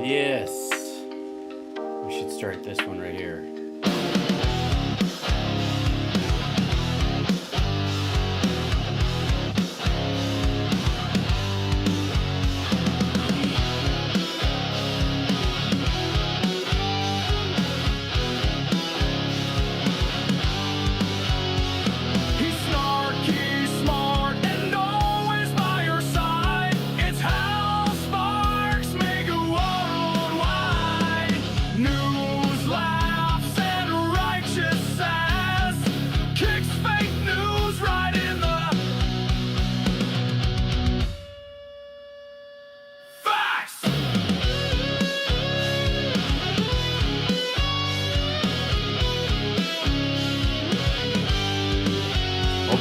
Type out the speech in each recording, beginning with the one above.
Yes. We should start this one right here.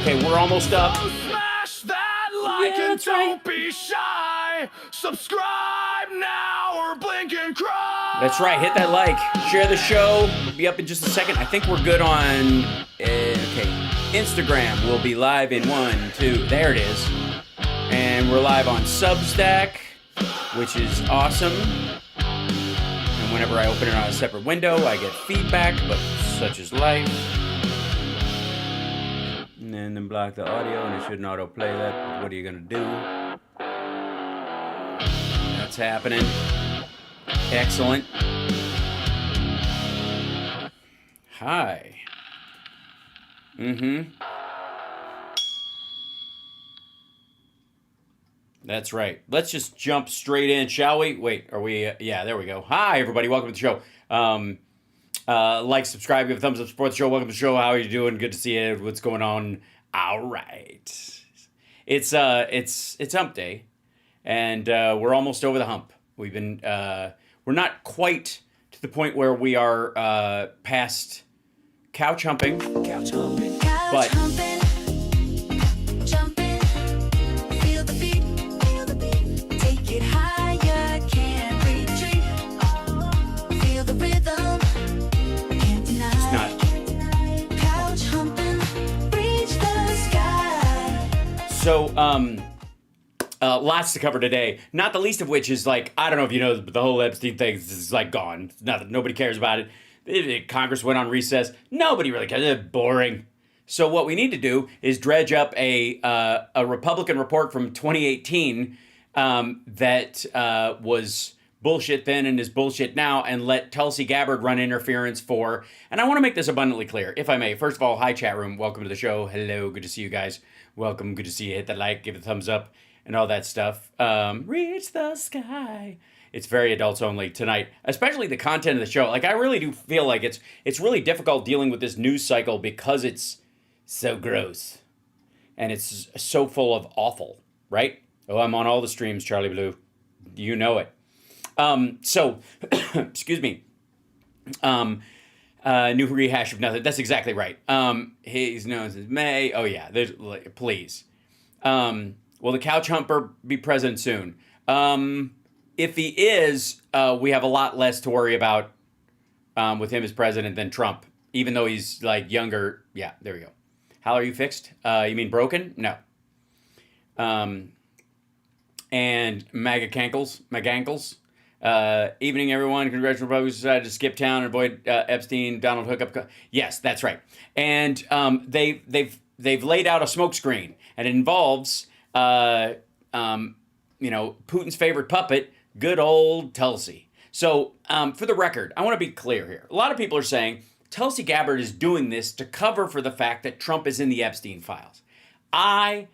Okay, we're almost up. So smash that like and don't be shy. Subscribe now or blink and cry. That's right, hit that like. Share the show. We'll be up in just a second. I think we're good on, Instagram. We'll be live in 1, 2, there it is. And we're live on Substack, which is awesome. And whenever I open it on a separate window, I get feedback, but such is life. And then block the audio, and it shouldn't auto-play that. What are you gonna do? That's happening. Excellent. Hi. That's right. Let's just jump straight in, shall we? Wait, are we? Yeah, there we go. Hi, everybody. Welcome to the show. Like, subscribe, give a thumbs up, support the show. Welcome to the show. How are you doing? Good to see you. What's going on? All right. It's hump day, and we're almost over the hump. We've been we're not quite to the point where we are past couch humping. Couch humping. But Jumping, feel the beat, take it higher, can't retreat. Feel the rhythm, can't deny. it's not. Couch humping, reach the sky. So, lots to cover today. Not the least of which is, like, I don't know if you know, but the whole Epstein thing is like gone. Nothing. Nobody cares about it. Congress went on recess. Nobody really cares. It's boring. So what we need to do is dredge up a Republican report from 2018 that was bullshit then and is bullshit now, and let Tulsi Gabbard run interference for. And I want to make this abundantly clear, if I may. First of all, hi chat room. Welcome to the show. Hello. Good to see you guys. Welcome. Good to see you. Hit the like, give it a thumbs up, and all that stuff. Reach the sky. It's very adults only tonight, especially the content of the show. Like, I really do feel like it's really difficult dealing with this news cycle because it's so gross and it's so full of awful, right? Oh, I'm on all the streams, Charlie Blue. You know it. So, excuse me. New rehash of nothing. That's exactly right. He's known as May. Oh yeah, please. Will the couch humper be president soon? If he is, we have a lot less to worry about with him as president than Trump, even though he's like younger. Yeah, there we go. How are you fixed? You mean broken? No. And MAGAnkles. Evening, everyone. Congratulations, Republicans decided to skip town and avoid Epstein, Donald hookup. Yes, that's right. And they've laid out a smokescreen, and it involves Putin's favorite puppet, good old Tulsi. So for the record, I want to be clear here. A lot of people are saying Tulsi Gabbard is doing this to cover for the fact that Trump is in the Epstein files. I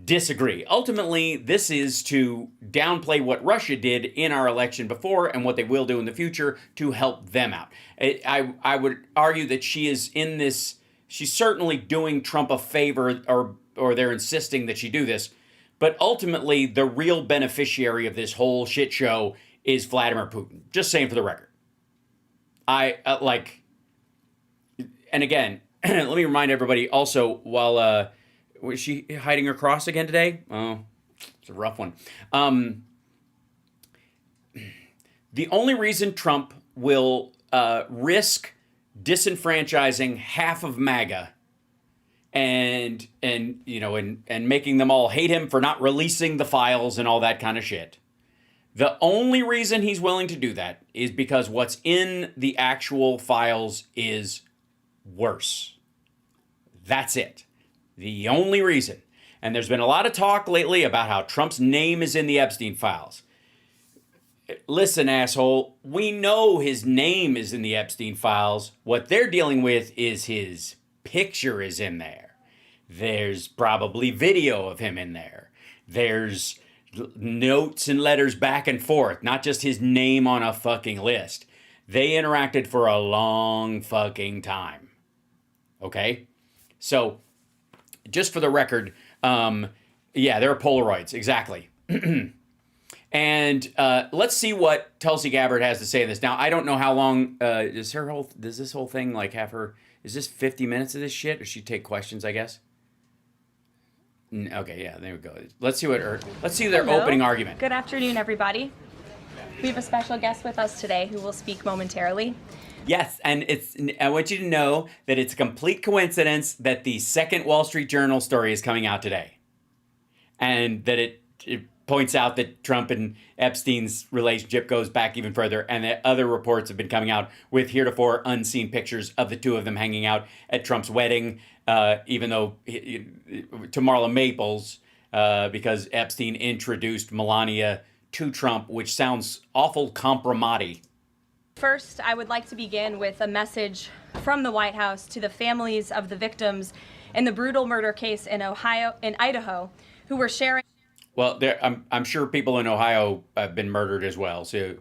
disagree. Ultimately, this is to downplay what Russia did in our election before and what they will do in the future to help them out. I would argue that she is in this, she's certainly doing Trump a favor, or they're insisting that she do this, but ultimately the real beneficiary of this whole shit show is Vladimir Putin. Just saying for the record. And again, let me remind everybody also, while was she hiding her cross again today? Oh, it's a rough one. The only reason Trump will risk disenfranchising half of MAGA and making them all hate him for not releasing the files and all that kind of shit. The only reason he's willing to do that is because what's in the actual files is worse. That's it. The only reason. And there's been a lot of talk lately about how Trump's name is in the Epstein files. Listen, asshole, we know his name is in the Epstein files. What they're dealing with is his picture is in there. There's probably video of him in there. There's notes and letters back and forth, not just his name on a fucking list. They interacted for a long fucking time. Okay? So, just for the record, yeah, they're Polaroids, exactly. And let's see what Tulsi Gabbard has to say on this. Now, I don't know how long does this whole thing like have her? Is this 50 minutes of this shit, or she take questions? I guess. Okay, yeah, there we go. Let's see their Hello. opening argument. Good afternoon, everybody. We have a special guest with us today who will speak momentarily. Yes, and I want you to know that it's a complete coincidence that the second Wall Street Journal story is coming out today, and that it points out that Trump and Epstein's relationship goes back even further, and that other reports have been coming out with heretofore unseen pictures of the two of them hanging out at Trump's wedding, even though to Marla Maples, because Epstein introduced Melania to Trump, which sounds awful compromise. First, I would like to begin with a message from the White House to the families of the victims in the brutal murder case in Idaho, who were sharing Well, I'm sure people in Ohio have been murdered as well. So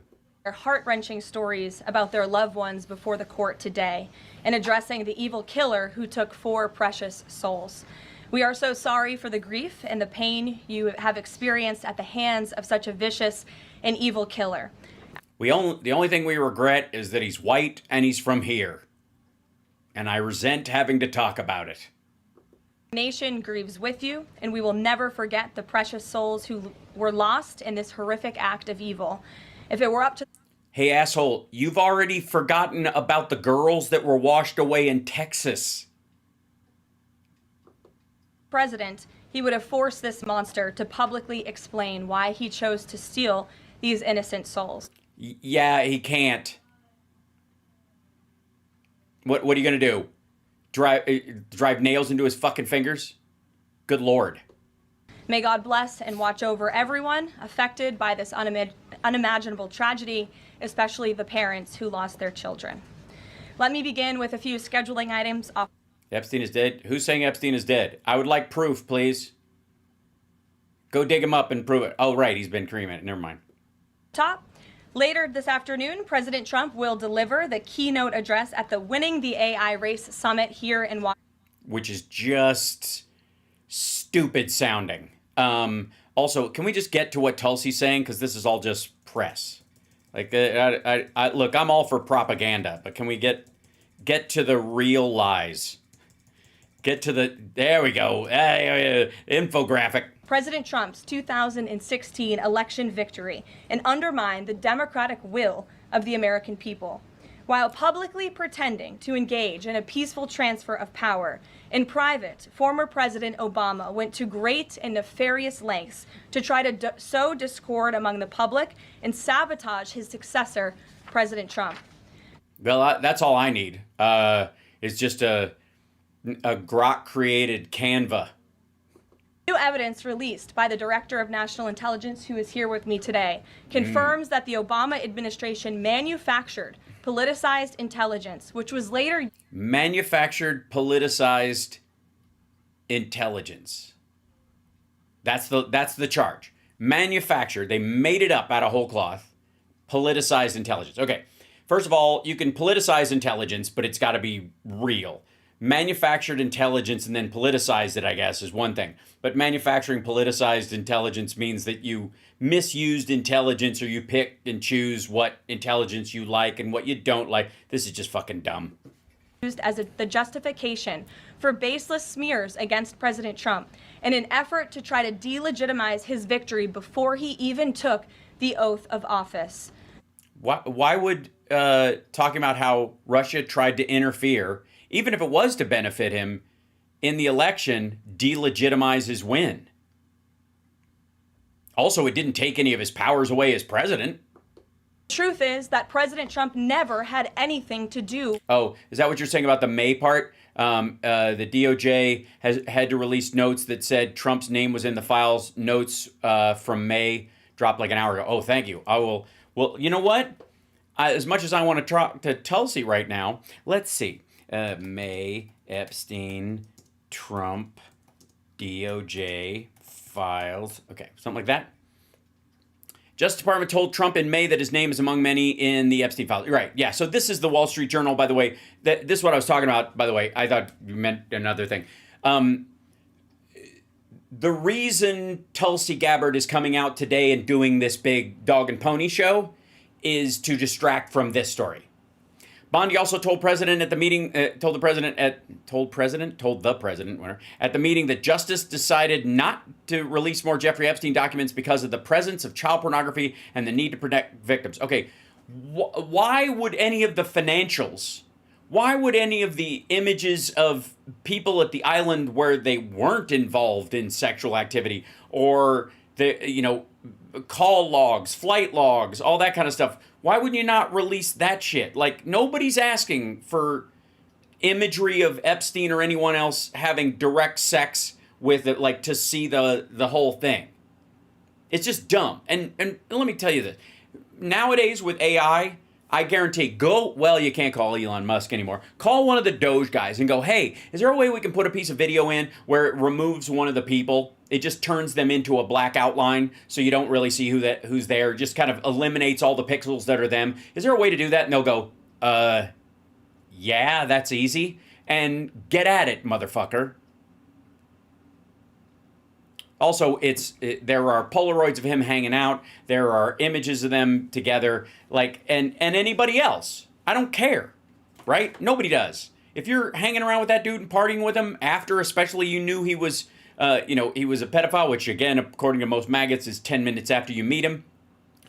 their heart-wrenching stories about their loved ones before the court today and addressing the evil killer who took 4 precious souls. We are so sorry for the grief and the pain you have experienced at the hands of such a vicious and evil killer. the only thing we regret is that he's white and he's from here. And I resent having to talk about it. The nation grieves with you, and we will never forget the precious souls who were lost in this horrific act of evil. If it were up to Hey, asshole, you've already forgotten about the girls that were washed away in Texas. the president, he would have forced this monster to publicly explain why he chose to steal these innocent souls. Yeah, he can't. What are you gonna do? Drive nails into his fucking fingers? Good Lord. May God bless and watch over everyone affected by this unimaginable tragedy, especially the parents who lost their children. Let me begin with a few scheduling items off Epstein is dead? Who's saying Epstein is dead? I would like proof, please. Go dig him up and prove it. Oh, right, he's been cremated. Never mind. top. Later this afternoon, President Trump will deliver the keynote address at the Winning the AI Race Summit here in Washington. Which is just stupid sounding. Also, can we just get to what Tulsi's saying? Because this is all just press. Like, look, I'm all for propaganda, but can we get to the real lies? There we go, infographic. President Trump's 2016 election victory and undermine the democratic will of the American people. While publicly pretending to engage in a peaceful transfer of power, in private, former President Obama went to great and nefarious lengths to try to sow discord among the public and sabotage his successor, President Trump. Well, that's all I need. It's just a Grok-created Canva. New evidence released by the Director of National Intelligence, who is here with me today, confirms that the Obama administration manufactured politicized intelligence, which was later Manufactured politicized intelligence. That's the charge. Manufactured. They made it up out of whole cloth. Politicized intelligence. Okay. First of all, you can politicize intelligence, but it's got to be real. Manufactured intelligence and then politicize it, I guess, is one thing. But manufacturing politicized intelligence means that you misused intelligence, or you pick and choose what intelligence you like and what you don't like. This is just fucking dumb. used as the justification for baseless smears against President Trump in an effort to try to delegitimize his victory before he even took the oath of office. Why would talking about how Russia tried to interfere, even if it was to benefit him, in the election, delegitimize his win? Also, it didn't take any of his powers away as president. The truth is that President Trump never had anything to do. Oh, is that what you're saying about the May part? The DOJ has had to release notes that said Trump's name was in the files. Notes from May dropped like an hour ago. Oh, thank you. I will. Well, you know what? As much as I want to talk to Tulsi right now, let's see. May, Epstein, Trump, DOJ, files. Okay, something like that. Justice Department told Trump in May that his name is among many in the Epstein files. Right, yeah. So this is the Wall Street Journal, by the way. This is what I was talking about, by the way. I thought you meant another thing. The reason Tulsi Gabbard is coming out today and doing this big dog and pony show is to distract from this story. Bondi also told the president at the meeting at the meeting that justice decided not to release more Jeffrey Epstein documents because of the presence of child pornography and the need to protect victims. Okay, why would any of the financials, why would any of the images of people at the island where they weren't involved in sexual activity, or the call logs, flight logs, all that kind of stuff, why would you not release that shit? Like, nobody's asking for imagery of Epstein or anyone else having direct sex with it, like, to see the whole thing. It's just dumb. And let me tell you this. Nowadays with AI, I guarantee, you can't call Elon Musk anymore. Call one of the Doge guys and go, hey, is there a way we can put a piece of video in where it removes one of the people? It just turns them into a black outline so you don't really see who's there. Just kind of eliminates all the pixels that are them. Is there a way to do that? And they'll go, yeah, that's easy. And get at it, motherfucker. Also, there are Polaroids of him hanging out. There are images of them together, like, and anybody else. I don't care, right? Nobody does. If you're hanging around with that dude and partying with him after, especially, you knew he was, he was a pedophile, which again, according to most maggots, is 10 minutes after you meet him.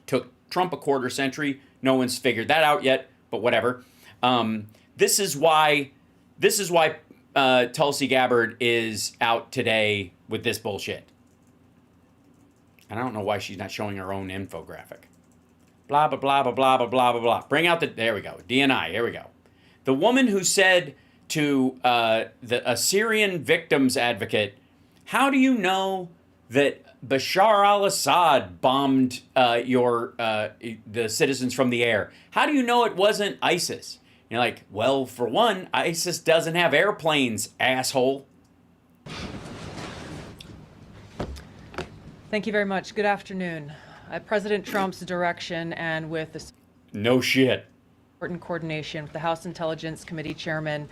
Took Trump a quarter century. No one's figured that out yet, but whatever. This is why Tulsi Gabbard is out today with this bullshit. And I don't know why she's not showing her own infographic. Blah, blah, blah, blah, blah, blah, blah, blah, blah. Bring out there we go, DNI, here we go. The woman who said to a Syrian victims advocate, how do you know that Bashar al-Assad bombed the citizens from the air? How do you know it wasn't ISIS? You're like, well, for one, ISIS doesn't have airplanes, asshole. Thank you very much. Good afternoon. At President Trump's direction and with the no shit. important coordination with the House Intelligence Committee Chairman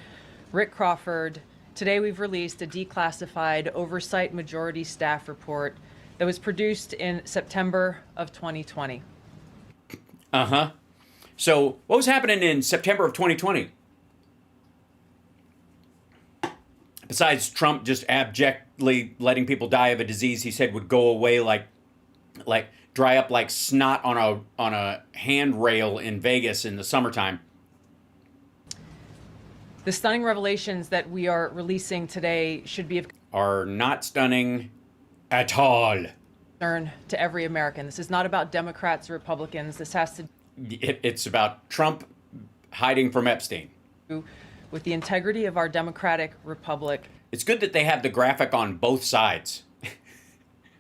Rick Crawford, today we've released a declassified oversight majority staff report that was produced in September of 2020. Uh-huh. So what was happening in September of 2020? Besides Trump just abjectly letting people die of a disease he said would go away like dry up like snot on a handrail in Vegas in the summertime. The stunning revelations that we are releasing today should be of Are not stunning at all. concern to every American. This is not about Democrats or Republicans. This has to It's about Trump hiding from Epstein. do with the integrity of our democratic republic It's good that they have the graphic on both sides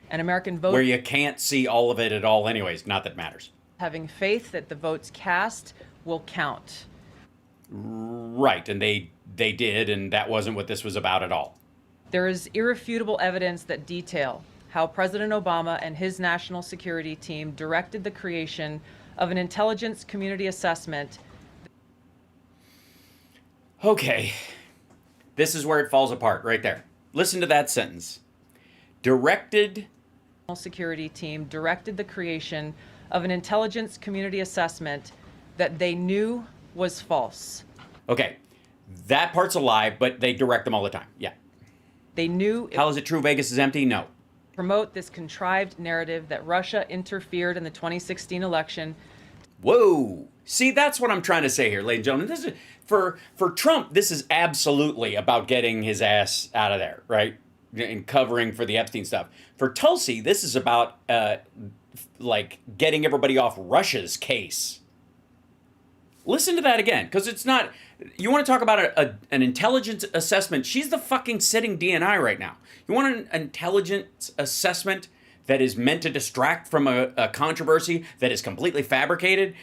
and American voters where you can't see all of it at all anyways. Not that it matters. having faith that the votes cast will count. Right, and they did, and that wasn't what this was about at all. There is irrefutable evidence that detail how President Obama and his national security team directed the creation of an intelligence community assessment. Okay, this is where it falls apart right there. Listen to that sentence. Directed. Security team directed the creation of an intelligence community assessment that they knew was false. Okay, that part's a lie, but they direct them all the time. Yeah. They knew it How is it true Vegas is empty? No. promote this contrived narrative that Russia interfered in the 2016 election. Whoa. See, that's what I'm trying to say here, ladies and gentlemen. This is for Trump, this is absolutely about getting his ass out of there, right? in covering for the Epstein stuff. For Tulsi, this is about like getting everybody off Russia's case. Listen to that again, because it's not. You want to talk about an intelligence assessment? She's the fucking sitting DNI right now. You want an intelligence assessment that is meant to distract from a controversy that is completely fabricated?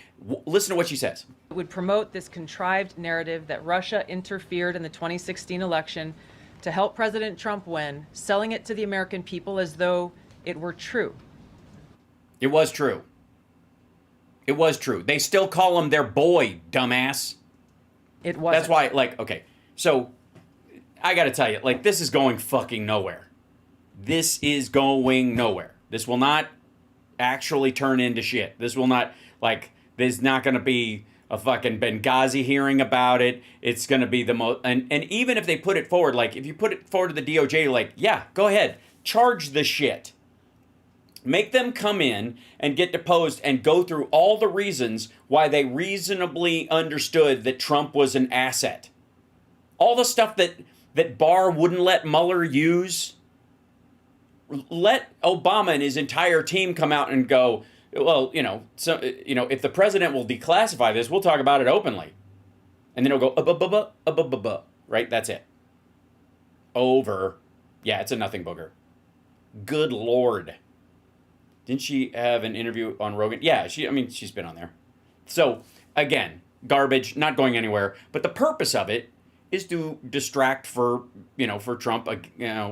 Listen to what she says. It would promote this contrived narrative that Russia interfered in the 2016 election to help President Trump win, selling it to the American people as though it were true. It was true. It was true. They still call him their boy, dumbass. It wasn't. That's why, like, okay. So, I gotta tell you, like, this is going fucking nowhere. This is going nowhere. This will not actually turn into shit. This will not, like, there's not gonna be a fucking Benghazi hearing about it. It's gonna be the most, and even if they put it forward, like, if you put it forward to the DOJ, like, yeah, go ahead. Charge the shit. Make them come in and get deposed and go through all the reasons why they reasonably understood that Trump was an asset. All the stuff that Barr wouldn't let Mueller use. Let Obama and his entire team come out and go, well, if the president will declassify this, we'll talk about it openly. And then he'll go, right? That's it. Over. Yeah, it's a nothing booger. Good Lord. Didn't she have an interview on Rogan? Yeah, she's been on there. So, again, garbage, not going anywhere. But the purpose of it is to distract for Trump,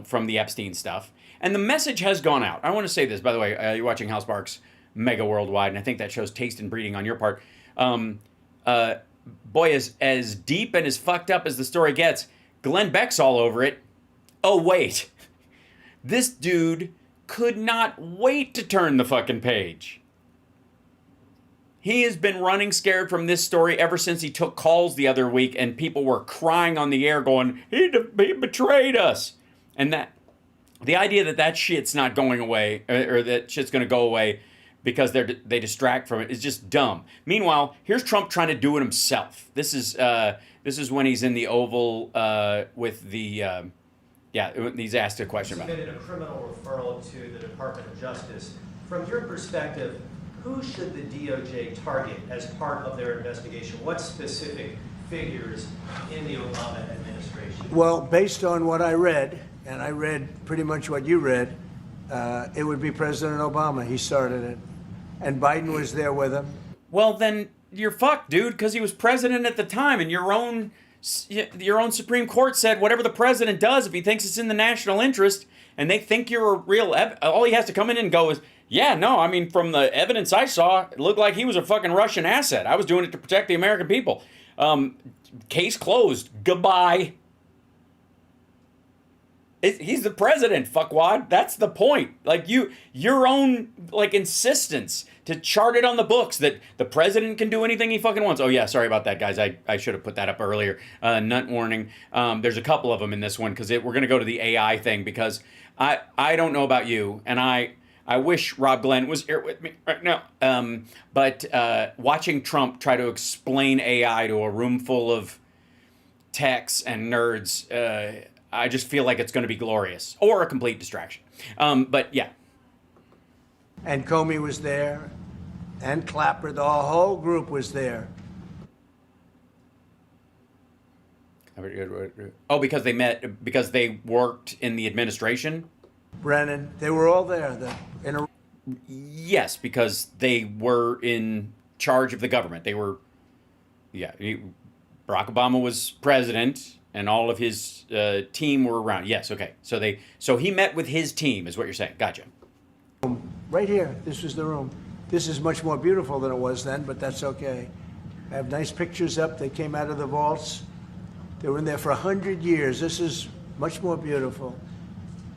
from the Epstein stuff. And the message has gone out. I want to say this, by the way, you're watching House Sparks Megaworldwide, and I think that shows taste and breeding on your part. Boy, as deep and as fucked up as the story gets, Glenn Beck's all over it. Oh, wait. This dude could not wait to turn the fucking page. He has been running scared from this story ever since he took calls the other week and people were crying on the air going, he betrayed us. And that the idea that shit's not going away, or that shit's going to go away because they distract from it, is just dumb. Meanwhile, here's Trump trying to do it himself. This is when he's in the Oval with the... he's asked a question about it. Submitted a criminal referral to the Department of Justice. From your perspective, who should the DOJ target as part of their investigation? What specific figures in the Obama administration? Well, based on what I read, and I read pretty much what you read, it would be President Obama. He started it. And Biden was there with him. Well, then you're fucked, dude, because he was president at the time, and your own Supreme Court said whatever the president does, if he thinks it's in the national interest and they think you're a real, all he has to come in and go is, yeah, no, I mean, from the evidence I saw, it looked like he was a fucking Russian asset. I was doing it to protect the American people. Case closed. Goodbye. He's the president, fuckwad. That's the point. Like, your own, like, insistence to chart it on the books that the president can do anything he fucking wants. Oh, yeah, sorry about that, guys. I should have put that up earlier. Nut warning. There's a couple of them in this one because we're going to go to the AI thing because I don't know about you, and I wish Rob Glenn was here with me right now. But watching Trump try to explain AI to a room full of techs and nerds, I just feel like it's going to be glorious or a complete distraction. But yeah. And Comey was there, and Clapper, the whole group was there. Oh, because they worked in the administration? Brennan, they were all there. Yes, because they were in charge of the government. They were, Barack Obama was president, and all of his team were around. Yes, okay. So he met with his team, is what you're saying. Gotcha. Right here, this was the room. This is much more beautiful than it was then, but that's okay. I have nice pictures up. They came out of the vaults. They were in there for 100 years. This is much more beautiful.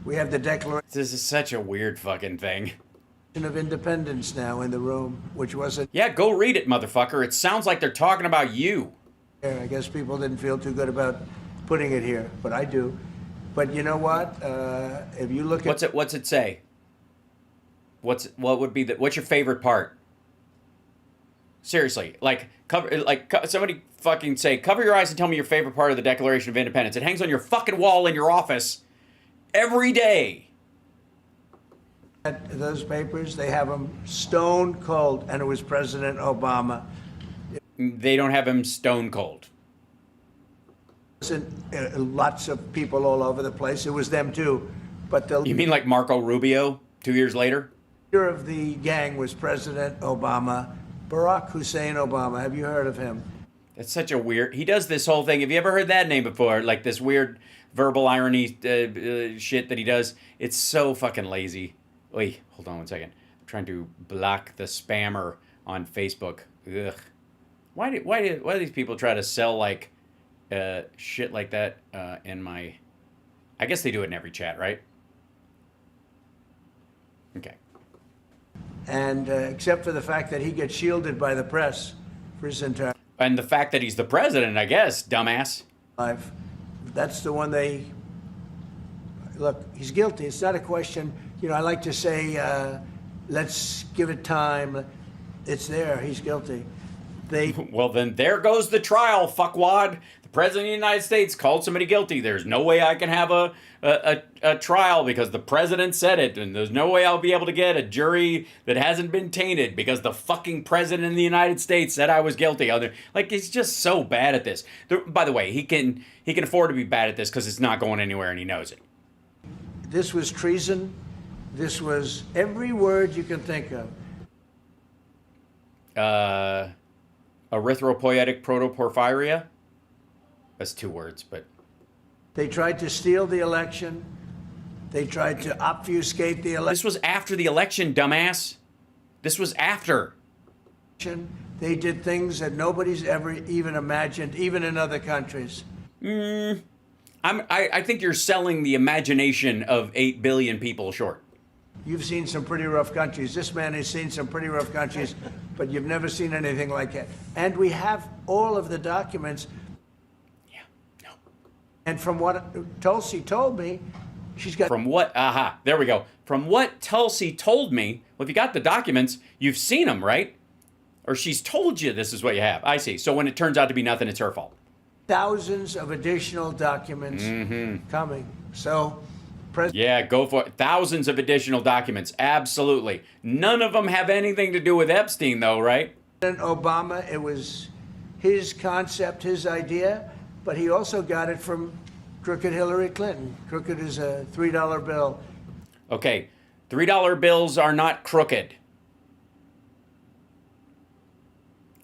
We have the Declaration This is such a weird fucking thing. of Independence now in the room, which wasn't Yeah, go read it, motherfucker. It sounds like they're talking about you. there. I guess people didn't feel too good about putting it here, but I do. But you know what? If you look at What's it say? What's your favorite part? Seriously, somebody fucking say, cover your eyes and tell me your favorite part of the Declaration of Independence. It hangs on your fucking wall in your office. every day. Those papers, they have him stone cold, and it was President Obama. They don't have him stone cold. Lots of people all over the place. It was them too. But the You mean like Marco Rubio 2 years later? leader of the gang was President Obama, Barack Hussein Obama. Have you heard of him? That's such a weird. He does this whole thing. Have you ever heard that name before? Like this weird verbal irony shit that he does. It's so fucking lazy. Wait, hold on one second. I'm trying to block the spammer on Facebook. Ugh. Why do these people try to sell like shit like that in my? I guess they do it in every chat, right? Okay. And except for the fact that he gets shielded by the press for his entire And the fact that he's the president, I guess, dumbass. life, that's the one they look. He's guilty. It's not a question. You know, I like to say, let's give it time. It's there. He's guilty. They Well, then there goes the trial, fuckwad. The president of the United States called somebody guilty. There's no way I can have a trial because the president said it, and there's no way I'll be able to get a jury that hasn't been tainted because the fucking president of the United States said I was guilty. Like, he's just so bad at this. By the way, he can afford to be bad at this because it's not going anywhere, and he knows it. This was treason. This was every word you can think of. Erythropoietic protoporphyria. That's 2 words, but They tried to steal the election. They tried to obfuscate the this was after the election, dumbass. This was after. election. They did things that nobody's ever even imagined, even in other countries. I think you're selling the imagination of 8 billion people short. You've seen some pretty rough countries. This man has seen some pretty rough countries, but you've never seen anything like that. And we have all of the documents. Yeah, no. And from what Tulsi told me, she's got From what? Aha, there we go. From what Tulsi told me, well, if you got the documents, you've seen them, right? Or she's told you this is what you have. I see. So when it turns out to be nothing, it's her fault. thousands of additional documents coming. So, Yeah, go for it. Thousands of additional documents. Absolutely. None of them have anything to do with Epstein, though, right? President Obama, it was his concept, his idea, but he also got it from crooked Hillary Clinton. Crooked is a $3 bill. Okay, $3 bills are not crooked.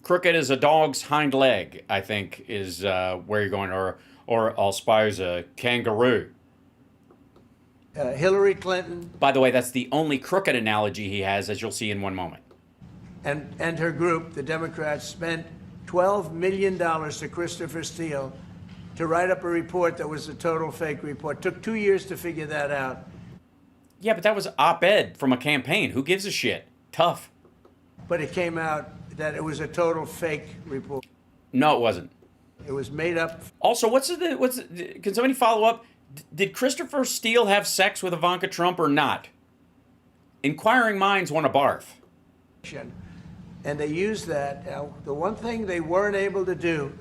Crooked is a dog's hind leg, I think, is where you're going, or I'll spy as a kangaroo. Hillary Clinton By the way, that's the only crooked analogy he has, as you'll see in one moment. and her group, the Democrats, spent $12 million to Christopher Steele to write up a report that was a total fake report. Took 2 years to figure that out. Yeah, but that was op-ed from a campaign. Who gives a shit? Tough. But it came out that it was a total fake report. No, it wasn't. It was made up. Also, can somebody follow up? Did Christopher Steele have sex with Ivanka Trump or not? Inquiring minds want to barf. And they used that. Now, the one thing they weren't able to do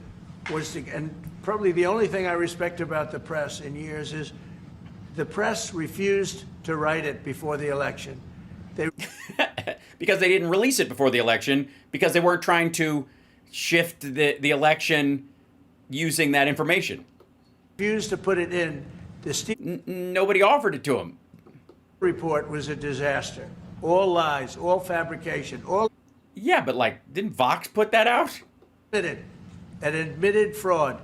was to, and probably the only thing I respect about the press in years is the press refused to write it before the election. They Because they didn't release it before the election, because they weren't trying to shift the election using that information. refused to put it in. The Steele Nobody offered it to them. report was a disaster. All lies, all fabrication, all Yeah, but like, didn't Vox put that out? admitted, an admitted fraud.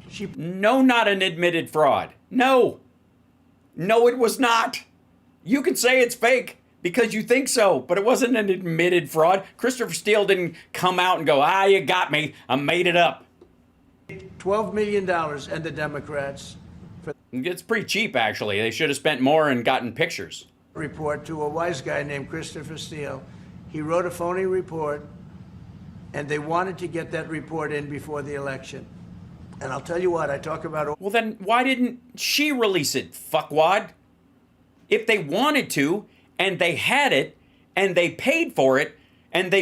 She No, not an admitted fraud. No. No, it was not. You can say it's fake because you think so, but it wasn't an admitted fraud. Christopher Steele didn't come out and go, you got me. I made it up. $12 million and the Democrats for It's pretty cheap, actually. They should have spent more and gotten pictures. the report to a wise guy named Christopher Steele. He wrote a phony report, and they wanted to get that report in before the election. And I'll tell you what, I talk about Well, then why didn't she release it, fuckwad? If they wanted to, and they had it, and they paid for it, and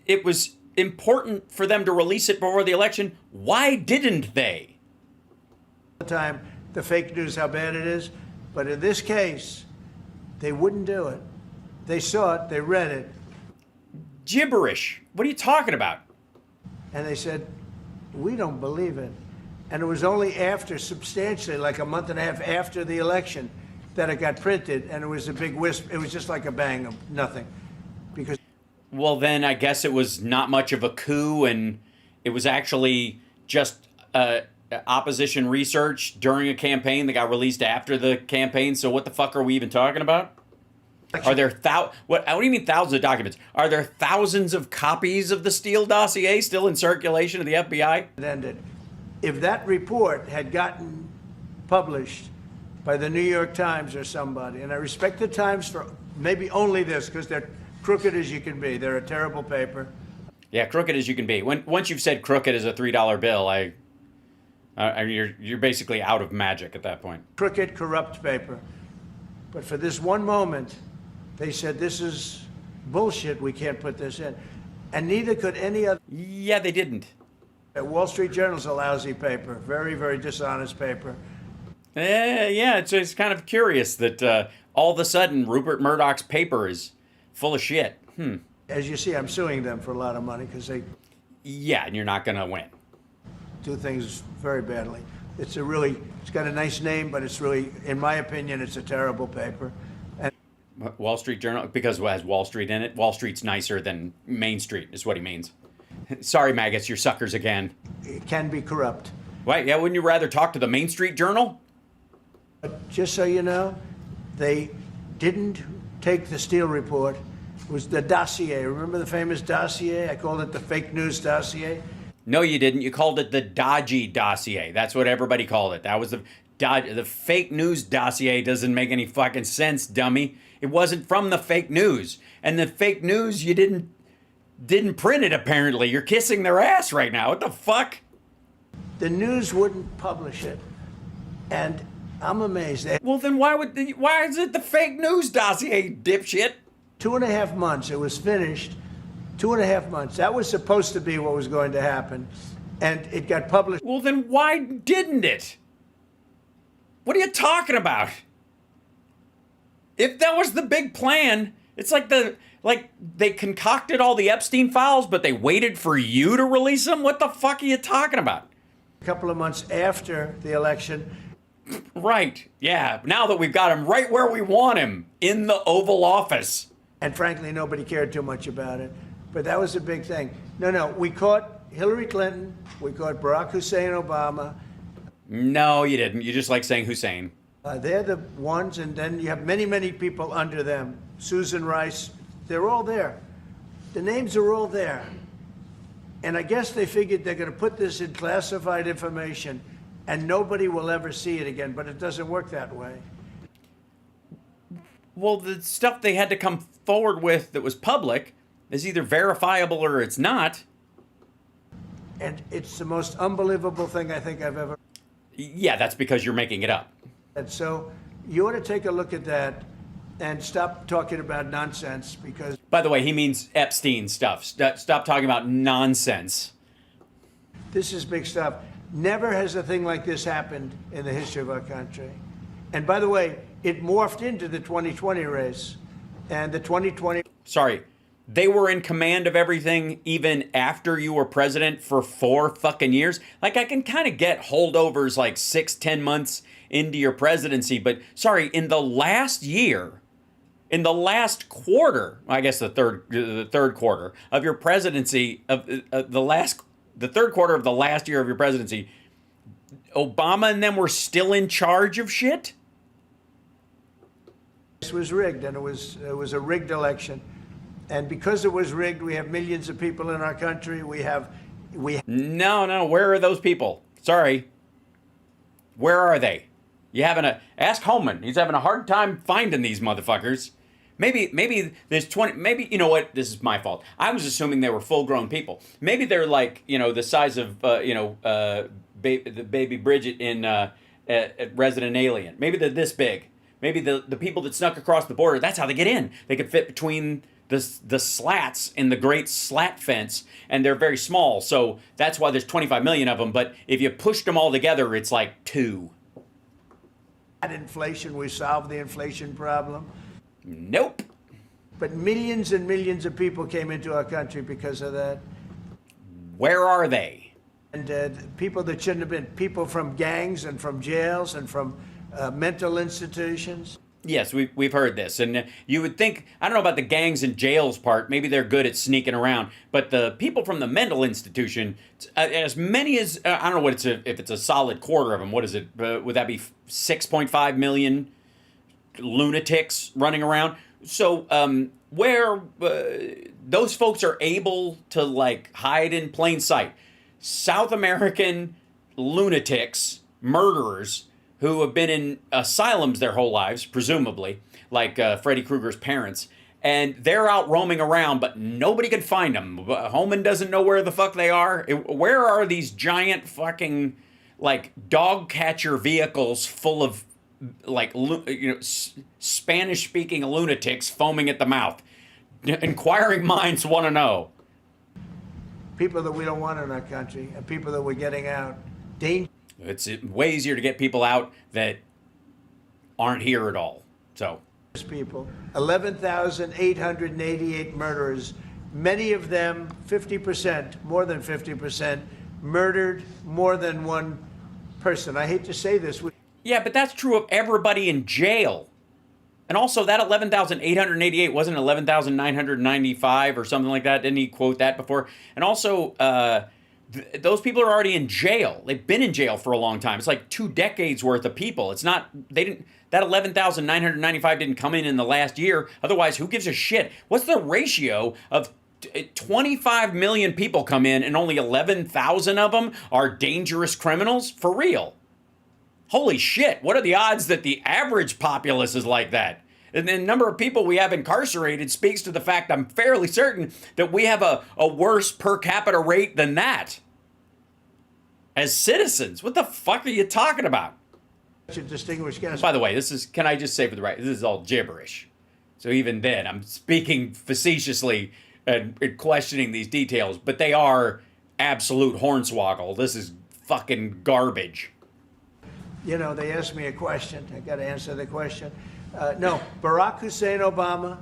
it was important for them to release it before the election, why didn't they? the time the fake news, how bad it is. But in this case, they wouldn't do it. They saw it, they read it, Gibberish. What are you talking about? and they said, we don't believe it. And it was only after, substantially, like a month and a half after the election, that it got printed, and it was a big wisp. It was just like a bang of nothing. Because Well, then I guess it was not much of a coup, and it was actually just opposition research during a campaign that got released after the campaign. So what the fuck are we even talking about? Are there what do you mean thousands of documents? Are there thousands of copies of the Steele dossier still in circulation of the FBI? it ended. If that report had gotten published by the New York Times or somebody, and I respect the Times for maybe only this, because they're crooked as you can be. They're a terrible paper. Yeah, crooked as you can be. Once you've said crooked as a $3 bill, you're basically out of magic at that point. Crooked, corrupt paper. But for this one moment, they said, this is bullshit, we can't put this in. And neither could any other. Yeah, they didn't. Wall Street Journal's a lousy paper, very, very dishonest paper. Yeah, it's kind of curious that all of a sudden Rupert Murdoch's paper is full of shit. As you see, I'm suing them for a lot of money because they Yeah, and you're not going to win. do things very badly. It's got a nice name, but it's really, in my opinion, it's a terrible paper. And Wall Street Journal, because it has Wall Street in it. Wall Street's nicer than Main Street, is what he means. Sorry, maggots, you're suckers again. it can be corrupt. Wait, yeah, wouldn't you rather talk to the Main Street Journal? But just so you know, they didn't take the Steele report. It was the dossier. Remember the famous dossier? I called it the fake news dossier. No, you didn't. You called it the dodgy dossier. That's what everybody called it. That was the fake news dossier. Doesn't make any fucking sense, dummy. It wasn't from the fake news. And the fake news, you didn't print it, apparently. You're kissing their ass right now. What the fuck? The news wouldn't publish it. And I'm amazed. Well, then why is it the fake news dossier, dipshit? 2.5 months, it was finished. 2.5 months. That was supposed to be what was going to happen. And it got published. Well, then why didn't it? What are you talking about? If that was the big plan, it's like they concocted all the Epstein files, but they waited for you to release them? What the fuck are you talking about? A couple of months after the election. Right. Yeah. Now that we've got him right where we want him, in the Oval Office. And frankly, nobody cared too much about it. But that was a big thing. No, we caught Hillary Clinton. We caught Barack Hussein Obama. No, you didn't. You just like saying Hussein. They're the ones, and then you have many, many people under them. Susan Rice, they're all there. The names are all there. And I guess they figured they're going to put this in classified information, and nobody will ever see it again, but it doesn't work that way. Well, the stuff they had to come forward with that was public is either verifiable or it's not. And it's the most unbelievable thing I think I've ever. Yeah, that's because you're making it up. And so you ought to take a look at that and stop talking about nonsense, because By the way, he means Epstein stuff. Stop talking about nonsense. this is big stuff. Never has a thing like this happened in the history of our country. And by the way, it morphed into the 2020 race. And the 2020. Sorry, they were in command of everything even after you were president for 4 fucking years? Like, I can kind of get holdovers like 6-10 months into your presidency, but sorry, in the last year, in the last quarter, I guess the third quarter of your presidency, the third quarter of the last year of your presidency, Obama and them were still in charge of shit? This was rigged, and it was a rigged election. And because it was rigged, we have millions of people in our country. No, where are those people? Sorry. Where are they? Ask Holman. He's having a hard time finding these motherfuckers. Maybe there's 20, maybe, you know what, this is my fault. I was assuming they were full-grown people. Maybe they're like, the size of, the baby Bridget in Resident Alien. Maybe they're this big. Maybe the people that snuck across the border, that's how they get in. They could fit between the slats in the Great Slat Fence, and they're very small. So that's why there's 25 million of them. But if you pushed them all together, it's like 2. At inflation, we solved the inflation problem. Nope. But millions and millions of people came into our country because of that. Where are they? And people that shouldn't have been, people from gangs and from jails and from mental institutions. Yes, we've heard this, and you would think, I don't know about the gangs and jails part, maybe they're good at sneaking around, but the people from the mental institution, as many as, I don't know what if it's a solid quarter of them, what is it, would that be 6.5 million lunatics running around? So where those folks are able to like hide in plain sight, South American lunatics, murderers, who have been in asylums their whole lives, presumably, like Freddy Krueger's parents, and they're out roaming around, but nobody can find them. Homan doesn't know where the fuck they are. Where are these giant fucking, like, dog catcher vehicles full of, like, Spanish-speaking lunatics foaming at the mouth? Inquiring minds want to know. People that we don't want in our country, and people that we're getting out. It's way easier to get people out that aren't here at all. So, people, 11,888 murderers, many of them, 50%, more than 50%, murdered more than one person. I hate to say this. Yeah, but that's true of everybody in jail. And also, that 11,888 wasn't 11,995 or something like that. Didn't he quote that before? And also, those people are already in jail. They've been in jail for a long time. It's like 2 decades worth of people. It's not, that 11,995 didn't come in the last year. Otherwise, who gives a shit? What's the ratio of 25 million people come in and only 11,000 of them are dangerous criminals? For real. Holy shit. What are the odds that the average populace is like that? And the number of people we have incarcerated speaks to the fact, I'm fairly certain, that we have a worse per capita rate than that. As citizens. What the fuck are you talking about? Distinguished guest. By the way, can I just say for the right, this is all gibberish. So even then, I'm speaking facetiously and questioning these details, but they are absolute hornswoggle. This is fucking garbage. You know, they asked me a question. I got to answer the question. No, Barack Hussein Obama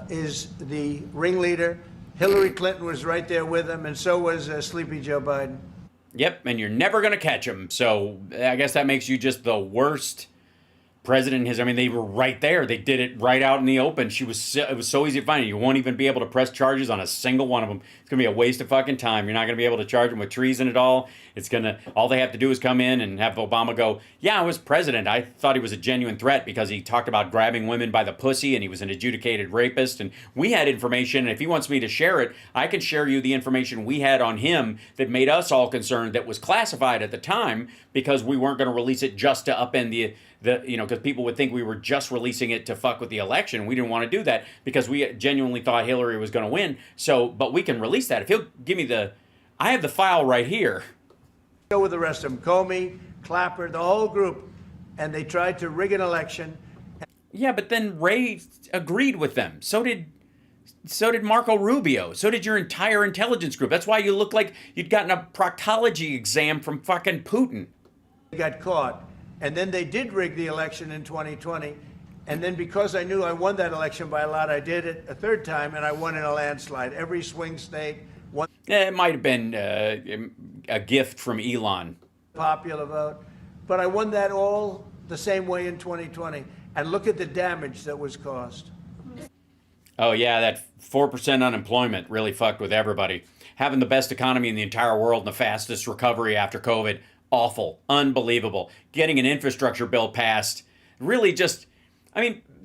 is the ringleader. Hillary Clinton was right there with him, and so was Sleepy Joe Biden. Yep, and you're never going to catch him. So I guess that makes you just the worst president in history. I mean, they were right there. They did it right out in the open. It was so easy to find. You won't even be able to press charges on a single one of them. It's going to be a waste of fucking time. You're not going to be able to charge them with treason at all. All they have to do is come in and have Obama go, yeah, I was president. I thought he was a genuine threat because he talked about grabbing women by the pussy and he was an adjudicated rapist. And we had information. And if he wants me to share it, I can share you the information we had on him that made us all concerned, that was classified at the time because we weren't going to release it just to upend because people would think we were just releasing it to fuck with the election. We didn't want to do that because we genuinely thought Hillary was going to win. So, but we can release that. If he'll give me I have the file right here. Go with the rest of them, Comey, Clapper, the whole group, and they tried to rig an election. Yeah, but then Ray agreed with them. So did Marco Rubio. So did your entire intelligence group. That's why you look like you'd gotten a proctology exam from fucking Putin. They got caught. And then they did rig the election in 2020. And then because I knew I won that election by a lot, I did it a third time, and I won in a landslide. Every swing state won. It might have been a gift from Elon. Popular vote. But I won that all the same way in 2020. And look at the damage that was caused. Oh, yeah, that 4% unemployment really fucked with everybody. Having the best economy in the entire world and the fastest recovery after COVID. Awful. Unbelievable. Getting an infrastructure bill passed. Really just,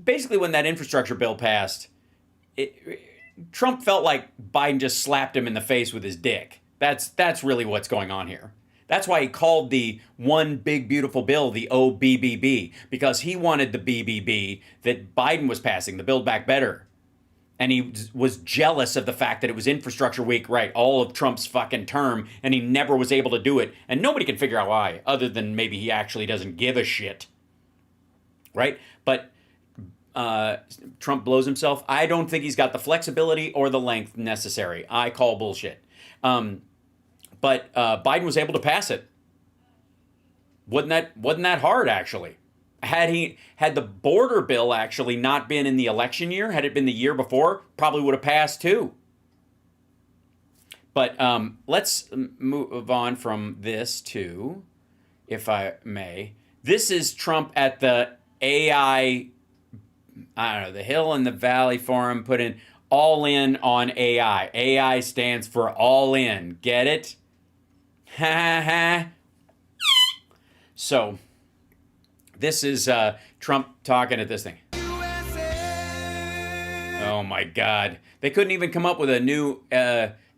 basically when that infrastructure bill passed, Trump felt like Biden just slapped him in the face with his dick. That's really what's going on here. That's why he called the one big beautiful bill the OBBB, because he wanted the BBB that Biden was passing, the Build Back Better. And he was jealous of the fact that it was infrastructure week, right, all of Trump's fucking term, and he never was able to do it. And nobody can figure out why, other than maybe he actually doesn't give a shit. Right? But Trump blows himself. I don't think he's got the flexibility or the length necessary. I call bullshit. But Biden was able to pass it. Wasn't that hard, actually? Had the border bill actually not been in the election year, had it been the year before, probably would have passed too. But let's move on from this to, if I may, this is Trump at the AI, I don't know, the Hill and the Valley Forum, put in all in on AI. AI stands for all in. Get it? Ha ha. So, this is Trump talking at this thing. Oh my God. They couldn't even come up with a new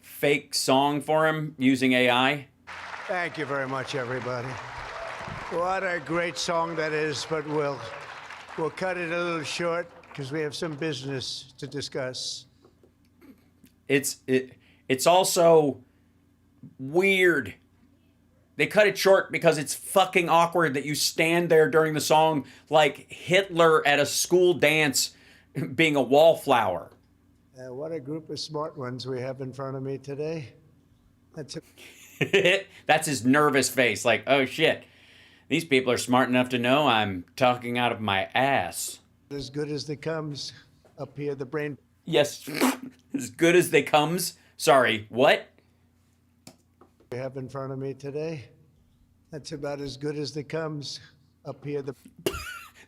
fake song for him using AI. Thank you very much, everybody. What a great song that is, but we'll cut it a little short because we have some business to discuss. It's also weird. They cut it short because it's fucking awkward that you stand there during the song like Hitler at a school dance being a wallflower. What a group of smart ones we have in front of me today. That's his nervous face, like, oh shit. These people are smart enough to know I'm talking out of my ass. As good as they comes up here, the brain. Yes, as good as they comes. Sorry, what? We have in front of me today. That's about as good as they comes up here.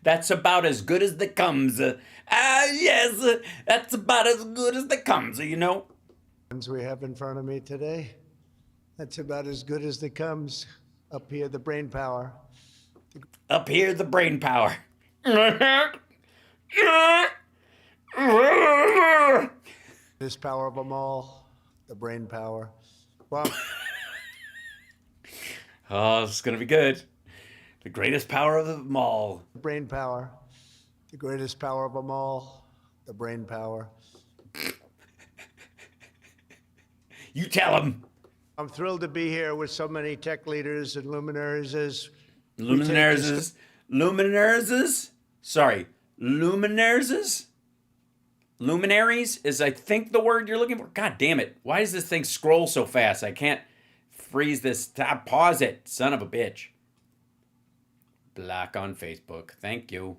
That's about as good as the comes. Yes, that's about as good as the comes, you know? We have in front of me today. That's about as good as they comes up here, the brain power. Up here, the brain power. This power of them all, the brain power. Well, oh, it's going to be good. The greatest power of them all. brain power. The greatest power of them all, the brain power. You tell him. I'm thrilled to be here with so many tech leaders and luminaries as Luminaries? Sorry, luminaries? Luminaries is, I think, the word you're looking for. God damn it. Why does this thing scroll so fast? I can't freeze this. Pause it, son of a bitch. Block on Facebook. Thank you.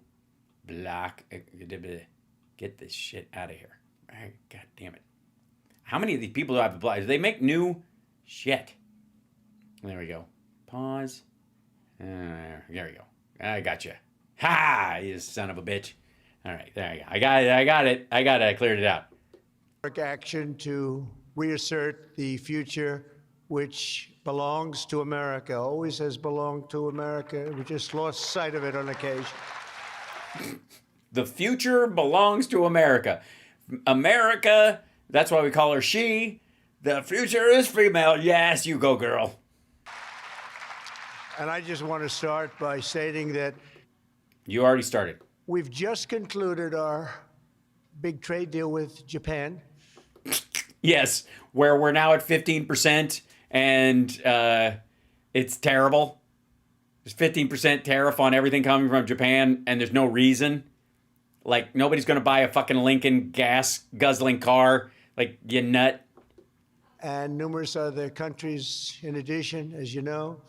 Block. Get this shit out of here. God damn it. How many of these people do I have to block? Do they make new shit? There we go. Pause. There we go. I got you. Ha! You son of a bitch. All right, there you go. I got it. I cleared it out. action to reassert the future which belongs to America, always has belonged to America. We just lost sight of it on occasion. The future belongs to America. America, that's why we call her she. The future is female. Yes, you go, girl. And I just want to start by stating that You already started. we've just concluded our big trade deal with Japan. Yes, where we're now at 15% and it's terrible. There's 15% tariff on everything coming from Japan and there's no reason. Like, nobody's going to buy a fucking Lincoln gas guzzling car. Like, you nut. And numerous other countries in addition, as you know.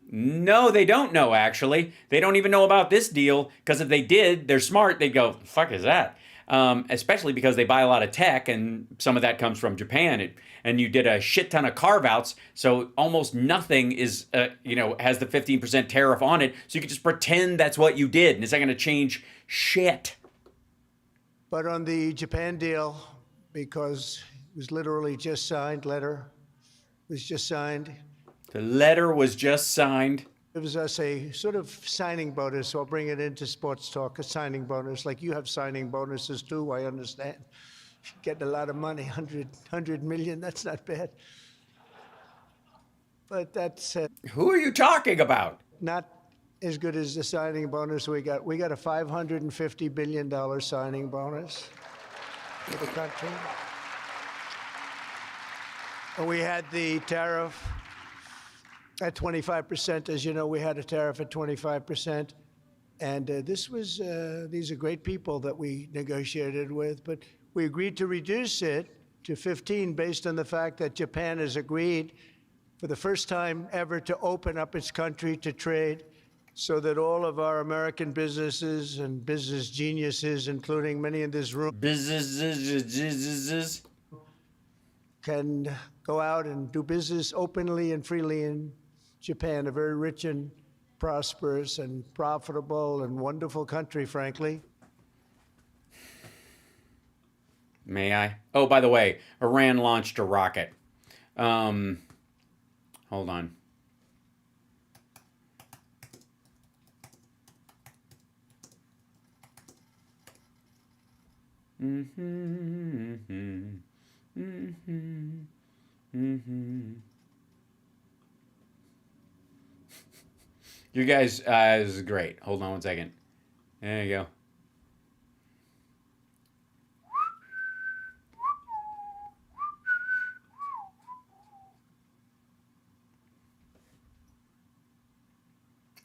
No, they don't know, actually. They don't even know about this deal, because if they did, they're smart. They'd go, fuck is that? Especially because they buy a lot of tech, and some of that comes from Japan. And you did a shit ton of carve-outs, so almost nothing is, has the 15% tariff on it. So you could just pretend that's what you did, and it's not going to change shit. But on the Japan deal, because it was literally just signed, letter was just signed. The letter was just signed. It was us a sort of signing bonus, so I'll bring it into sports talk, a signing bonus. Like you have signing bonuses too, I understand. Getting a lot of money, 100 million, that's not bad. But that's Who are you talking about? not as good as the signing bonus we got. We got a $550 billion signing bonus for the country. And we had the tariff at 25%. As you know, we had a tariff at 25%. And these are great people that we negotiated with, but we agreed to reduce it to 15 based on the fact that Japan has agreed for the first time ever to open up its country to trade. so that all of our American businesses and business geniuses, including many in this room, Businesses. can go out and do business openly and freely in Japan, a very rich and prosperous and profitable and wonderful country, frankly. May I? Oh, by the way, Iran launched a rocket. Hold on. You guys, this is great. Hold on one second. There you go.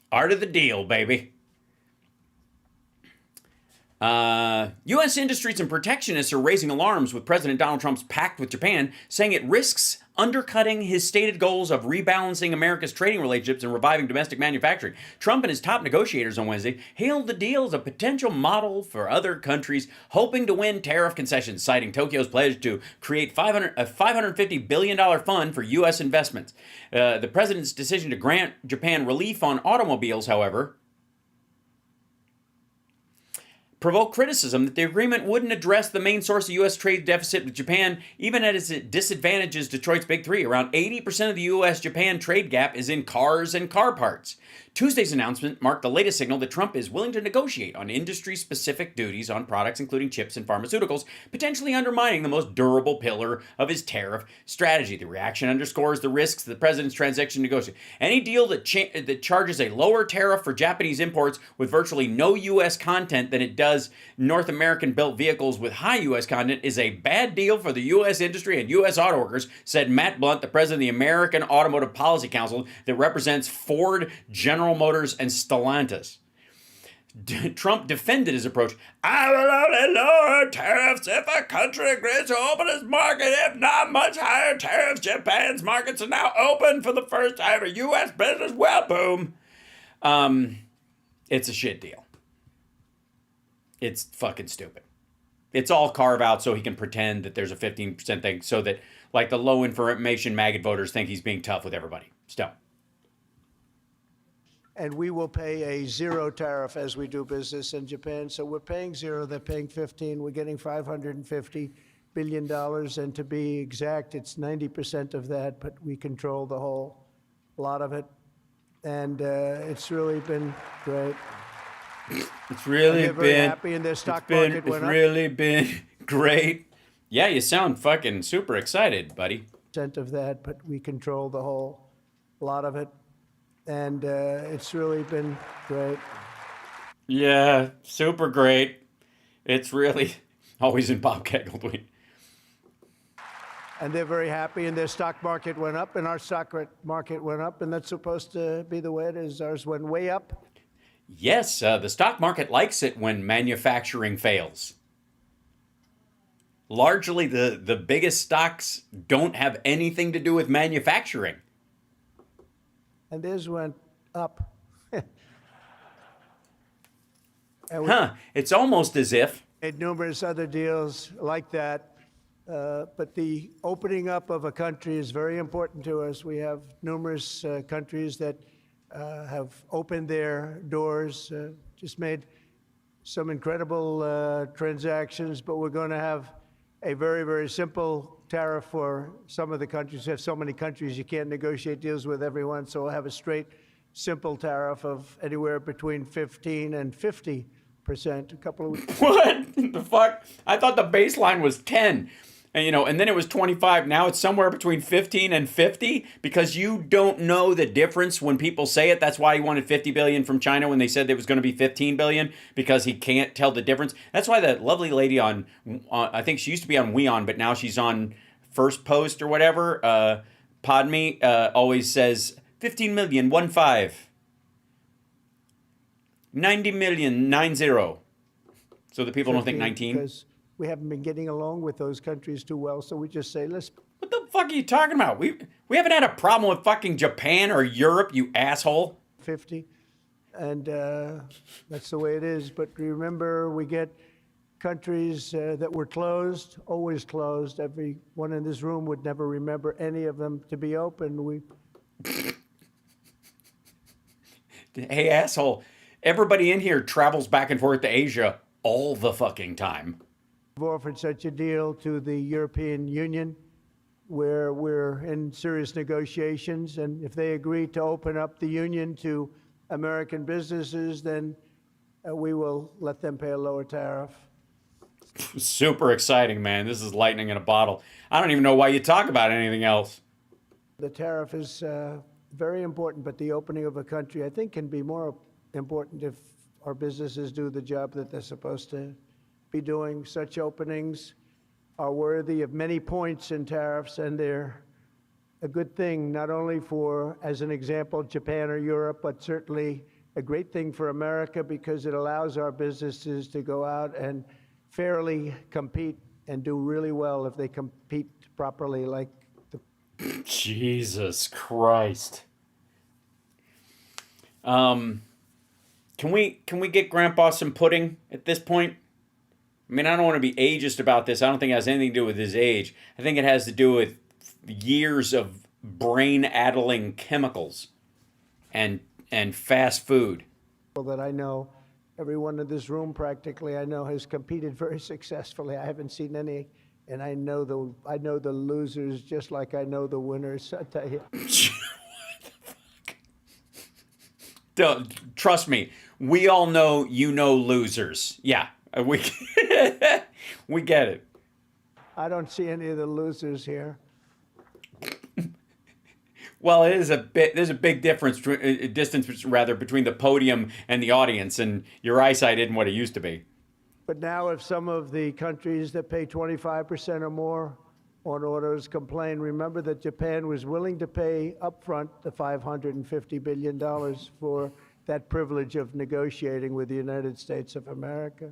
Art of the deal, baby. U.S. industries and protectionists are raising alarms with President Donald Trump's pact with Japan, saying it risks undercutting his stated goals of rebalancing America's trading relationships and reviving domestic manufacturing. Trump and his top negotiators on Wednesday hailed the deal as a potential model for other countries hoping to win tariff concessions, citing Tokyo's pledge to create a $550 billion fund for U.S. investments. The president's decision to grant Japan relief on automobiles, however, provoked criticism that the agreement wouldn't address the main source of U.S. trade deficit with Japan, even as it disadvantages Detroit's Big Three. Around 80% of the U.S.-Japan trade gap is in cars and car parts. Tuesday's announcement marked the latest signal that Trump is willing to negotiate on industry-specific duties on products including chips and pharmaceuticals, potentially undermining the most durable pillar of his tariff strategy. The reaction underscores the risks of the president's transaction negotiation. Any deal that charges a lower tariff for Japanese imports with virtually no U.S. content than it does North American-built vehicles with high U.S. content is a bad deal for the U.S. industry and U.S. auto workers, said Matt Blunt, the president of the American Automotive Policy Council that represents Ford, General Motors, and Stellantis. Trump defended his approach. I will only lower tariffs if a country agrees to open its market. If not, much higher tariffs. Japan's markets are now open for the first time for U.S. business. Well, boom. It's a shit deal. It's fucking stupid. It's all carve out so he can pretend that there's a 15% thing so that, like, the low information maggot voters think he's being tough with everybody. Still. And we will pay a zero tariff as we do business in Japan. So we're paying zero, they're paying 15. We're getting $550 billion. And to be exact, it's 90% of that, but we control the whole lot of it. And it's really been great. It's really been happy in their stock market it's went up. really been great. Yeah, you sound fucking super excited, buddy. Of that, but we control the whole lot of it. And it's really been great. Yeah, super great. It's really always in Bob Kegel tweet. And they're very happy, and their stock market went up, and our stock market went up, and that's supposed to be the way it is. Ours went way up. Yes, the stock market likes it when manufacturing fails. Largely, the biggest stocks don't have anything to do with manufacturing. And theirs went up. It's almost as if. Made numerous other deals like that. But the opening up of a country is very important to us. We have numerous countries that have opened their doors, just made some incredible transactions, but we're going to have a very, very simple tariff for some of the countries. We have so many countries, you can't negotiate deals with everyone, so we'll have a straight, simple tariff of anywhere between 15 and 50%. A couple of weeks. What the fuck? I thought the baseline was 10. And then it was 25. Now it's somewhere between 15 and 50 because you don't know the difference when people say it. That's why he wanted 50 billion from China when they said it was going to be 15 billion because he can't tell the difference. That's why that lovely lady on I think she used to be on WeOn, but now she's on First Post or whatever. Podme always says 15 million, 15. 90 million, 90. So the people don't think 19. Because we haven't been getting along with those countries too well, so we just say, let's... What the fuck are you talking about? We haven't had a problem with fucking Japan or Europe, you asshole. 50. and that's the way it is. But remember, we get countries that were closed, always closed. Everyone in this room would never remember any of them to be open. Hey, asshole. Everybody in here travels back and forth to Asia all the fucking time. We've offered such a deal to the European Union, where we're in serious negotiations, and if they agree to open up the union to American businesses, then we will let them pay a lower tariff. Super exciting, man. This is lightning in a bottle. I don't even know why you talk about anything else. The tariff is very important, but the opening of a country, I think, can be more important if our businesses do the job that they're supposed to be doing. Such openings are worthy of many points in tariffs, and they're a good thing, not only for, as an example, Japan or Europe, but certainly a great thing for America, because it allows our businesses to go out and fairly compete and do really well if they compete properly, like the... Jesus Christ. Can we get Grandpa some pudding at this point? I mean, I don't want to be ageist about this. I don't think it has anything to do with his age. I think it has to do with years of brain-addling chemicals and fast food. that I know, everyone in this room practically I know has competed very successfully. I haven't seen any, and I know the losers just like I know the winners. I tell you. What the fuck? Don't, trust me, we all know you know losers. Yeah, we we get it. I don't see any of the losers here. Well, it is a bit. There's a big distance rather between the podium and the audience, and your eyesight isn't what it used to be. But now, if some of the countries that pay 25% or more on autos complain, remember that Japan was willing to pay upfront the $550 billion for that privilege of negotiating with the United States of America.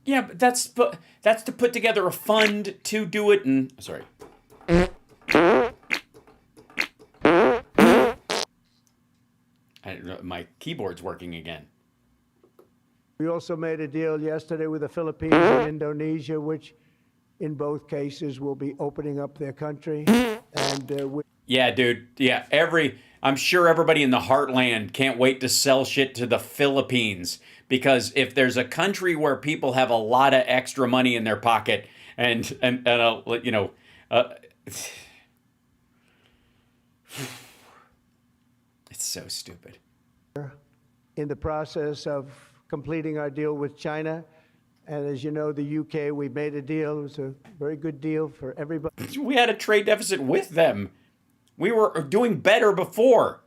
Yeah, but that's to put together a fund to do it. And sorry. My keyboard's working again. We also made a deal yesterday with the Philippines and Indonesia, which in both cases will be opening up their country. And yeah, dude. Yeah, I'm sure everybody in the heartland can't wait to sell shit to the Philippines, because if there's a country where people have a lot of extra money in their pocket and you know, it's so stupid. in the process of completing our deal with China. And as you know, the UK, we made a deal. It was a very good deal for everybody. We had a trade deficit with them. We were doing better before.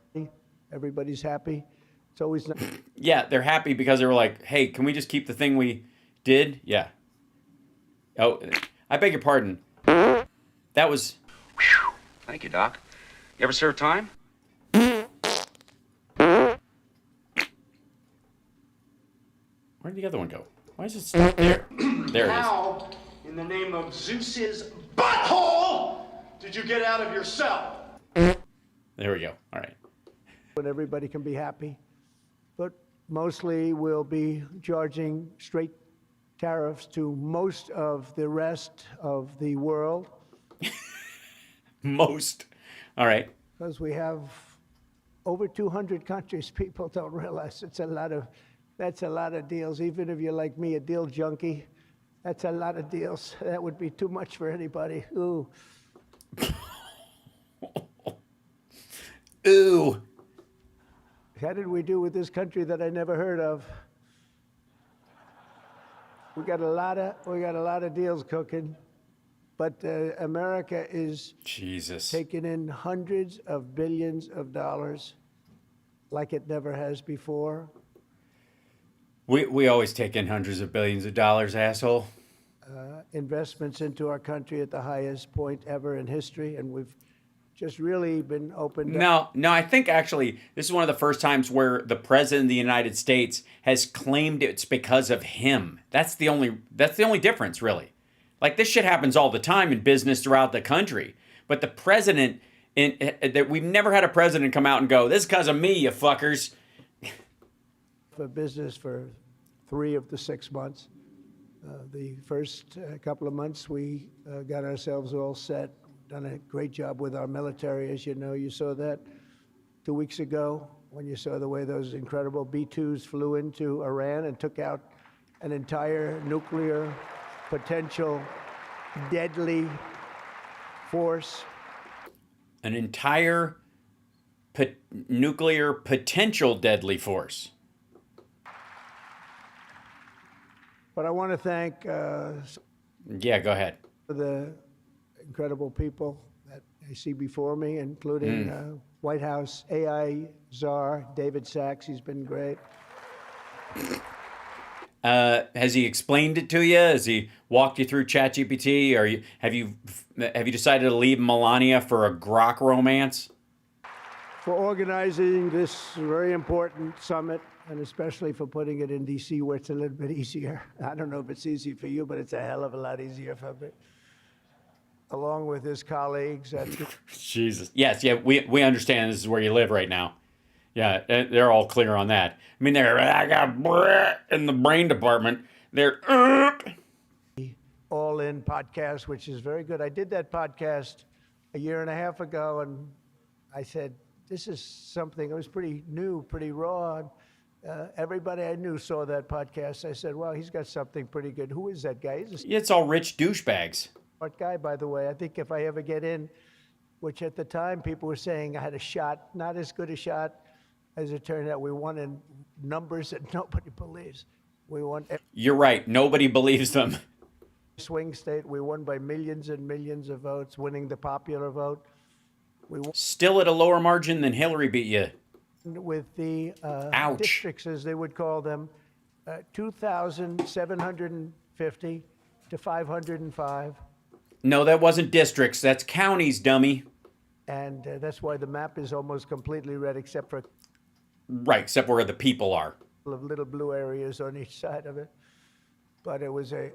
Everybody's happy. It's always not. Yeah, they're happy because they were like, hey, can we just keep the thing we did? Yeah. Oh, I beg your pardon. That was... Thank you, Doc. You ever serve time? Where'd the other one go? Why is it stuck there? There it is. How, in the name of Zeus's butthole, did you get out of your cell? There we go. All right. When everybody can be happy. But mostly we'll be charging straight tariffs to most of the rest of the world. Most. All right. Because we have over 200 countries. People don't realize that's a lot of deals. Even if you're like me, a deal junkie, that's a lot of deals. That would be too much for anybody. Ooh. Ooh. How did we do with this country that I never heard of? We got a lot of deals cooking, but America is Jesus. taking in hundreds of billions of dollars like it never has before. We always take in hundreds of billions of dollars, asshole. Investments into our country at the highest point ever in history, and we've just really been opened up. No, I think actually this is one of the first times where the president of the United States has claimed it's because of him. That's the only difference, really. Like, this shit happens all the time in business throughout the country. But the president, that we've never had a president come out and go, this is because of me, you fuckers. for business for 3 of the 6 months. The first couple of months, we got ourselves all set, done a great job with our military. As you know, you saw that 2 weeks ago when you saw the way those incredible B-2s flew into Iran and took out an entire nuclear potential deadly force. An entire nuclear potential deadly force. But I want to thank Yeah, go ahead. the incredible people that I see before me, including White House AI czar David Sachs. He's been great. Has he explained it to you? Has he walked you through ChatGPT? Or have you decided to leave Melania for a grok romance? For organizing this very important summit, and especially for putting it in D.C., where it's a little bit easier. I don't know if it's easy for you, but it's a hell of a lot easier for me. Along with his colleagues at Jesus. Yes, yeah, we understand this is where you live right now. Yeah, they're all clear on that. I mean, I got in the brain department. They're All In podcast, which is very good. I did that podcast a year and a half ago, and I said, this is something, it was pretty new, pretty raw. Everybody I knew saw that podcast. I said, well, he's got something pretty good. Who is that guy? He's a it's all rich douchebags. smart guy, by the way. I think if I ever get in, which at the time people were saying I had a shot, not as good a shot as it turned out. We won in numbers that nobody believes. We won every You're right. Nobody believes them. swing state. We won by millions and millions of votes, winning the popular vote. We won Still at a lower margin than Hillary beat you. with the Ouch. districts, as they would call them, 2,750 to 505. No, that wasn't districts. That's counties, dummy. And that's why the map is almost completely red, except for a Right, except where the people are. couple of little blue areas on each side of it. But it was a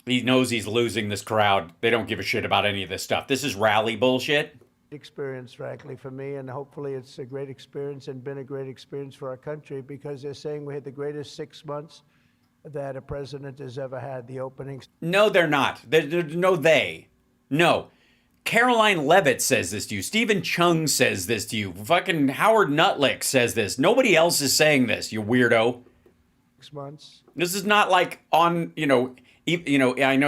He knows he's losing this crowd. They don't give a shit about any of this stuff. This is rally bullshit. experience, frankly, for me, and hopefully it's a great experience and been a great experience for our country, because they're saying we had the greatest 6 months that a president has ever had. The openings. No, they're not. No. Caroline Levitt says this to you. Stephen Chung says this to you. Fucking Howard Nutlick says this. Nobody else is saying this, you weirdo. 6 months. This is not like on, I know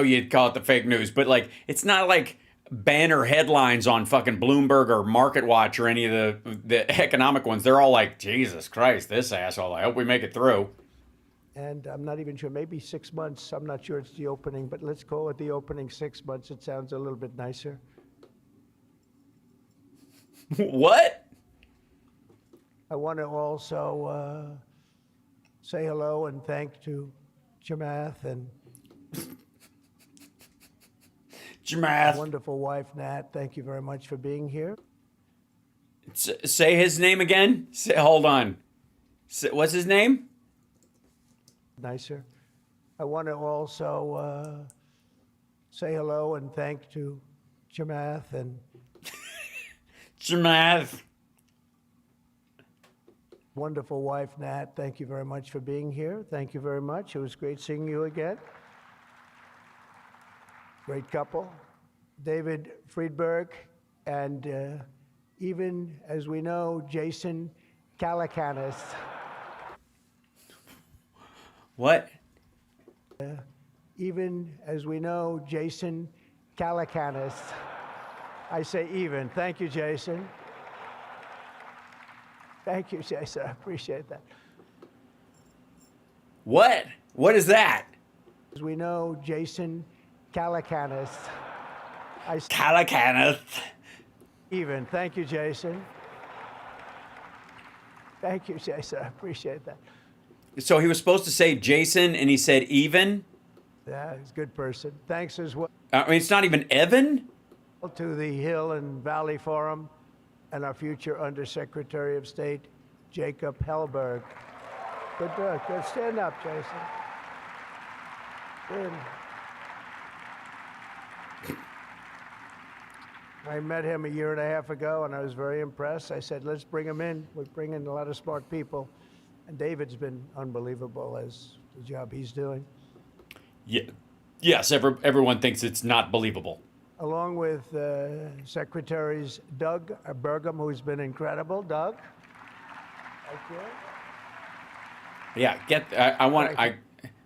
you'd call it the fake news, but like, it's not like banner headlines on fucking Bloomberg or Market Watch or any of the economic ones. They're all like, Jesus Christ, this asshole. I hope we make it through. And I'm not even sure, maybe 6 months. I'm not sure it's the opening, but let's call it the opening 6 months. It sounds a little bit nicer. What? I want to also say hello and thank to Jamath and Jamath. wonderful wife, Nat. Thank you very much for being here. Say his name again. Hold on. What's his name? Nicer. I want to also say hello and thank to Jamath and Jamath. wonderful wife, Nat. Thank you very much for being here. Thank you very much. It was great seeing you again. Great couple. David Friedberg and even, as we know, Jason Calacanis. What? Even, as we know, Jason Calacanis. I say even. Thank you, Jason. Thank you, Jason. I appreciate that. What? What is that? As we know, Jason Calacanis. I say Calacanis. even. Thank you, Jason. Thank you, Jason. I appreciate that. So he was supposed to say Jason and he said even? Yeah, he's a good person. Thanks as well I mean, it's not even Evan? to the Hill and Valley Forum and our future Undersecretary of State, Jacob Hellberg. Good work. Good. Stand up, Jason. Good. I met him a year and a half ago, and I was very impressed. I said, let's bring him in. We're bringing a lot of smart people. And David's been unbelievable as the job he's doing. Yeah. Yes, everyone thinks it's not believable. Along with Secretaries Doug Burgum, who's been incredible. Doug? Thank you. Yeah,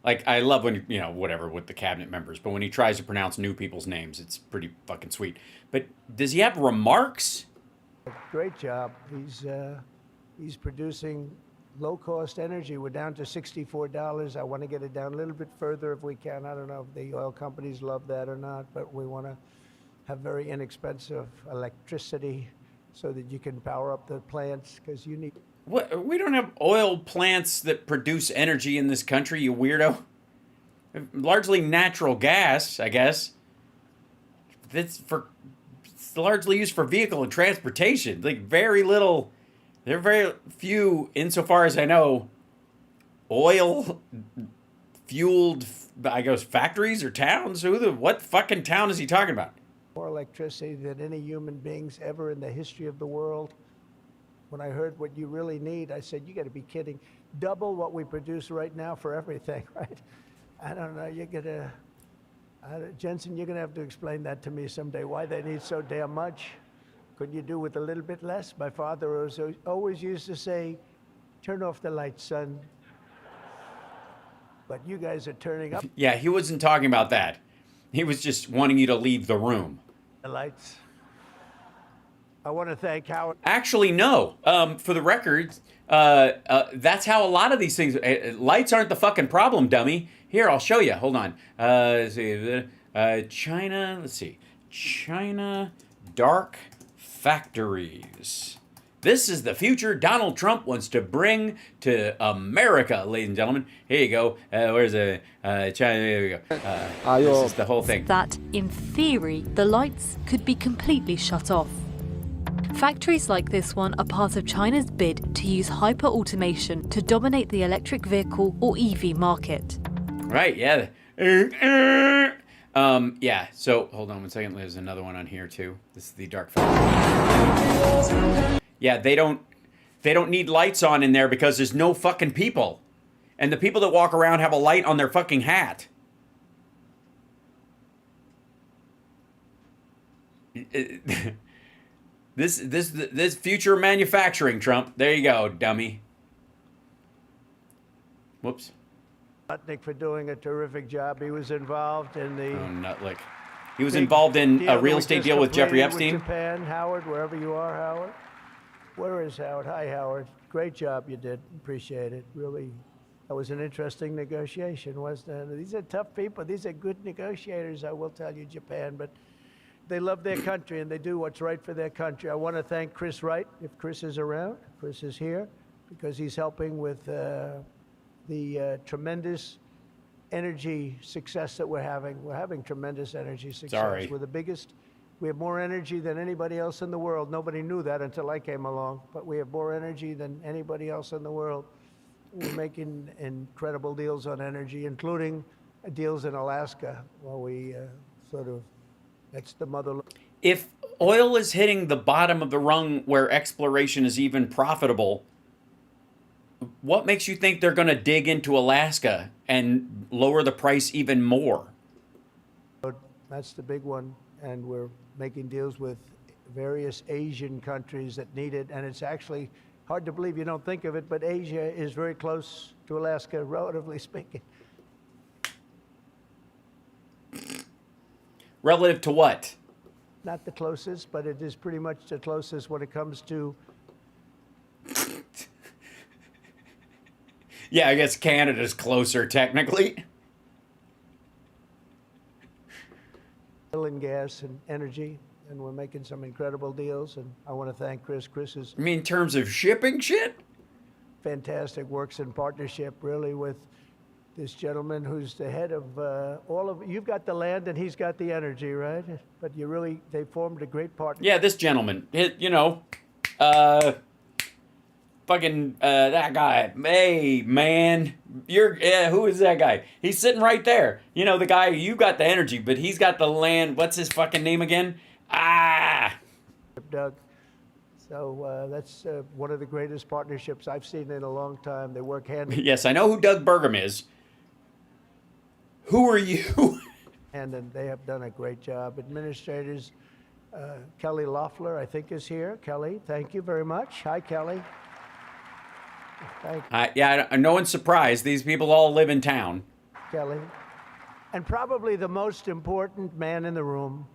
I love when, you know, whatever with the cabinet members, but when he tries to pronounce new people's names, it's pretty fucking sweet. But does he have remarks? Great job. He's producing low-cost energy. We're down to $64. I want to get it down a little bit further if we can. I don't know if the oil companies love that or not, but we want to have very inexpensive electricity so that you can power up the plants, because you need... What? We don't have oil plants that produce energy in this country, you weirdo. Largely natural gas, I guess. It's largely used for vehicle and transportation. Like very little. There are very few, insofar as I know, oil-fueled, I guess, factories or towns. What fucking town is he talking about? More electricity than any human beings ever in the history of the world. When I heard what you really need, I said, you got to be kidding. Double what we produce right now for everything, right? I don't know. Jensen, you're going to have to explain that to me someday, why they need so damn much. Couldn't you do with a little bit less? My father always used to say, turn off the lights, son. But you guys are turning up Yeah, he wasn't talking about that. He was just wanting you to leave the room. the lights. I want to thank Howard. Actually, no. For the record, that's how a lot of these things. Lights aren't the fucking problem, dummy. Here, I'll show you. Hold on. Let's see. China. Let's see. China dark factories. This is the future Donald Trump wants to bring to America, ladies and gentlemen. Here you go. Where's the China? Here we go. This is the whole thing. That, in theory, the lights could be completely shut off. Factories like this one are part of China's bid to use hyper-automation to dominate the electric vehicle or EV market. Right, yeah. Yeah, so hold on one second. There's another one on here too. This is the dark factory. Yeah, they don't need lights on in there because there's no fucking people. And the people that walk around have a light on their fucking hat. This future manufacturing, Trump. There you go, dummy. Whoops. Nick for doing a terrific job. He was involved in the Oh, Nutlick. He was involved in a real estate deal with Jeffrey Epstein. Japan, Howard, wherever you are, Howard. Where is Howard? Hi, Howard. Great job you did. Appreciate it. Really, that was an interesting negotiation, wasn't it? These are tough people. These are good negotiators, I will tell you, Japan. But they love their country and they do what's right for their country. I want to thank Chris Wright, if Chris is around. Chris is here because he's helping with the tremendous energy success that we're having. We're having tremendous energy success. Sorry. We're the biggest. We have more energy than anybody else in the world. Nobody knew that until I came along. But we have more energy than anybody else in the world. We're making incredible deals on energy, including deals in Alaska. Well, we that's the mother. If oil is hitting the bottom of the rung where exploration is even profitable, what makes you think they're going to dig into Alaska and lower the price even more? That's the big one. And we're making deals with various Asian countries that need it. And it's actually hard to believe, you don't think of it, but Asia is very close to Alaska, relatively speaking. Relative to what? Not the closest, but it is pretty much the closest when it comes to... Yeah, I guess Canada's closer, technically. Oil and gas and energy, and we're making some incredible deals, and I want to thank Chris. Chris is... I mean, in terms of shipping shit? Fantastic, works in partnership, really, with this gentleman who's the head of all of... You've got the land, and he's got the energy, right? But you really... They formed a great partnership. Yeah, this gentleman. Fucking that guy. Hey, man, who is that guy? He's sitting right there. You know, the guy, you got the energy, but he's got the land. What's his fucking name again? Ah! Doug. So that's one of the greatest partnerships I've seen in a long time. They work hand in Yes, I know who Doug Burgum is. Who are you? hand, and they have done a great job. Administrators, Kelly Loeffler, I think, is here. Kelly, thank you very much. Hi, Kelly. Thank you, Yeah, no one's surprised. These people all live in town. Kelly. And probably the most important man in the room,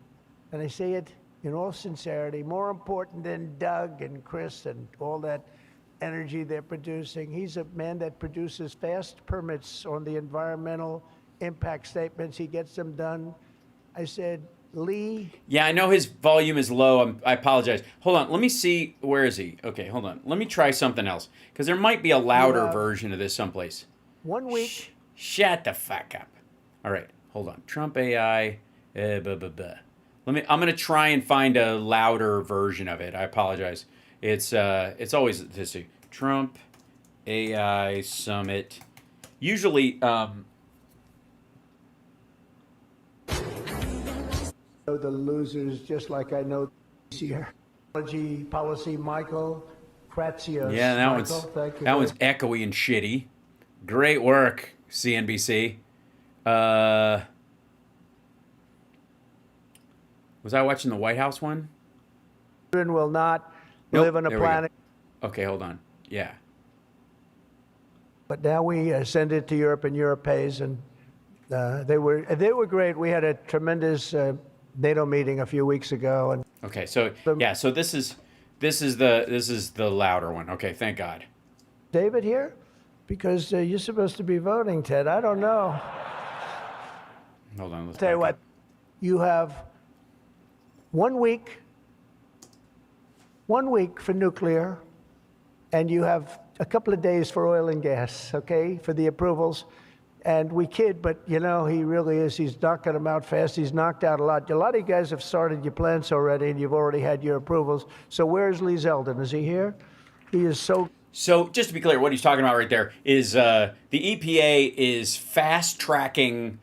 and I say it in all sincerity, more important than Doug and Chris and all that energy they're producing. He's a man that produces fast permits on the environmental impact statements. He gets them done. I said, Lee. Yeah, I know his volume is low. I apologize. Hold on. Let me see. Where is he? Okay, hold on. Let me try something else. Because there might be a louder version of this someplace. 1 week. Shut the fuck up. All right, hold on. Trump AI. I'm gonna try and find a louder version of it. I apologize. It's always let's see. Trump AI Summit. Usually, Know the losers, just like I know this year. Policy, Michael Kratzios. yeah, that Michael, thank you. one's echoey and shitty. Great work, CNBC. Was I watching the White House one? Children will not Nope, live on a there we go. planet. Okay, hold on. Yeah. But now we send it to Europe, and Europe pays, and they were great. We had a tremendous NATO meeting a few weeks ago, and Okay, so yeah, so this is the louder one. Okay, thank God. David here, because you're supposed to be voting, Ted. I don't know. Hold on. Let's Tell you back what, up. you have 1 week for nuclear, and you have a couple of days for oil and gas, okay, for the approvals. And we kid, but you know, he really is. He's knocking them out fast. He's knocked out a lot. A lot of you guys have started your plants already, and you've already had your approvals. So where's Lee Zeldin? Is he here? He is so. So just to be clear, what he's talking about right there is the EPA is fast tracking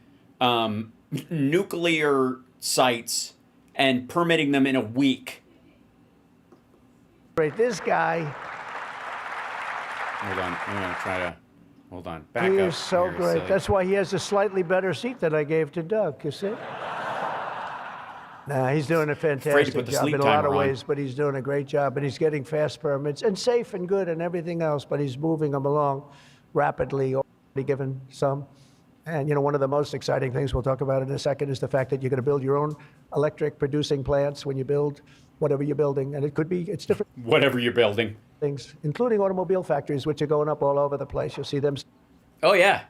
nuclear sites and permitting them in a week. Great. This guy, Hold on, I'm gonna try to hold on. Back he up. is so Here, great. silly. That's why he has a slightly better seat than I gave to Doug, you see? Nah, he's doing a fantastic put the job sleep in a lot timer of on. ways, but he's doing a great job, and he's getting fast permits, and safe and good and everything else, but he's moving them along rapidly, already given some. And, you know, one of the most exciting things we'll talk about in a second is the fact that you're going to build your own electric producing plants when you build whatever you're building. And it could be, it's different Whatever you're building. things, including automobile factories, which are going up all over the place. You'll see them. Oh yeah,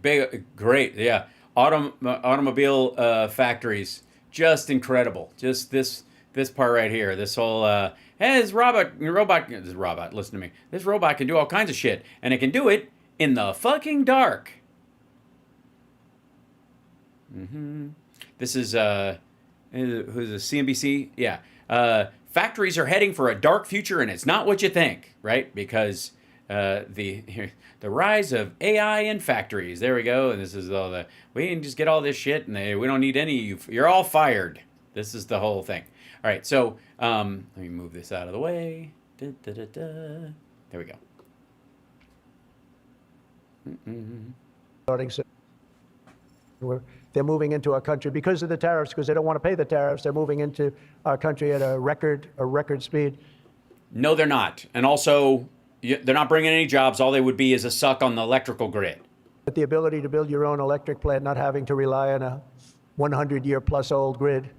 big, great, yeah. Automobile factories, just incredible. Just this part right here. This whole hey, this robot. Listen to me. This robot can do all kinds of shit, and it can do it in the fucking dark. This is who's the CNBC? Yeah. Factories are heading for a dark future, and it's not what you think, right? Because the rise of AI in factories. There we go. And this is all we can just get all this shit, and we don't need any of you. You're all fired. This is the whole thing. All right. So let me move this out of the way. There we go. They're moving into our country because of the tariffs, because they don't want to pay the tariffs. They're moving into our country at a record speed. No, they're not. And also, they're not bringing any jobs. All they would be is a suck on the electrical grid. But the ability to build your own electric plant, not having to rely on a 100-year-plus old grid.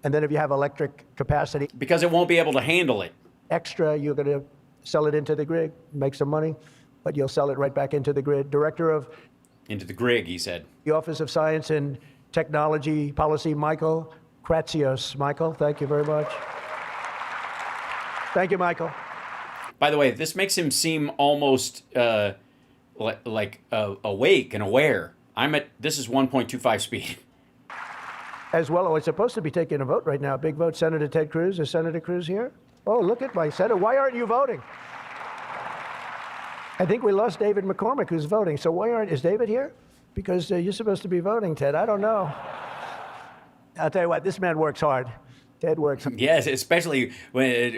And then if you have electric capacity Because it won't be able to handle it. extra, you're going to sell it into the grid, make some money, but you'll sell it right back into the grid. Director of Into the grig, he said. the Office of Science and Technology Policy, Michael Kratzios. Michael, thank you very much. Thank you, Michael. By the way, this makes him seem almost like awake and aware. This is 1.25 speed. As well, it's supposed to be taking a vote right now. Big vote, Senator Ted Cruz. Is Senator Cruz here? Oh, look at my senator. Why aren't you voting? I think we lost David McCormick, who's voting. So is David here? Because you're supposed to be voting, Ted. I don't know. I'll tell you what, this man works hard. Ted works hard. Yes, especially when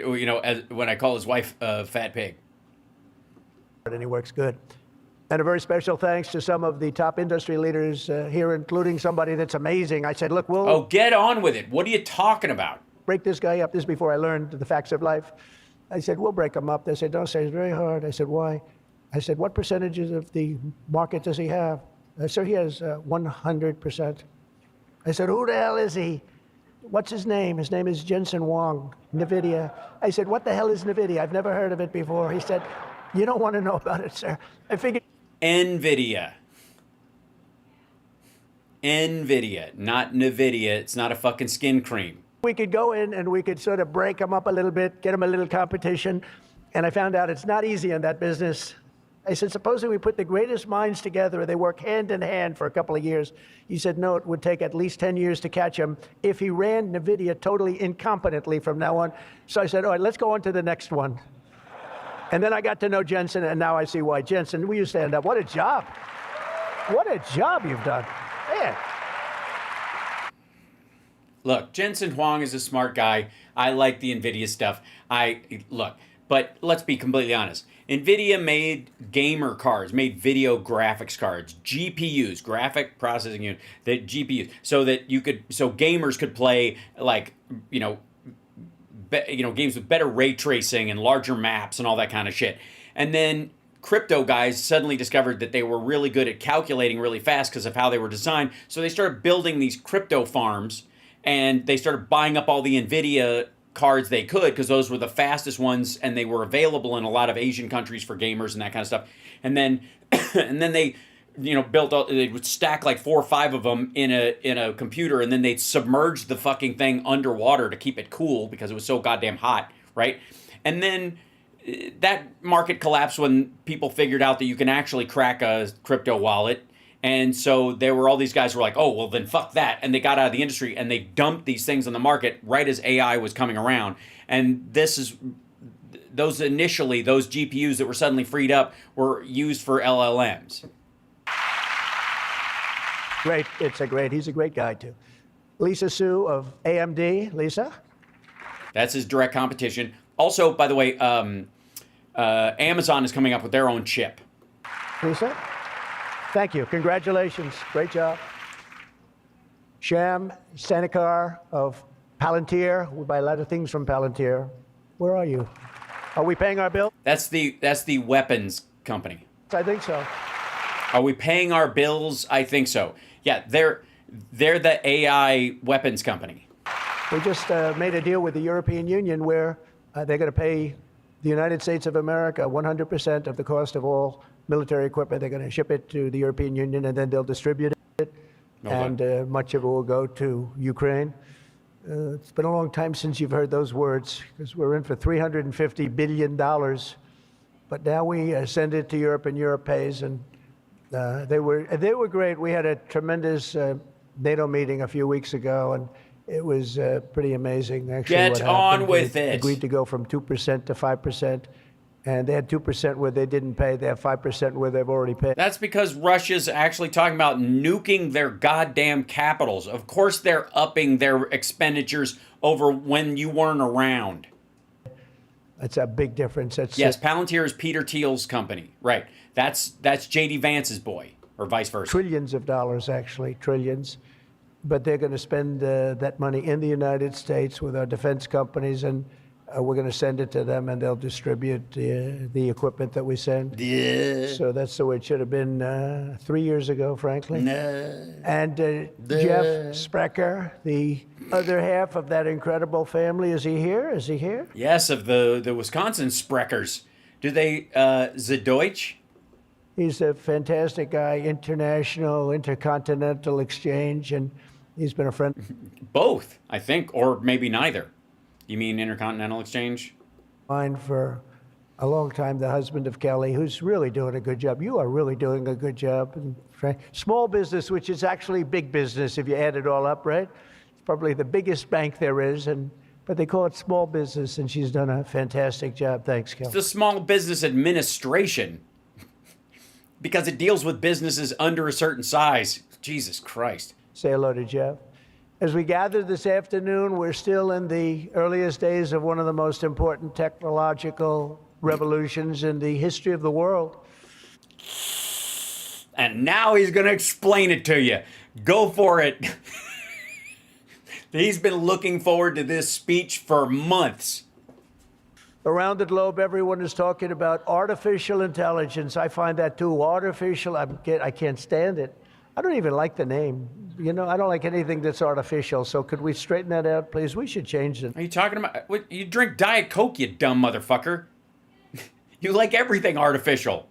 when I call his wife a fat pig. And he works good. And a very special thanks to some of the top industry leaders here, including somebody that's amazing. I said, look, we'll Oh, get on with it. What are you talking about? break this guy up. This is before I learned the facts of life. I said, we'll break him up. They said, don't say it's very hard. I said, why? I said, what percentages of the market does he have? Sir, he has 100%. I said, who the hell is he? What's his name? His name is Jensen Huang, NVIDIA. I said, what the hell is NVIDIA? I've never heard of it before. He said, you don't want to know about it, sir. I figured. NVIDIA, not NVIDIA. It's not a fucking skin cream. We could go in and we could sort of break them up a little bit, get them a little competition. And I found out it's not easy in that business. I said, supposing we put the greatest minds together and they work hand in hand for a couple of years. He said, no, it would take at least 10 years to catch him if he ran NVIDIA totally incompetently from now on. So I said, all right, let's go on to the next one. And then I got to know Jensen, and now I see why. Jensen, will you stand up? What a job. What a job you've done. Man. Look, Jensen Huang is a smart guy. I like the NVIDIA stuff. But let's be completely honest. NVIDIA made gamer cards, made video graphics cards, GPUs, graphic processing unit, the GPUs, so gamers could play games with better ray tracing and larger maps and all that kind of shit. And then crypto guys suddenly discovered that they were really good at calculating really fast because of how they were designed. So they started building these crypto farms, and they started buying up all the NVIDIA cards they could because those were the fastest ones, and they were available in a lot of Asian countries for gamers and that kind of stuff. And then they they would stack like 4 or 5 of them in a computer, and then they'd submerge the fucking thing underwater to keep it cool because it was so goddamn hot, right? And then that market collapsed when people figured out that you can actually crack a crypto wallet. And so there were all these guys who were like, oh, well, then fuck that. And they got out of the industry and they dumped these things on the market right as AI was coming around. And those GPUs that were suddenly freed up were used for LLMs. Great. He's a great guy, too. Lisa Su of AMD. Lisa? That's his direct competition. Also, by the way, Amazon is coming up with their own chip. Lisa? Thank you. Congratulations. Great job. Sham Sanikar of Palantir. We buy a lot of things from Palantir. Where are you? Are we paying our bill? That's the weapons company. I think so. Are we paying our bills? I think so. Yeah, they're the AI weapons company. We just made a deal with the European Union where they're going to pay the United States of America 100% of the cost of all military equipment. They're going to ship it to the European Union, and then they'll distribute it. Okay. And much of it will go to Ukraine. It's been a long time since you've heard those words, because we're in for $350 billion. But now we send it to Europe, and Europe pays. And they were great. We had a tremendous NATO meeting a few weeks ago, and it was pretty amazing, actually. Get on with it. Agreed to go from 2% to 5%. And they had 2% where they didn't pay. They have 5% where they've already paid. That's because Russia's actually talking about nuking their goddamn capitals. Of course they're upping their expenditures over when you weren't around. That's a big difference. Yes, Palantir is Peter Thiel's company. Right. That's J.D. Vance's boy, or vice versa. Trillions of dollars, actually, trillions. But they're going to spend that money in the United States with our defense companies, and we're going to send it to them, and they'll distribute the equipment that we send. Yeah. So that's the way it should have been 3 years ago, frankly. No. And Jeff Sprecher, the other half of that incredible family, is he here? Is he here? Yes, of the Wisconsin Sprechers. Do they, the Deutsch? He's a fantastic guy, international, intercontinental exchange, and he's been a friend. Both, I think, or maybe neither. You mean intercontinental exchange? Mine for a long time, the husband of Kelly, who's really doing a good job. You are really doing a good job. And small business, which is actually big business if you add it all up, right? It's probably the biggest bank there is, but they call it small business, and she's done a fantastic job. Thanks, Kelly. It's the Small Business Administration because it deals with businesses under a certain size. Jesus Christ. Say hello to Jeff. As we gather this afternoon, we're still in the earliest days of one of the most important technological revolutions in the history of the world. And now he's going to explain it to you. Go for it. He's been looking forward to this speech for months. Around the globe, everyone is talking about artificial intelligence. I find that too. Artificial, I can't stand it. I don't even like the name. You know, I don't like anything that's artificial. So could we straighten that out, please? We should change it. Are you talking about? What, you drink Diet Coke, you dumb motherfucker. You like everything artificial.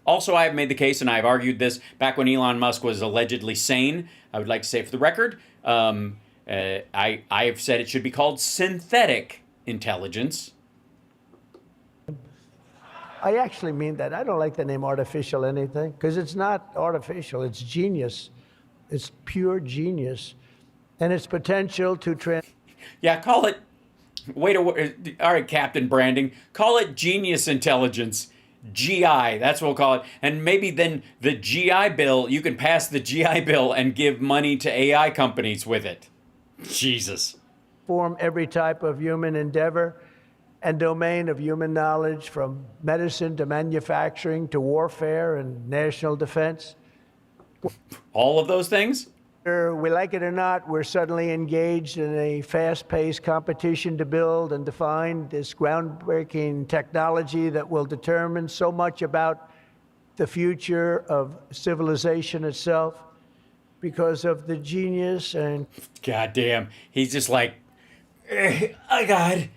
Also, I have made the case, and I've argued this back when Elon Musk was allegedly sane. I would like to say for the record, I have said it should be called synthetic intelligence. I actually mean that. I don't like the name artificial anything, because it's not artificial. It's genius. It's pure genius. And its potential to Yeah, call it... all right, Captain Branding. Call it genius intelligence. GI, that's what we'll call it. And maybe then the GI Bill, you can pass the GI Bill and give money to AI companies with it. Jesus. form every type of human endeavor and domain of human knowledge, from medicine to manufacturing to warfare and national defense. All of those things? We like it or not, we're suddenly engaged in a fast-paced competition to build and define this groundbreaking technology that will determine so much about the future of civilization itself because of the genius and... Goddamn. He's just like, oh God,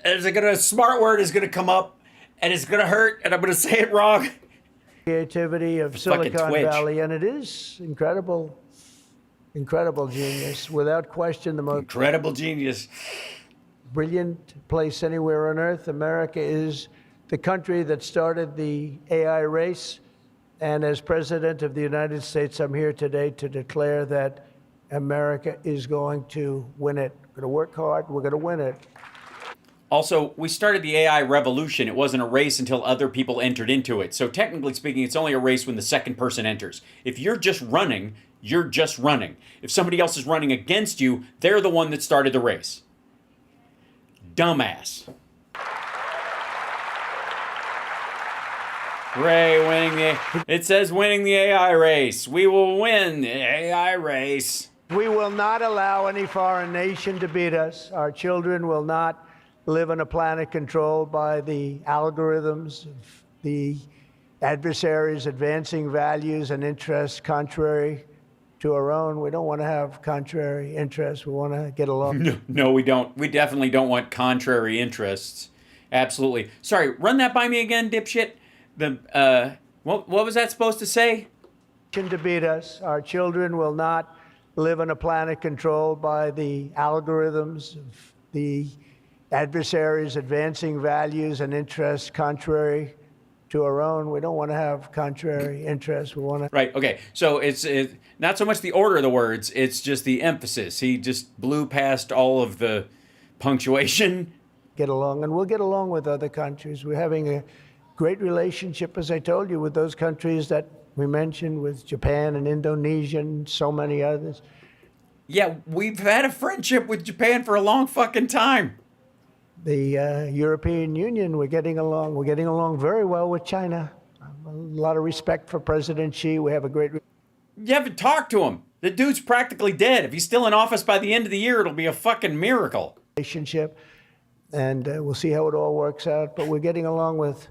a smart word is going to come up and it's going to hurt and I'm going to say it wrong. Creativity of Silicon Valley, and it is incredible. Incredible genius, without question, the most incredible genius, brilliant place anywhere on earth. America is the country that started the AI race, and as President of the United States, I'm here today to declare that America is going to win it. We're going to work hard. We're going to win it. Also, we started the AI revolution. It wasn't a race until other people entered into it. So technically speaking, it's only a race when the second person enters. If you're just running, you're just running. If somebody else is running against you, they're the one that started the race. Dumbass. Ray winning it says winning the AI race. We will win the AI race. We will not allow any foreign nation to beat us. Our children will not live on a planet controlled by the algorithms of the adversaries advancing values and interests contrary to our own. We don't want to have contrary interests. We want to get along. No, we don't. We definitely don't want contrary interests. Absolutely. Sorry, run that by me again, dipshit. What was that supposed to say? To beat us. Our children will not live on a planet controlled by the algorithms of the adversaries advancing values and interests contrary to our own. We don't want to have contrary interests. We want to... Right, okay. So it's not so much the order of the words, it's just the emphasis. He just blew past all of the punctuation. Get along, and we'll get along with other countries. We're having a great relationship, as I told you, with those countries that we mentioned, with Japan and Indonesia and so many others. Yeah, we've had a friendship with Japan for a long fucking time. The European Union, we're getting along. We're getting along very well with China. A lot of respect for President Xi. We have a great... You haven't talked to him. The dude's practically dead. If he's still in office by the end of the year, it'll be a fucking miracle. Relationship, and we'll see how it all works out. But we're getting along with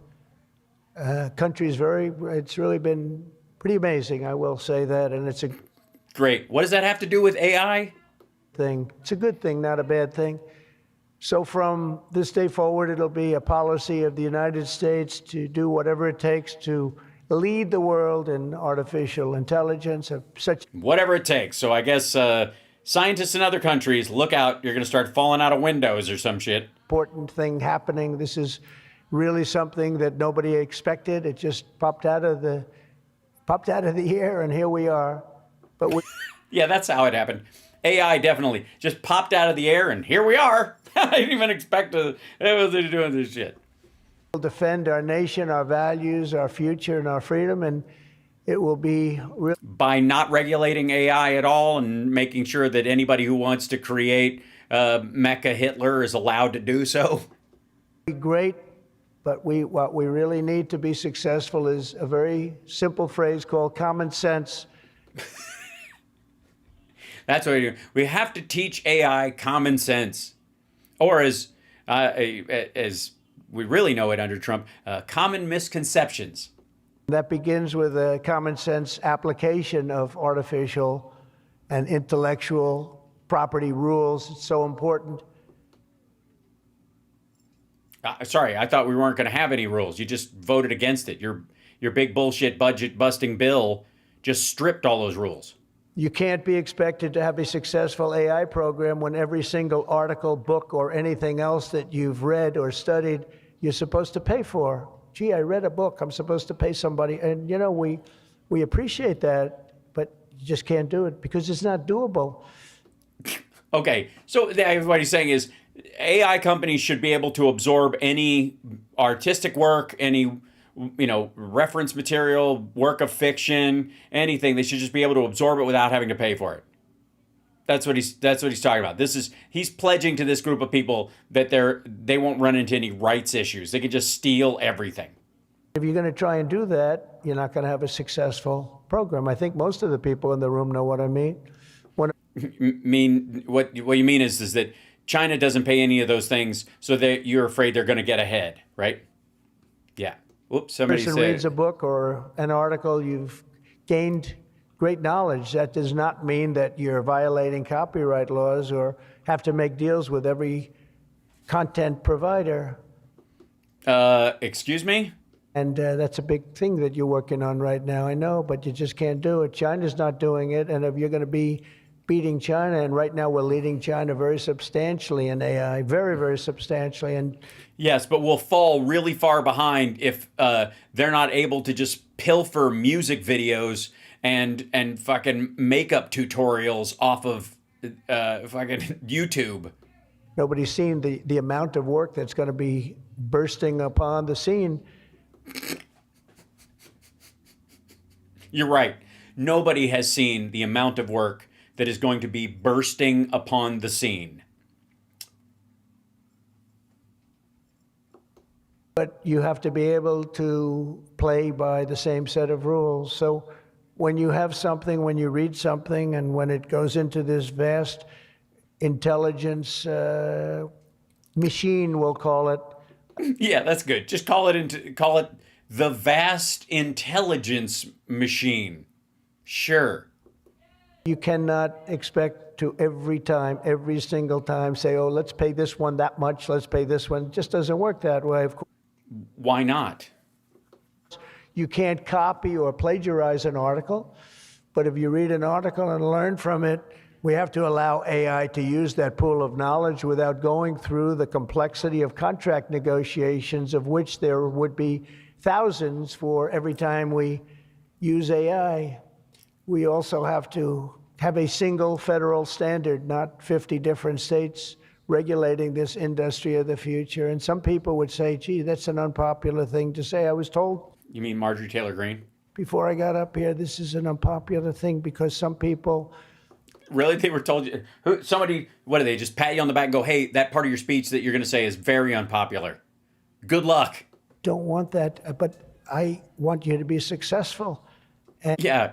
countries it's really been pretty amazing, I will say that. And it's a... Great. What does that have to do with AI? It's a good thing, not a bad thing. So from this day forward, it'll be a policy of the United States to do whatever it takes to lead the world in artificial intelligence of such... Whatever it takes. So I guess scientists in other countries, look out, you're going to start falling out of windows or some shit. Important thing happening. This is really something that nobody expected. It just popped out of the air, and here we are. But we... Yeah, that's how it happened. AI definitely just popped out of the air, and here we are. I didn't even expect to doing this shit. We'll defend our nation, our values, our future, and our freedom. And It will be really By not regulating AI at all and making sure that anybody who wants to create Mecha Hitler is allowed to do so. great, but what we really need to be successful is a very simple phrase called common sense. That's what we have to teach AI common sense, or as we really know it under Trump, common misconceptions. That begins with a common sense application of artificial and intellectual property rules. It's so important. Sorry, I thought we weren't going to have any rules. You just voted against it. Your big bullshit budget busting bill just stripped all those rules. You can't be expected to have a successful AI program when every single article, book, or anything else that you've read or studied, you're supposed to pay for. Gee, I read a book, I'm supposed to pay somebody. And, you know, we appreciate that, but you just can't do it because it's not doable. Okay, so what he's saying is AI companies should be able to absorb any artistic work, any reference material, work of fiction, anything. They should just be able to absorb it without having to pay for it. That's what he's talking about. He's pledging to this group of people that they won't run into any rights issues. They can just steal everything. If you're going to try and do that, you're not going to have a successful program. I think most of the people in the room know what I mean. What you mean is that China doesn't pay any of those things, so that you're afraid they're going to get ahead, right? Yeah. Oops, somebody person said. reads a book or an article, you've gained great knowledge. That does not mean that you're violating copyright laws or have to make deals with every content provider. Excuse me? And that's a big thing that you're working on right now, I know, but you just can't do it. China's not doing it, and if you're going to be beating China, and right now we're leading China very substantially in AI, very, very substantially. And yes, but we'll fall really far behind if they're not able to just pilfer music videos and fucking makeup tutorials off of fucking YouTube. Nobody's seen the amount of work that's going to be bursting upon the scene. You're right. Nobody has seen the amount of work that is going to be bursting upon the scene. But you have to be able to play by the same set of rules. So when you have something, when you read something, and when it goes into this vast intelligence machine, we'll call it. Yeah, that's good. Just call it the vast intelligence machine. Sure. You cannot expect to every single time say, oh, let's pay this one that much, let's pay this one. It just doesn't work that way. Of course. Why not? You can't copy or plagiarize an article, but if you read an article and learn from it, we have to allow AI to use that pool of knowledge without going through the complexity of contract negotiations, of which there would be thousands for every time we use AI. We also have to have a single federal standard, not 50 different states regulating this industry of the future. And some people would say, gee, that's an unpopular thing to say. I was told. You mean Marjorie Taylor Greene? Before I got up here, this is an unpopular thing because some people. Really? They were told you? Somebody, what do they just pat you on the back and go, hey, that part of your speech that you're going to say is very unpopular. Good luck. Don't want that, but I want you to be successful. Yeah,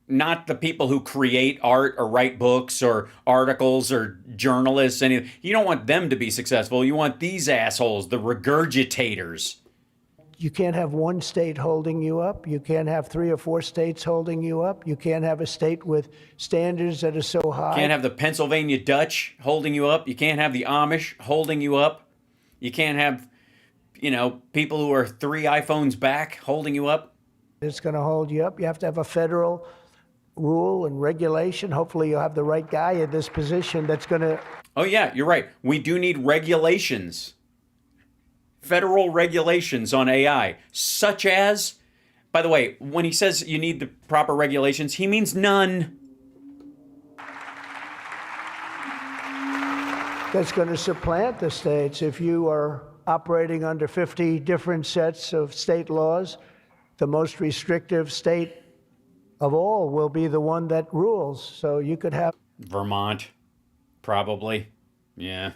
not the people who create art or write books or articles or journalists. You don't want them to be successful. You want these assholes, the regurgitators. You can't have one state holding you up. You can't have 3 or 4 states holding you up. You can't have a state with standards that are so high. You can't have the Pennsylvania Dutch holding you up. You can't have the Amish holding you up. You can't have, people who are 3 iPhones back holding you up. It's going to hold you up. You have to have a federal rule and regulation. Hopefully you'll have the right guy in this position that's going to... Oh, yeah, you're right. We do need regulations. Federal regulations on AI, such as... By the way, when he says you need the proper regulations, he means none. That's going to supplant the states. If you are operating under 50 different sets of state laws, the most restrictive state of all will be the one that rules. So you could have Vermont, probably. Yeah.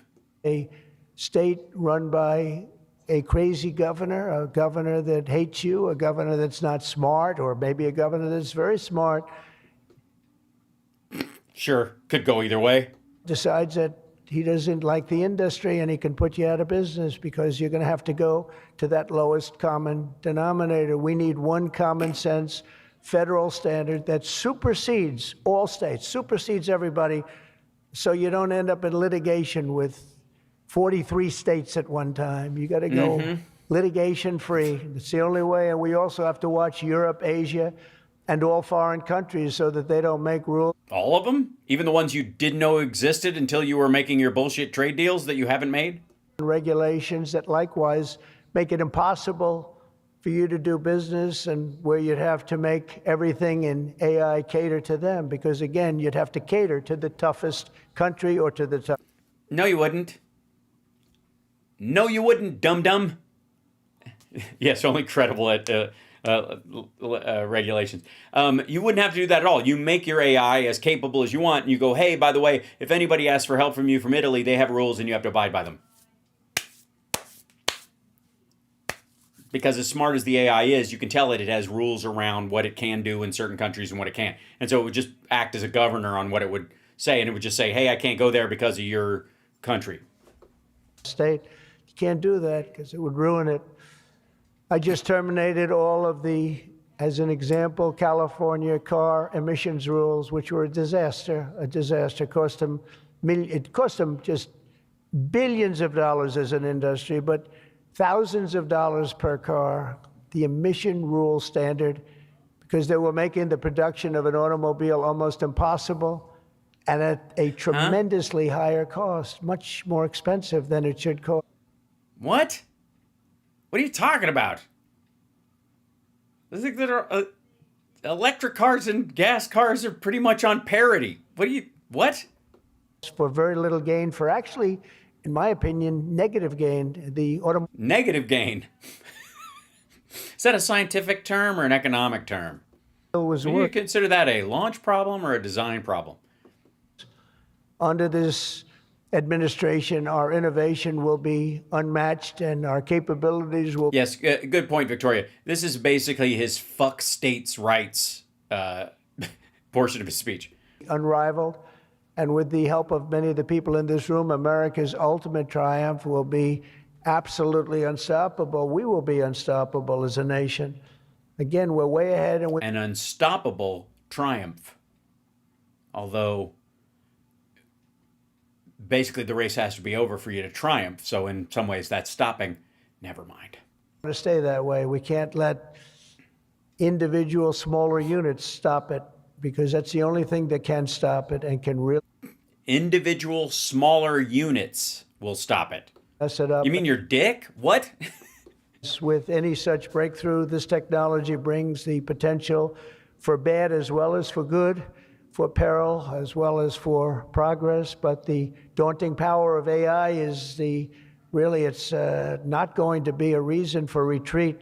a state run by a crazy governor, a governor that hates you, a governor that's not smart, or maybe a governor that's very smart, Sure. Could go either way. decides that he doesn't like the industry and he can put you out of business because you're going to have to go to that lowest common denominator. We need one common sense federal standard that supersedes all states, supersedes everybody, so you don't end up in litigation with 43 states at one time. You got to go litigation free. It's the only way. And we also have to watch Europe, Asia, and all foreign countries so that they don't make rules. All of them? Even the ones you didn't know existed until you were making your bullshit trade deals that you haven't made? Regulations that likewise make it impossible for you to do business, and where you'd have to make everything in AI cater to them, because again, you'd have to cater to the toughest country or to the toughest. No, you wouldn't. No, you wouldn't, dum-dum. Yes, only credible at regulations. You wouldn't have to do that at all. You make your AI as capable as you want, and you go, hey, by the way, if anybody asks for help from you from Italy, they have rules and you have to abide by them. Because as smart as the AI is, you can tell it has rules around what it can do in certain countries and what it can't. And so it would just act as a governor on what it would say, and it would just say, hey, I can't go there because of your country. State. You can't do that because it would ruin it. I just terminated all of the, as an example, California car emissions rules, which were a disaster. It cost them just billions of dollars as an industry, but thousands of dollars per car, the emission rule standard, because they were making the production of an automobile almost impossible and at a tremendously higher cost, much more expensive than it should cost. What? What are you talking about? I think that electric cars and gas cars are pretty much on parity. What? For very little gain, for actually, in my opinion, negative gain. Negative gain? Is that a scientific term or an economic term? Do you consider that a launch problem or a design problem? Under this administration, our innovation will be unmatched and our capabilities will... Yes, good point, Victoria. This is basically his fuck states' rights portion of his speech. Unrivaled. And with the help of many of the people in this room, America's ultimate triumph will be absolutely unstoppable. We will be unstoppable as a nation. Again, we're way ahead. And an unstoppable triumph. Although, basically the race has to be over for you to triumph. So in some ways that's stopping. Never mind. To stay that way. We can't let individual smaller units stop it, because that's the only thing that can stop it and can really... Individual smaller units will stop it. Mess it up. You mean your dick? What? With any such breakthrough, this technology brings the potential for bad as well as for good, for peril as well as for progress. But the daunting power of AI is it's not going to be a reason for retreat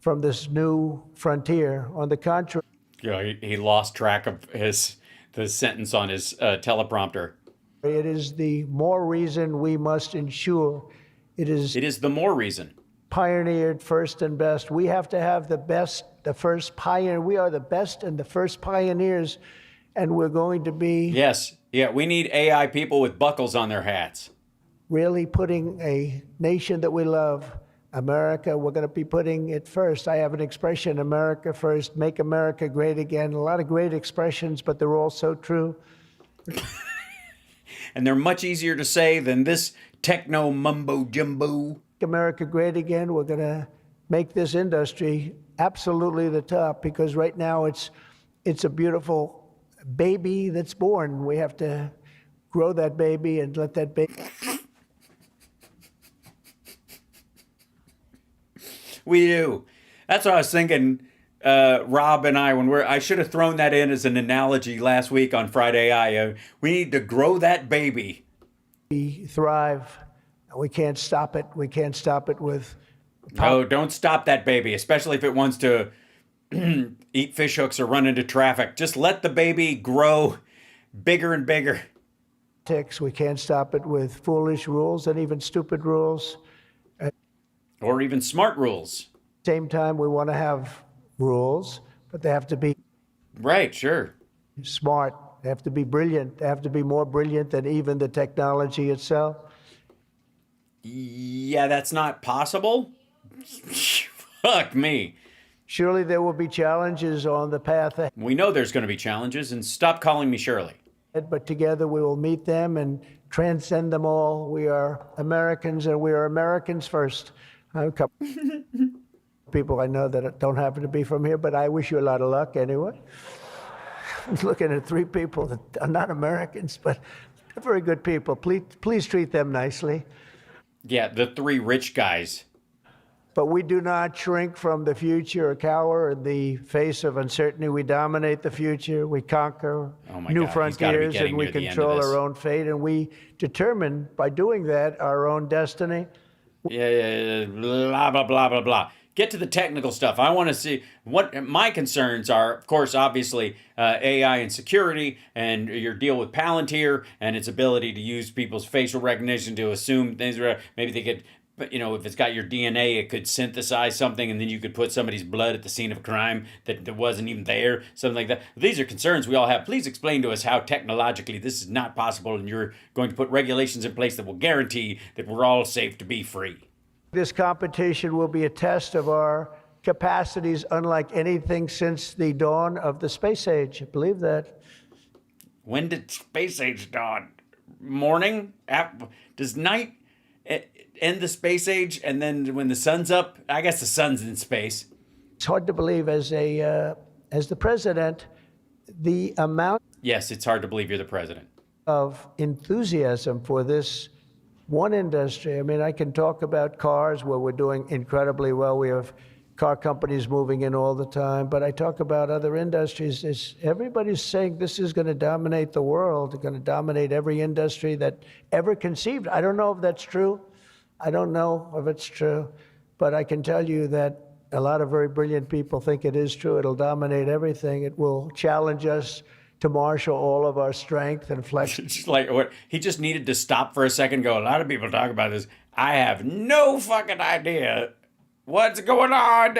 from this new frontier. On the contrary. Yeah, he lost track of the sentence on his teleprompter. It is the more reason we must ensure. It is the more reason. Pioneered first and best. We have to have the best, the first pioneer. We are the best and the first pioneers, and we're going to be... Yes, yeah, we need AI people with buckles on their hats. Really putting a nation that we love, America, we're going to be putting it first. I have an expression, America first, make America great again. A lot of great expressions, but they're all so true. And they're much easier to say than this techno mumbo jumbo. America great again. We're going to make this industry absolutely the top, because right now it's a beautiful baby that's born. We have to grow that baby and let that baby... We do. That's what I was thinking, Rob and I, I should have thrown that in as an analogy last week on Friday. We need to grow that baby. We thrive. We can't stop it. We can't stop it with... No, don't stop that baby, especially if it wants to eat fish hooks or run into traffic. Just let the baby grow bigger and bigger. We can't stop it with foolish rules and even stupid rules. Or even smart rules. Same time, we want to have rules, but they have to be Right, sure. smart. They have to be brilliant. They have to be more brilliant than even the technology itself. Yeah, that's not possible. Fuck me. Surely there will be challenges on the path ahead, We know there's going to be challenges, and stop calling me Shirley. but together we will meet them and transcend them all. We are Americans, and we are Americans first. A couple people I know that don't happen to be from here, but I wish you a lot of luck anyway. I'm looking at 3 people that are not Americans, but they're very good people. Please treat them nicely. Yeah, the 3 rich guys. But we do not shrink from the future or cower in the face of uncertainty. We dominate the future. We conquer Oh my new God, he's gotta be frontiers, getting and we near the end of control this. our own fate. And we determine, by doing that, our own destiny. Yeah, blah, blah, blah, blah, blah. Get to the technical stuff. I want to see what my concerns are. Of course, obviously, AI and security, and your deal with Palantir and its ability to use people's facial recognition to assume things. Maybe they could, but if it's got your DNA, it could synthesize something, and then you could put somebody's blood at the scene of a crime that wasn't even there, something like that. These are concerns we all have. Please explain to us how technologically this is not possible, and you're going to put regulations in place that will guarantee that we're all safe to be free. This competition will be a test of our capacities unlike anything since the dawn of the space age. Believe that. When did space age dawn? Morning? Does night end the space age, and then when the sun's up? I guess the sun's in space. It's hard to believe as the president, the amount Yes, it's hard to believe you're the president. of enthusiasm for this one industry. I mean, I can talk about cars where we're doing incredibly well. We have car companies moving in all the time, but I talk about other industries. Everybody's saying this is going to dominate the world. It's going to dominate every industry that ever conceived. I don't know if that's true. I don't know if it's true, but I can tell you that a lot of very brilliant people think it is true. It'll dominate everything. It will challenge us to marshal all of our strength and flex. Just like what he just needed to stop for a second. Go. A lot of people talk about this. I have no fucking idea what's going on.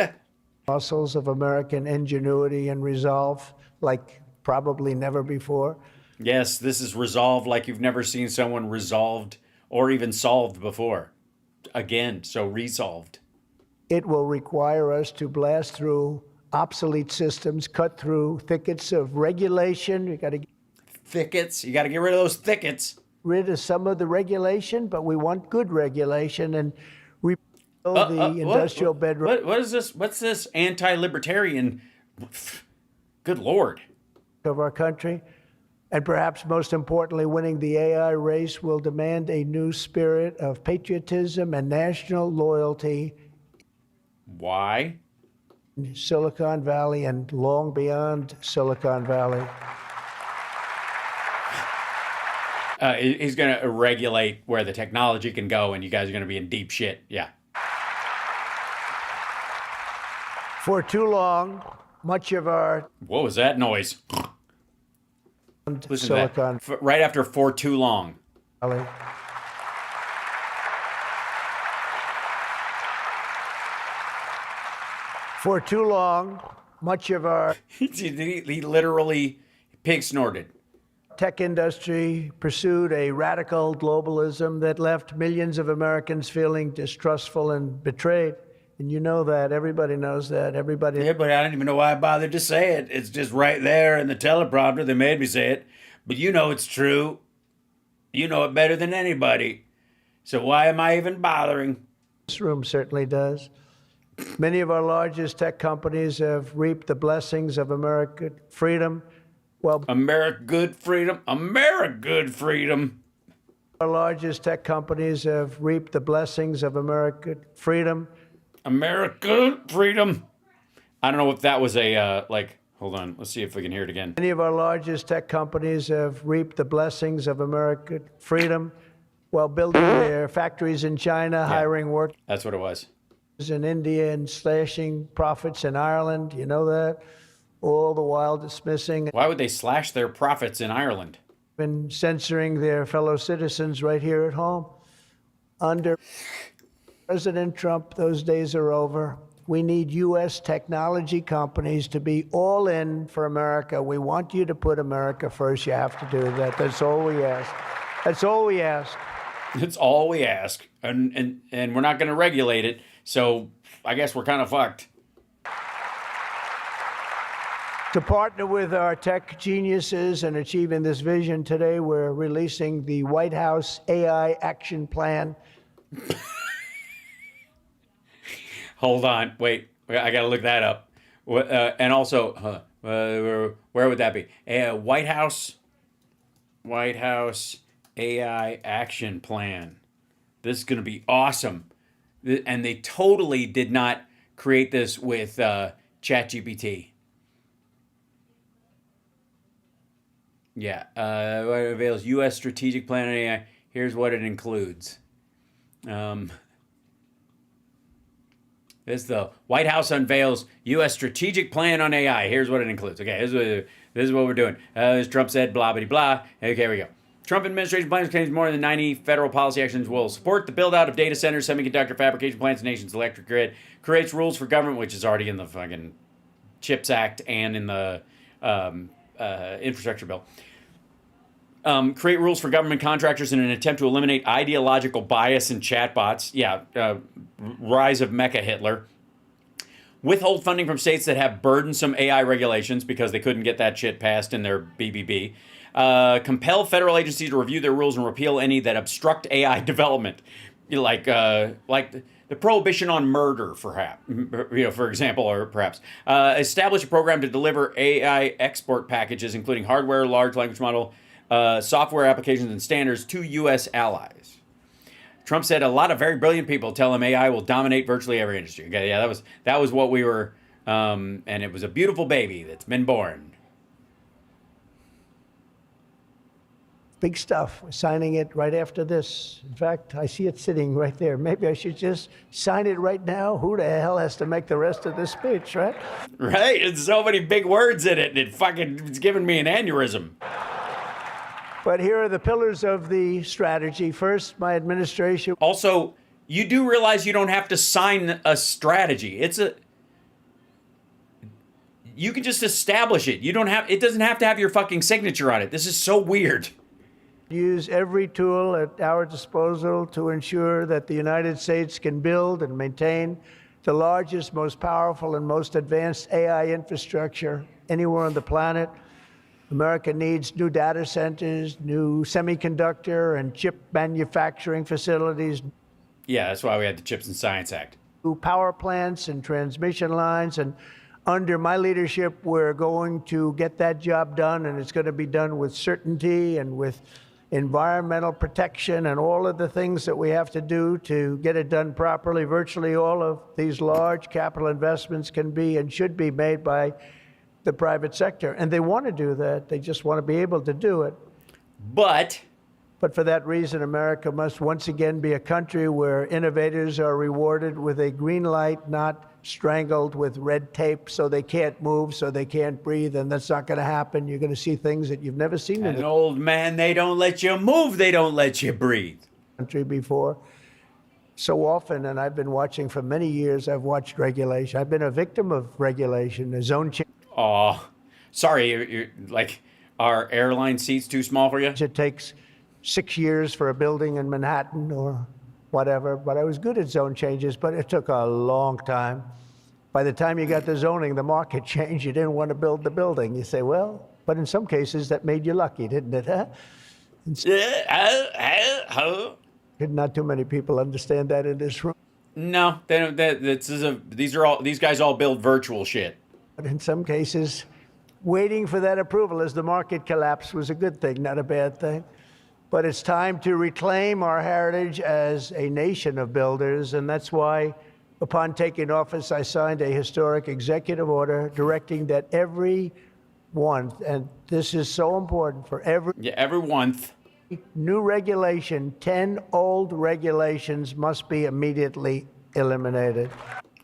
Muscles of American ingenuity and resolve like probably never before. Yes, this is resolved like you've never seen someone resolved or even solved before. Again, so resolved. It will require us to blast through obsolete systems, cut through thickets of regulation. We got to get Thickets. You got to get rid of those thickets. rid of some of the regulation, but we want good regulation and rebuild the industrial bedrock What is this? What's this anti-libertarian? Good Lord. of our country. And perhaps most importantly, winning the AI race will demand a new spirit of patriotism and national loyalty Why? in Silicon Valley and long beyond Silicon Valley. He's going to regulate where the technology can go, and you guys are going to be in deep shit. Yeah. For too long, much of our What was that noise? Listen Silicon to that. Right after for too long. Valley. For too long, much of our He literally pig snorted. tech industry pursued a radical globalism that left millions of Americans feeling distrustful and betrayed. And you know that. Everybody knows that. Everybody. Yeah, but I don't even know why I bothered to say it. It's just right there in the teleprompter. They made me say it. But you know it's true. You know it better than anybody. So why am I even bothering? This room certainly does. Many of our largest tech companies have reaped the blessings of American freedom, while America good freedom. America good freedom. our largest tech companies have reaped the blessings of American freedom. America freedom. I don't know if that was a hold on. Let's see if we can hear it again. Many of our largest tech companies have reaped the blessings of American freedom while building their factories in China, hiring work. That's what it was. in India and slashing profits in Ireland. You know that? All the while dismissing Why would they slash their profits in Ireland? and censoring their fellow citizens right here at home. Under President Trump, those days are over. We need U.S. technology companies to be all in for America. We want you to put America first. You have to do that. That's all we ask. That's all we ask. That's all we ask. And we're not going to regulate it. So I guess we're kind of fucked. To partner with our tech geniuses in achieving this vision, today we're releasing the White House AI Action Plan. Hold on. Wait. I got to look that up. And also, where would that be? White House AI Action Plan. This is going to be awesome. And they totally did not create this with ChatGPT. Yeah. What avails U.S. Strategic Plan on AI. Here's what it includes. This is the White House unveils U.S. Strategic Plan on AI. Here's what it includes. Okay, this is what we're doing. As Trump said, blah, blah, blah. Okay, here we go. Trump administration plans contains more than 90 federal policy actions will support the build-out of data centers, semiconductor fabrication plants, the nation's electric grid, creates rules for government, which is already in the fucking CHIPS Act and in the infrastructure bill. Create rules for government contractors in an attempt to eliminate ideological bias in chatbots. Yeah, rise of Mecha Hitler. Withhold funding from states that have burdensome AI regulations because they couldn't get that shit passed in their BBB. Compel federal agencies to review their rules and repeal any that obstruct AI development, like the prohibition on murder, for example, or perhaps establish a program to deliver AI export packages, including hardware, large language model, software applications, and standards to U.S. allies. Trump said a lot of very brilliant people tell him AI will dominate virtually every industry. Okay, yeah, that was what we were, and it was a beautiful baby that's been born. Big stuff. We're signing it right after this. In fact, I see it sitting right there. Maybe I should just sign it right now. Who the hell has to make the rest of this speech, right? Right? It's so many big words in it, and it's giving me an aneurysm. But here are the pillars of the strategy. First, my administration. Also, you do realize you don't have to sign a strategy. You can just establish it. It doesn't have to have your fucking signature on it. This is so weird. Use every tool at our disposal to ensure that the United States can build and maintain the largest, most powerful, and most advanced AI infrastructure anywhere on the planet. America needs new data centers, new semiconductor and chip manufacturing facilities. Yeah, that's why we had the Chips and Science Act. New power plants and transmission lines. And under my leadership, we're going to get that job done, and it's going to be done with certainty and with environmental protection and all of the things that we have to do to get it done properly. Virtually all of these large capital investments can be and should be made by the private sector. And they want to do that. They just want to be able to do it. But for that reason, America must once again be a country where innovators are rewarded with a green light, not strangled with red tape so they can't move, so they can't breathe, and that's not going to happen. You're going to see things that you've never seen in an old man. They don't let you move. They don't let you breathe. Country before. So often, and I've been watching for many years, I've watched regulation. I've been a victim of regulation, a zone change. Oh, sorry. You're like, are airline seats too small for you? It takes 6 years for a building in Manhattan or whatever, but I was good at zone changes, but it took a long time. By the time you got the zoning, the market changed. You didn't want to build the building. You say, well, but in some cases that made you lucky, didn't it? Huh? Not too many people understand that in this room. No, they don't. These guys all build virtual shit. But in some cases, waiting for that approval as the market collapsed was a good thing, not a bad thing. But it's time to reclaim our heritage as a nation of builders, and that's why, upon taking office, I signed a historic executive order directing that everyone, and this is so important for everyone, new regulation, 10 old regulations must be immediately eliminated.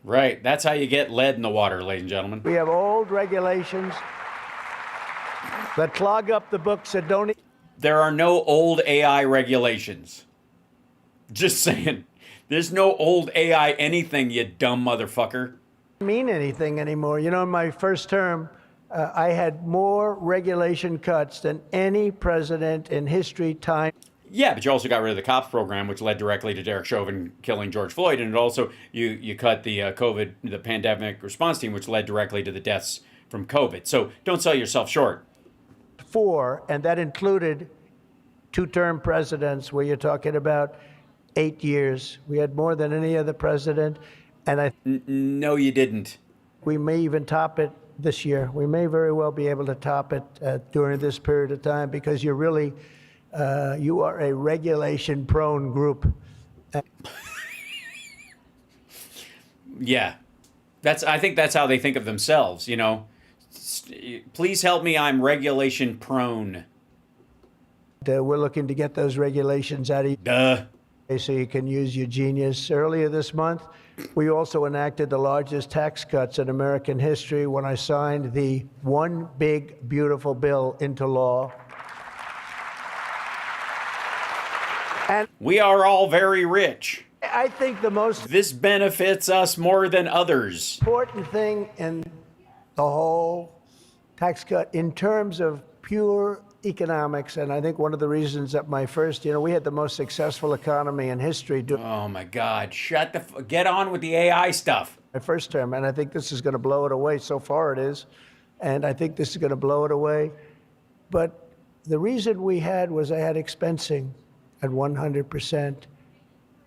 Right. That's how you get lead in the water, ladies and gentlemen. We have old regulations that clog up the books that don't There are no old AI regulations. Just saying. There's no old AI anything, you dumb motherfucker. mean anything anymore. You know, in my first term, I had more regulation cuts than any president in history time. Yeah, but you also got rid of the cops program, which led directly to Derek Chauvin killing George Floyd, and it also you cut the the pandemic response team, which led directly to the deaths from COVID. So don't sell yourself short. 4, and that included 2-term presidents, where you're talking about 8 years. We had more than any other president, and No, you didn't. we may even top it this year. We may very well be able to top it during this period of time, because you're really, you are a regulation-prone group. Yeah, I think that's how they think of themselves. You know, please help me. I'm regulation prone. We're looking to get those regulations out of you. Duh. So you can use your genius. Earlier this month, we also enacted the largest tax cuts in American history when I signed the One Big Beautiful Bill into law. And We are all very rich. I think the most This benefits us more than others. important thing in the whole tax cut in terms of pure economics, and I think one of the reasons that my first, we had the most successful economy in history during Oh my God! Get on with the AI stuff. my first term, and I think this is going to blow it away. So far it is, and I think this is going to blow it away. But the reason we had was I had expensing at 100%.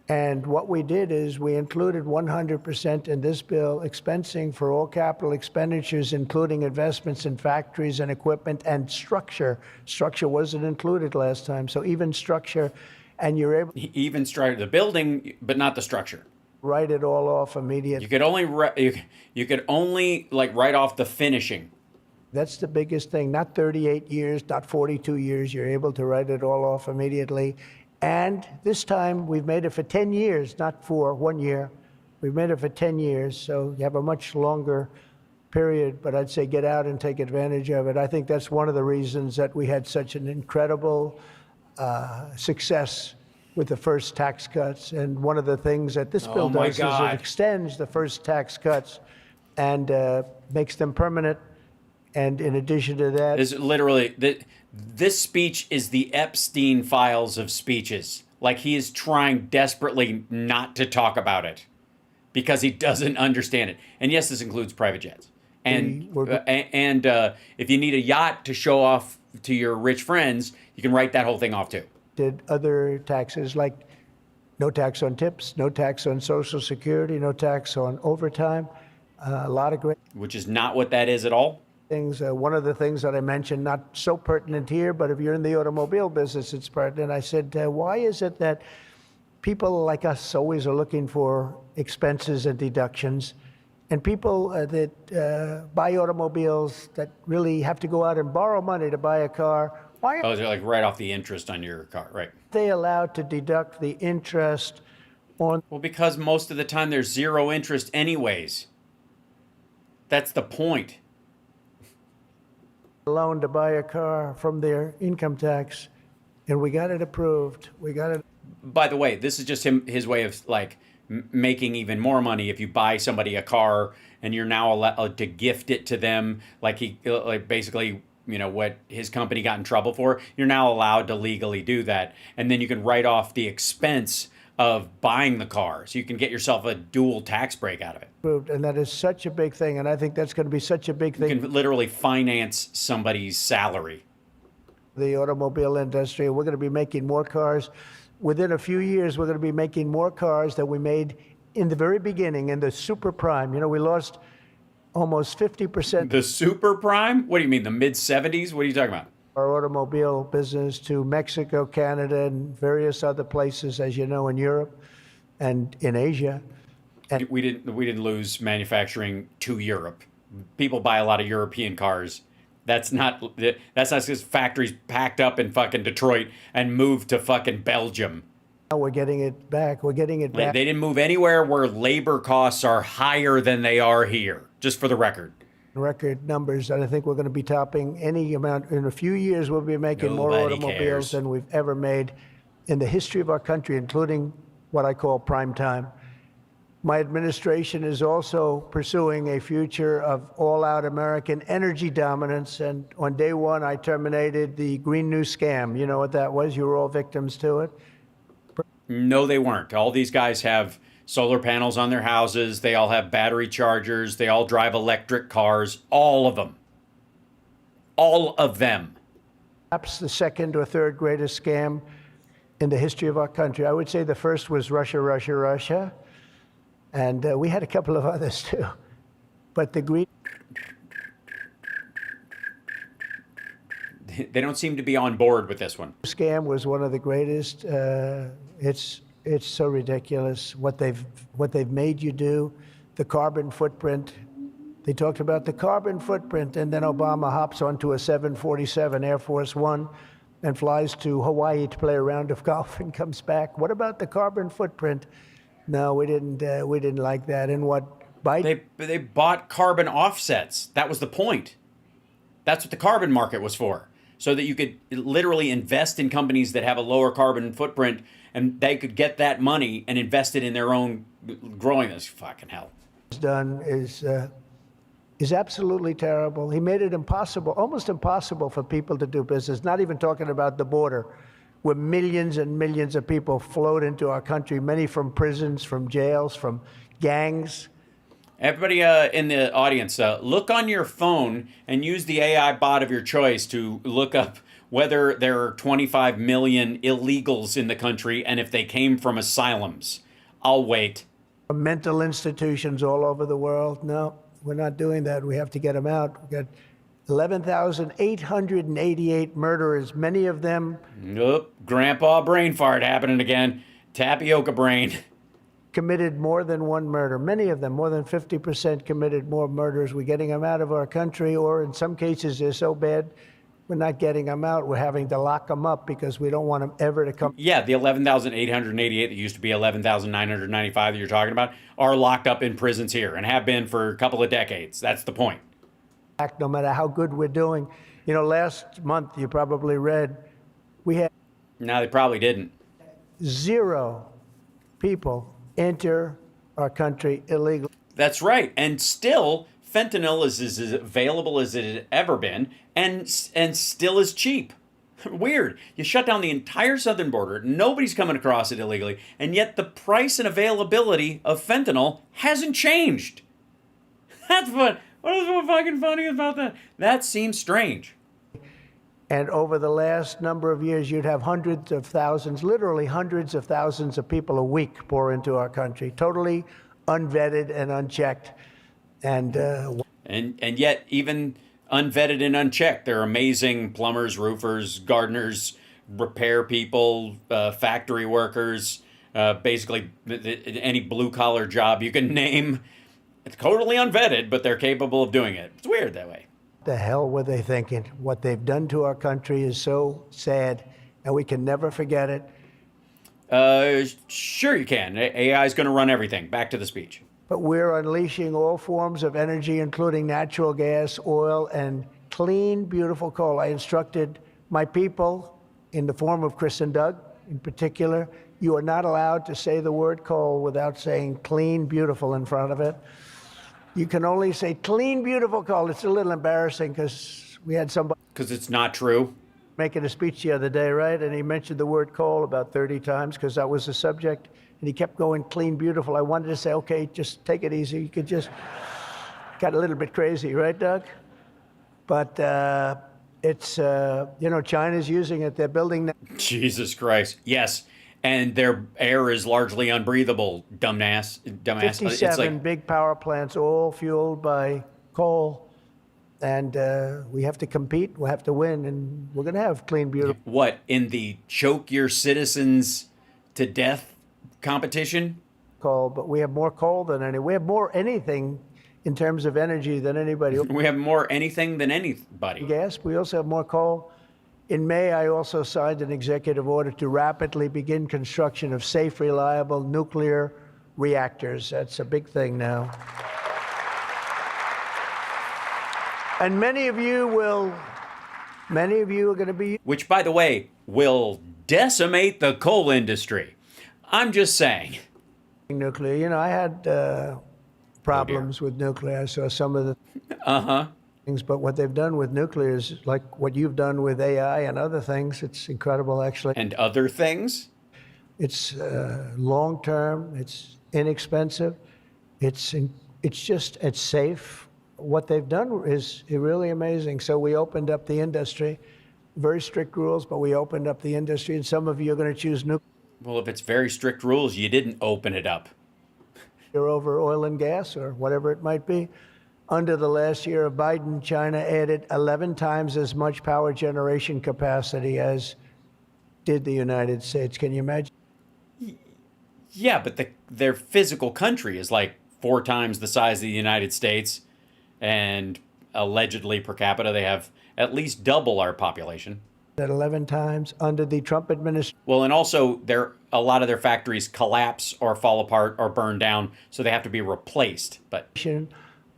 And what we did is we included 100% in this bill, expensing for all capital expenditures, including investments in factories and equipment and structure. Structure wasn't included last time, so even structure, and you're able to Even start the building, but not the structure. write it all off immediately. You could only like write off the finishing. That's the biggest thing. Not 38 years, not 42 years. You're able to write it all off immediately. And this time we've made it for 10 years, not for 1 year. We've made it for 10 years, so you have a much longer period, but I'd say get out and take advantage of it. I think that's one of the reasons that we had such an incredible success with the first tax cuts. And one of the things that this bill my does is God. it extends the first tax cuts and makes them permanent. And in addition to that, This literally this speech is the Epstein files of speeches. Like he is trying desperately not to talk about it because he doesn't understand it. And yes, this includes private jets. And if you need a yacht to show off to your rich friends, you can write that whole thing off too. did other taxes like no tax on tips, no tax on Social Security, no tax on overtime, a lot of great Which is not what that is at all. things. One of the things that I mentioned, not so pertinent here, but if you're in the automobile business, it's pertinent. I said, why is it that people like us always are looking for expenses and deductions, and people that buy automobiles that really have to go out and borrow money to buy a car, why Oh, are they're like right off the interest on your car, right? they allowed to deduct the interest on Well, because most of the time there's zero interest anyways. That's the point. the loan to buy a car from their income tax? And we got it approved. We got it. By the way, this is just his way of like making even more money. If you buy somebody a car and you're now allowed to gift it to them, like basically, what his company got in trouble for, you're now allowed to legally do that, and then you can write off the expense of buying the car, so you can get yourself a dual tax break out of it. Approved, and that is such a big thing, and I think that's going to be such a big You thing can literally finance somebody's salary. for the automobile industry. We're going to be making more cars. Within a few years, we're going to be making more cars than we made in the very beginning, in the super prime. We lost almost 50% The super prime? What do you mean, the mid 70s? What are you talking about? our automobile business to Mexico, Canada, and various other places, as you know, in Europe and in Asia. We didn't lose manufacturing to Europe. People buy a lot of European cars. That's not because factories packed up in fucking Detroit and moved to fucking Belgium. Now we're getting it back. We're getting it back. They didn't move anywhere where labor costs are higher than they are here, just for the record. Record numbers that I think we're going to be topping any amount. In a few years, we'll be making more Nobody automobiles cares. than we've ever made in the history of our country, including what I call prime time. My administration is also pursuing a future of all-out American energy dominance. And on day one, I terminated the Green New Scam. You know what that was? You were all victims to it. No, they weren't. All these guys have solar panels on their houses. They all have battery chargers. They all drive electric cars. All of them. All of them. Perhaps the second or third greatest scam in the history of our country. I would say the first was Russia, Russia, Russia. And we had a couple of others too. But the Green They don't seem to be on board with this one. scam was one of the greatest. It's so ridiculous what they've made you do. The carbon footprint. They talked about the carbon footprint, and then Obama hops onto a 747 Air Force One and flies to Hawaii to play a round of golf and comes back. What about the carbon footprint? No, we didn't like that. And what Biden? They bought carbon offsets. That was the point. That's what the carbon market was for. So that you could literally invest in companies that have a lower carbon footprint, and they could get that money and invest it in their own growing this. Fucking hell. Done is absolutely terrible. He made it impossible, almost impossible for people to do business, not even talking about the border, where millions and millions of people flowed into our country, many from prisons, from jails, from gangs. Everybody in the audience, look on your phone and use the AI bot of your choice to look up whether there are 25 million illegals in the country and if they came from asylums. I'll wait. Mental institutions all over the world. No, we're not doing that. We have to get them out. We've got 11,888 murderers, many of them. Nope. Grandpa brain fart happening again. Tapioca brain. Committed more than one murder. Many of them, more than 50%, committed more murders. We're getting them out of our country, or in some cases, they're so bad, we're not getting them out. We're having to lock them up because we don't want them ever to come. Yeah, the 11,888 that used to be 11,995 that you're talking about are locked up in prisons here and have been for a couple of decades. That's the point. Back, no matter how good we're doing. You know, last month, you probably read, we had No, they probably didn't. 0 people enter our country illegally. That's right. And still, fentanyl is as available as it has ever been and still is cheap. Weird. You shut down the entire southern border. Nobody's coming across it illegally. And yet the price and availability of fentanyl hasn't changed. That's what is so fucking funny about that? That seems strange. And over the last number of years, you'd have hundreds of thousands, literally hundreds of thousands of people a week pour into our country, totally unvetted and unchecked. And yet, even unvetted and unchecked, they're amazing plumbers, roofers, gardeners, repair people, factory workers, basically any blue-collar job you can name. It's totally unvetted, but they're capable of doing it. It's weird that way. the hell were they thinking? What they've done to our country is so sad, and we can never forget it. Sure you can. AI is going to run everything. Back to the speech. But we're unleashing all forms of energy, including natural gas, oil, and clean, beautiful coal. I instructed my people, in the form of Chris and Doug in particular, you are not allowed to say the word coal without saying clean, beautiful in front of it. You can only say clean, beautiful coal. It's a little embarrassing because we had somebody... Because it's not true. Making a speech the other day, right? And he mentioned the word coal about 30 times because that was the subject. And he kept going clean, beautiful. I wanted to say, okay, just take it easy. You could just... Got a little bit crazy, right, Doug? But it's, you know, China's using it. They're building... Jesus Christ. Yes. And their air is largely unbreathable, dumbass. 57 It's like, big power plants, all fueled by coal. And we have to compete. We have to win. And we're going to have clean, beautiful... what, in the choke your citizens to death competition? Coal, but we have more coal than any... We have more anything in terms of energy than anybody. We have more anything than anybody. Gas. We also have more coal. In May, I also signed an executive order to rapidly begin construction of safe, reliable nuclear reactors. That's a big thing now. And many of you are going to be Which, by the way, will decimate the coal industry. I'm just saying. nuclear. You know, I had problems with nuclear. I saw some of the things, but what they've done with nuclear is like what you've done with AI and other things. It's incredible, actually. And other things? It's long term. It's inexpensive. It's safe. What they've done is really amazing. So we opened up the industry, very strict rules, but we opened up the industry, and some of you are going to choose nuclear Well, if it's very strict rules, you didn't open it up. over oil and gas or whatever it might be. Under the last year of Biden, China added 11 times as much power generation capacity as did the United States. Can you imagine? Yeah, but their physical country is like 4 times the size of the United States, and allegedly per capita they have at least double our population. That 11 times under the Trump administration. Well, and also a lot of their factories collapse or fall apart or burn down, so they have to be replaced. But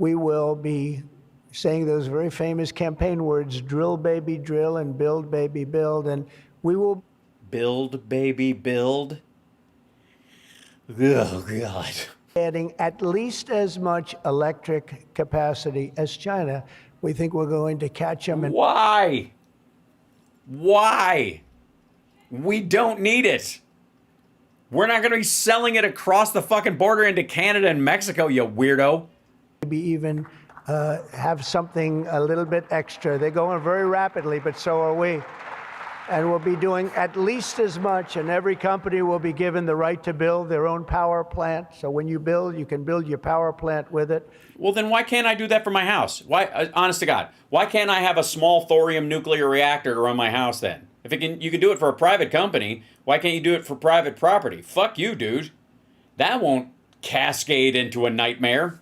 We will be saying those very famous campaign words, drill, baby, drill, and build, baby, build. And we will build, baby, build. Oh, God. adding at least as much electric capacity as China. We think we're going to catch them. And Why? Why? We don't need it. We're not going to be selling it across the fucking border into Canada and Mexico, you weirdo. maybe even have something a little bit extra. They're going very rapidly, but so are we. And we'll be doing at least as much, and every company will be given the right to build their own power plant. So when you build, you can build your power plant with it. Well, then why can't I do that for my house? Why, honest to God, why can't I have a small thorium nuclear reactor to run my house then? If you can do it for a private company, why can't you do it for private property? Fuck you, dude. That won't cascade into a nightmare.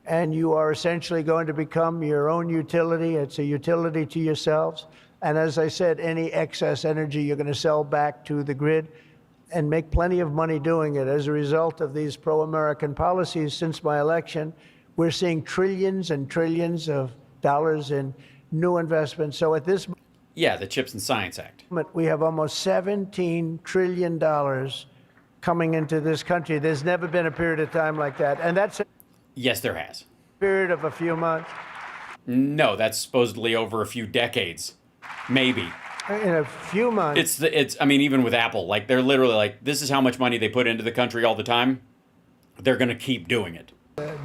And you are essentially going to become your own utility. It's a utility to yourselves. And as I said, any excess energy you're going to sell back to the grid and make plenty of money doing it. As a result of these pro-American policies since my election, we're seeing trillions and trillions of dollars in new investments. So at this Yeah, the Chips and Science Act. moment, we have almost $17 trillion coming into this country. There's never been a period of time like that. And that's a Yes, there has. period of a few months. No, that's supposedly over a few decades. Maybe. In a few months. I mean, even with Apple, like they're literally like, this is how much money they put into the country all the time. They're going to keep doing it.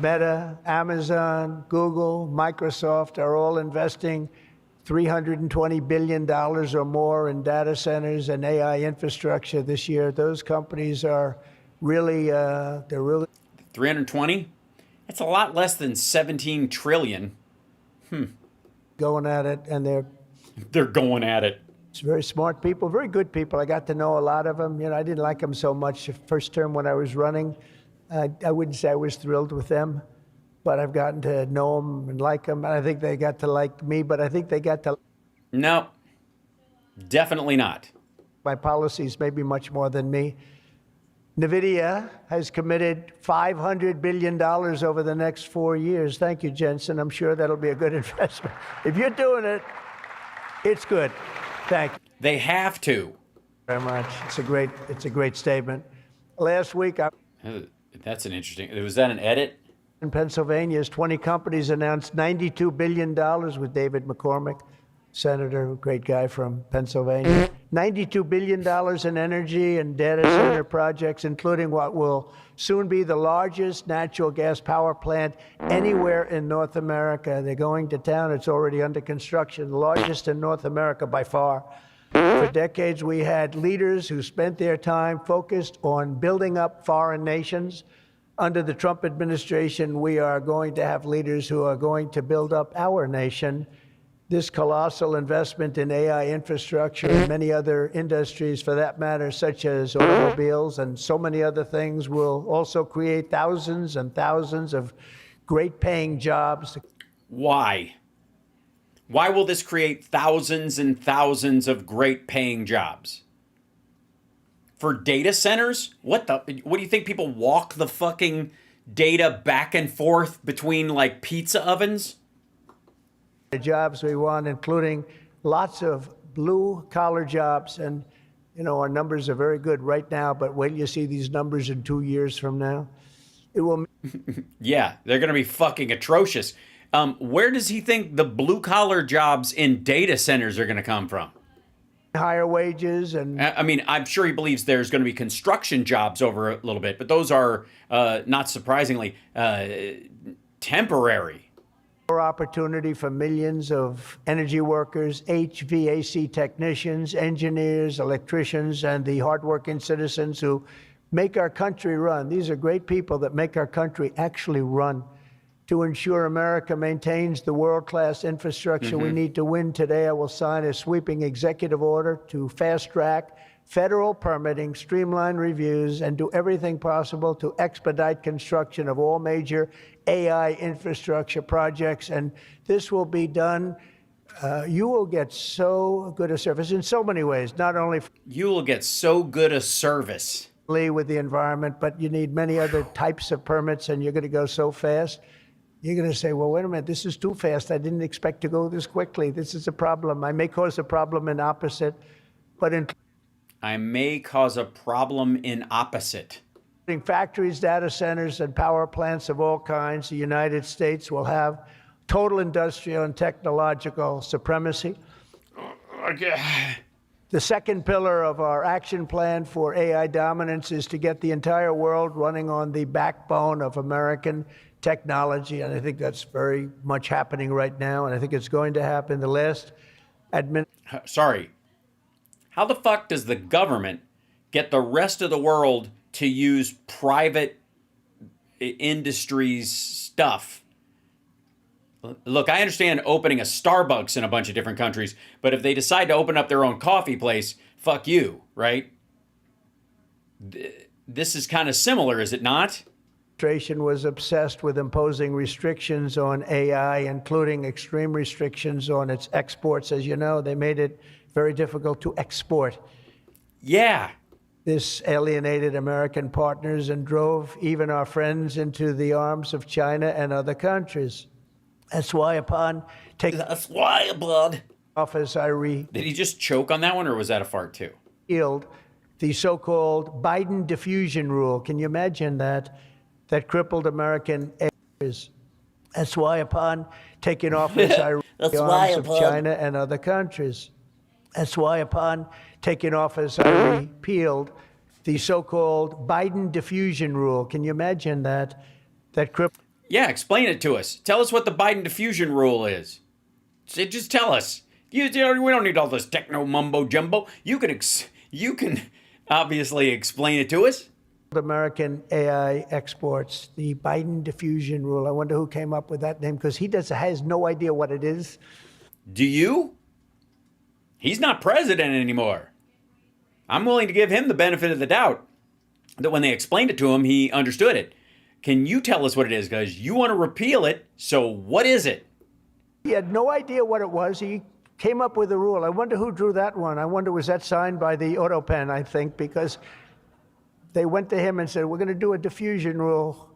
Meta, Amazon, Google, Microsoft are all investing $320 billion or more in data centers and AI infrastructure this year. Those companies are really, they're really 320? That's a lot less than 17 trillion. going at it, and They're going at it. it's very smart people, very good people. I got to know a lot of them. You know, I didn't like them so much the first term when I was running. I wouldn't say I was thrilled with them, but I've gotten to know them and like them. And I think they got to like me, but I think they got to No, definitely not. my policies maybe much more than me. NVIDIA has committed $500 billion over the next 4 years. Thank you, Jensen. I'm sure that'll be a good investment. If you're doing it, it's good. Thank you They have to. very much. It's a great statement. Last week, I That's an interesting. Was that an edit? in Pennsylvania, as 20 companies announced $92 billion with David McCormick, senator, great guy from Pennsylvania. $92 billion in energy and data center projects, including what will soon be the largest natural gas power plant anywhere in North America. They're going to town. It's already under construction, the largest in North America by far. For decades, we had leaders who spent their time focused on building up foreign nations. Under the Trump administration, we are going to have leaders who are going to build up our nation. This colossal investment in AI infrastructure and many other industries, for that matter, such as automobiles and so many other things, will also create thousands and thousands of great paying jobs. Why? Why will this create thousands and thousands of great paying jobs? For data centers? What do you think people walk the fucking data back and forth between like pizza ovens? The jobs we want, including lots of blue collar jobs. And, you know, our numbers are very good right now, but wait till you see these numbers in 2 years from now. It will. Yeah, they're going to be fucking atrocious. Where does he think the blue collar jobs in data centers are going to come from? Higher wages and I mean, I'm sure he believes there's going to be construction jobs over a little bit, but those are, not surprisingly, temporary. more opportunity for millions of energy workers, HVAC technicians, engineers, electricians, and the hardworking citizens who make our country run. These are great people that make our country actually run. To ensure America maintains the world-class infrastructure we need to win today, I will sign a sweeping executive order to fast-track federal permitting, streamline reviews, and do everything possible to expedite construction of all major AI infrastructure projects. And this will be done. You will get so good a service in so many ways, not only You will get so good a service. with the environment, but you need many other types of permits, and you're going to go so fast. You're going to say, well, wait a minute, this is too fast. I didn't expect to go this quickly. This is a problem. I may cause a problem in opposite, but I may cause a problem in opposite. including factories, data centers, and power plants of all kinds, the United States will have total industrial and technological supremacy. The second pillar of our action plan for AI dominance is to get the entire world running on the backbone of American technology, and I think that's very much happening right now, and I think it's going to happen. The last Sorry. How the fuck does the government get the rest of the world to use private industries stuff? Look, I understand opening a Starbucks in a bunch of different countries, but if they decide to open up their own coffee place, fuck you, right? This is kind of similar, is it not? administration was obsessed with imposing restrictions on AI, including extreme restrictions on its exports. As you know, they made it very difficult to export. Yeah. This alienated American partners and drove even our friends into the arms of China and other countries. That's why upon taking office, I Did he just choke on that one, or was that a fart too? repealed the so-called Biden diffusion rule. Can you imagine that? That crippled American areas. That's why upon taking office, I repealed the arms of China and other countries. That's why upon taking office, I repealed the so-called Biden diffusion rule. Can you imagine that? That crippled. Yeah, explain it to us. Tell us what the Biden diffusion rule is. Just tell us. We don't need all this techno mumbo jumbo. You can obviously explain it to us. American AI exports, the Biden diffusion rule. I wonder who came up with that name, because he has no idea what it is. Do you? He's not president anymore. I'm willing to give him the benefit of the doubt that when they explained it to him, he understood it. Can you tell us what it is? Because you want to repeal it, so what is it? He had no idea what it was. He came up with a rule. I wonder who drew that one. I wonder, was that signed by the Autopen, I think, because they went to him and said, we're going to do a diffusion rule.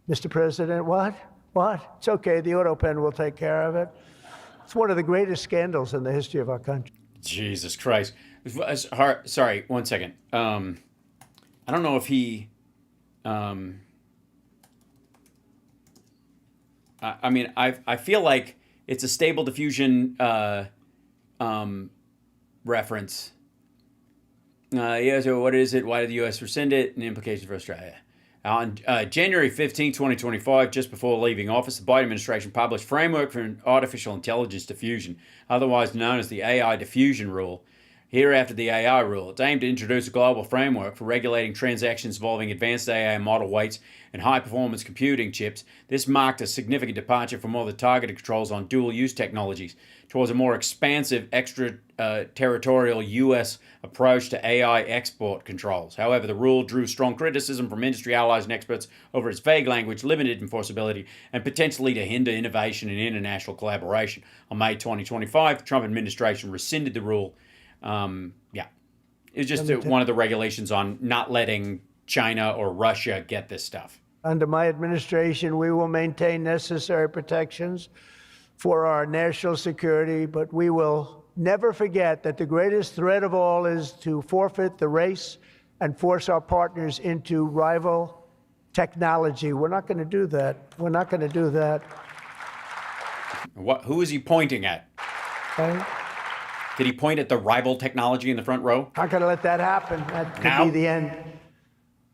Mr. President, what? What? It's okay. The Autopen will take care of it. It's one of the greatest scandals in the history of our country. Jesus Christ. Sorry, 1 second. I don't know if he... I mean, I feel like it's a stable diffusion reference. Yeah, so what is it? Why did the U.S. rescind it? And implications for Australia. On January 15, 2025, just before leaving office, the Biden administration published Framework for Artificial Intelligence Diffusion, otherwise known as the AI Diffusion Rule. Hereafter, the AI rule. It's aimed to introduce a global framework for regulating transactions involving advanced AI model weights and high-performance computing chips. This marked a significant departure from all the targeted controls on dual-use technologies towards a more expansive, extraterritorial U.S. approach to AI export controls. However, the rule drew strong criticism from industry allies and experts over its vague language, limited enforceability, and potentially to hinder innovation and international collaboration. On May 2025, the Trump administration rescinded the rule. It's just one of the regulations on not letting China or Russia get this stuff. Under my administration, we will maintain necessary protections for our national security, but we will never forget that the greatest threat of all is to forfeit the race and force our partners into rival technology. We're not going to do that. We're not going to do that. Who is he pointing at? Okay? Did he point at the rival technology in the front row? Not going to let that happen. That could be the end.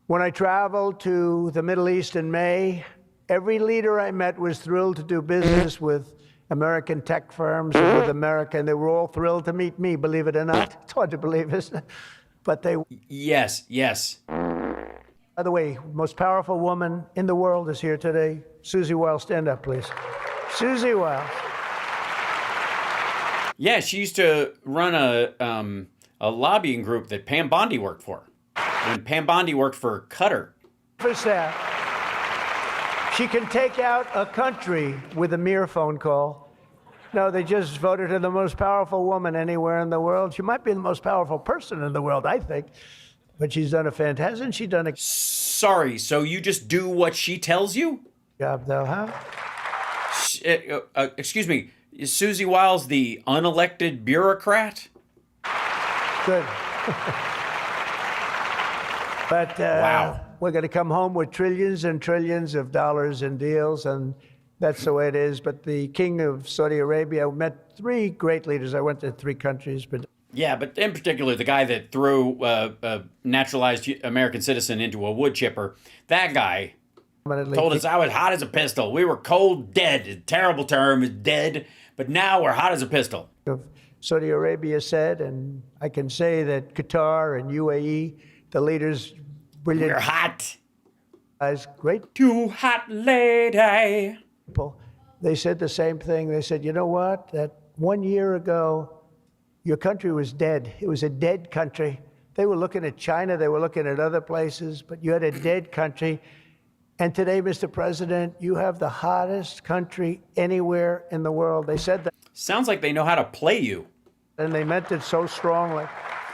When I traveled to the Middle East in May, every leader I met was thrilled to do business with American tech firms and with America, and they were all thrilled to meet me, believe it or not. It's hard to believe, isn't it? But they... Yes. By the way, most powerful woman in the world is here today. Susie Wiles, stand up, please. Susie Wiles. Yeah, she used to run a lobbying group that Pam Bondi worked for. When Pam Bondi worked for Qatar. She can take out a country with a mere phone call. No, they just voted her the most powerful woman anywhere in the world. She might be the most powerful person in the world, I think. But she's done a fantastic, hasn't she done a... Sorry, so you just do what she tells you? Job, though, huh? Excuse me, is Susie Wiles the unelected bureaucrat? Good. But wow. We're going to come home with trillions and trillions of dollars in deals, and that's the way it is. But the king of Saudi Arabia met three great leaders. I went to three countries, but... Yeah, but in particular, the guy that threw a naturalized American citizen into a wood chipper, that guy told us I was hot as a pistol. We were cold dead. Terrible term, dead. But now we're hot as a pistol. Saudi Arabia said, and I can say that Qatar and UAE, the leaders, brilliant. We're hot. Guys, great. Too hot lady. People. They said the same thing. They said, you know what? That 1 year ago, your country was dead. It was a dead country. They were looking at China. They were looking at other places, but you had a dead country. And today, Mr. President, you have the hottest country anywhere in the world. They said that. Sounds like they know how to play you. And they meant it so strongly.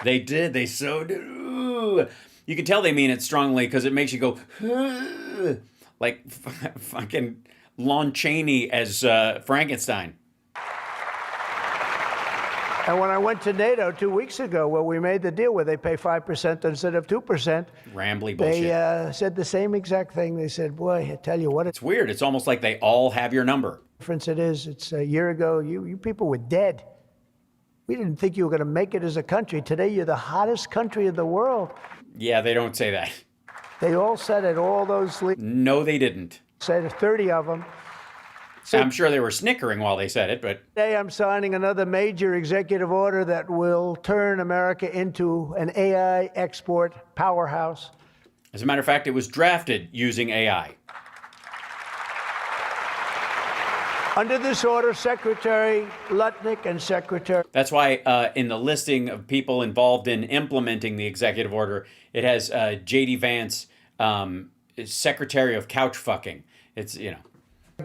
They did. They so did. Ooh. You can tell they mean it strongly because it makes you go, like fucking Lon Chaney as Frankenstein. And when I went to NATO 2 weeks ago, where we made the deal where they pay 5% instead of 2%. Rambly bullshit. They said the same exact thing. They said, boy, I tell you what. It's weird. It's almost like they all have your number. Difference it is, it's a year ago, you people were dead. We didn't think you were going to make it as a country. Today, you're the hottest country in the world. Yeah, they don't say that. They all said it, all those leaders. No, they didn't. Said 30 of them. I'm sure they were snickering while they said it, but... Today I'm signing another major executive order that will turn America into an AI export powerhouse. As a matter of fact, it was drafted using AI. Under this order, Secretary Lutnick and Secretary... That's why in the listing of people involved in implementing the executive order, it has J.D. Vance, Secretary of Couch Fucking. It's, you know...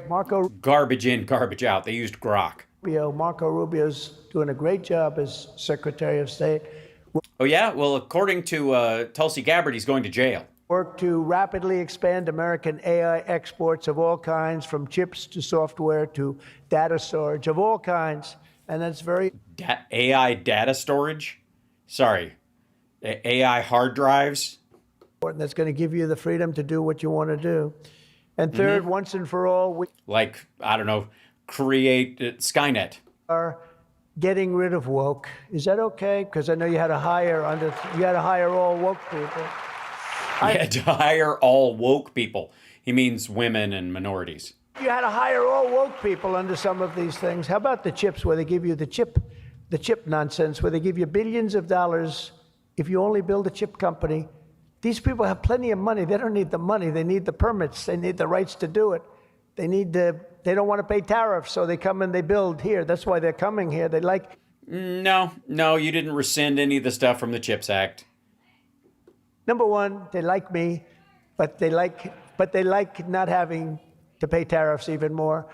Marco garbage in, garbage out. They used grok. Marco Rubio's doing a great job as Secretary of State. Oh, yeah? Well, according to Tulsi Gabbard, he's going to jail. Work to rapidly expand American AI exports of all kinds, from chips to software to data storage of all kinds. And that's very... AI data storage? Sorry. AI hard drives? important. That's going to give you the freedom to do what you want to do. And third, once and for all, we like, I don't know, create Skynet. Are getting rid of woke. Is that okay? Because I know you had to hire all woke people. You had to hire all woke people. He means women and minorities. You had to hire all woke people under some of these things. How about the chips, where they give you the chip the chip nonsense where they give you billions of dollars if you only build a chip company. These people have plenty of money. They don't need the money. They need the permits. They need the rights to do it. They don't want to pay tariffs, so they come and they build here. That's why they're coming here. They like... No, you didn't rescind any of the stuff from the CHIPS Act. Number one, they like me, but they like not having to pay tariffs even more,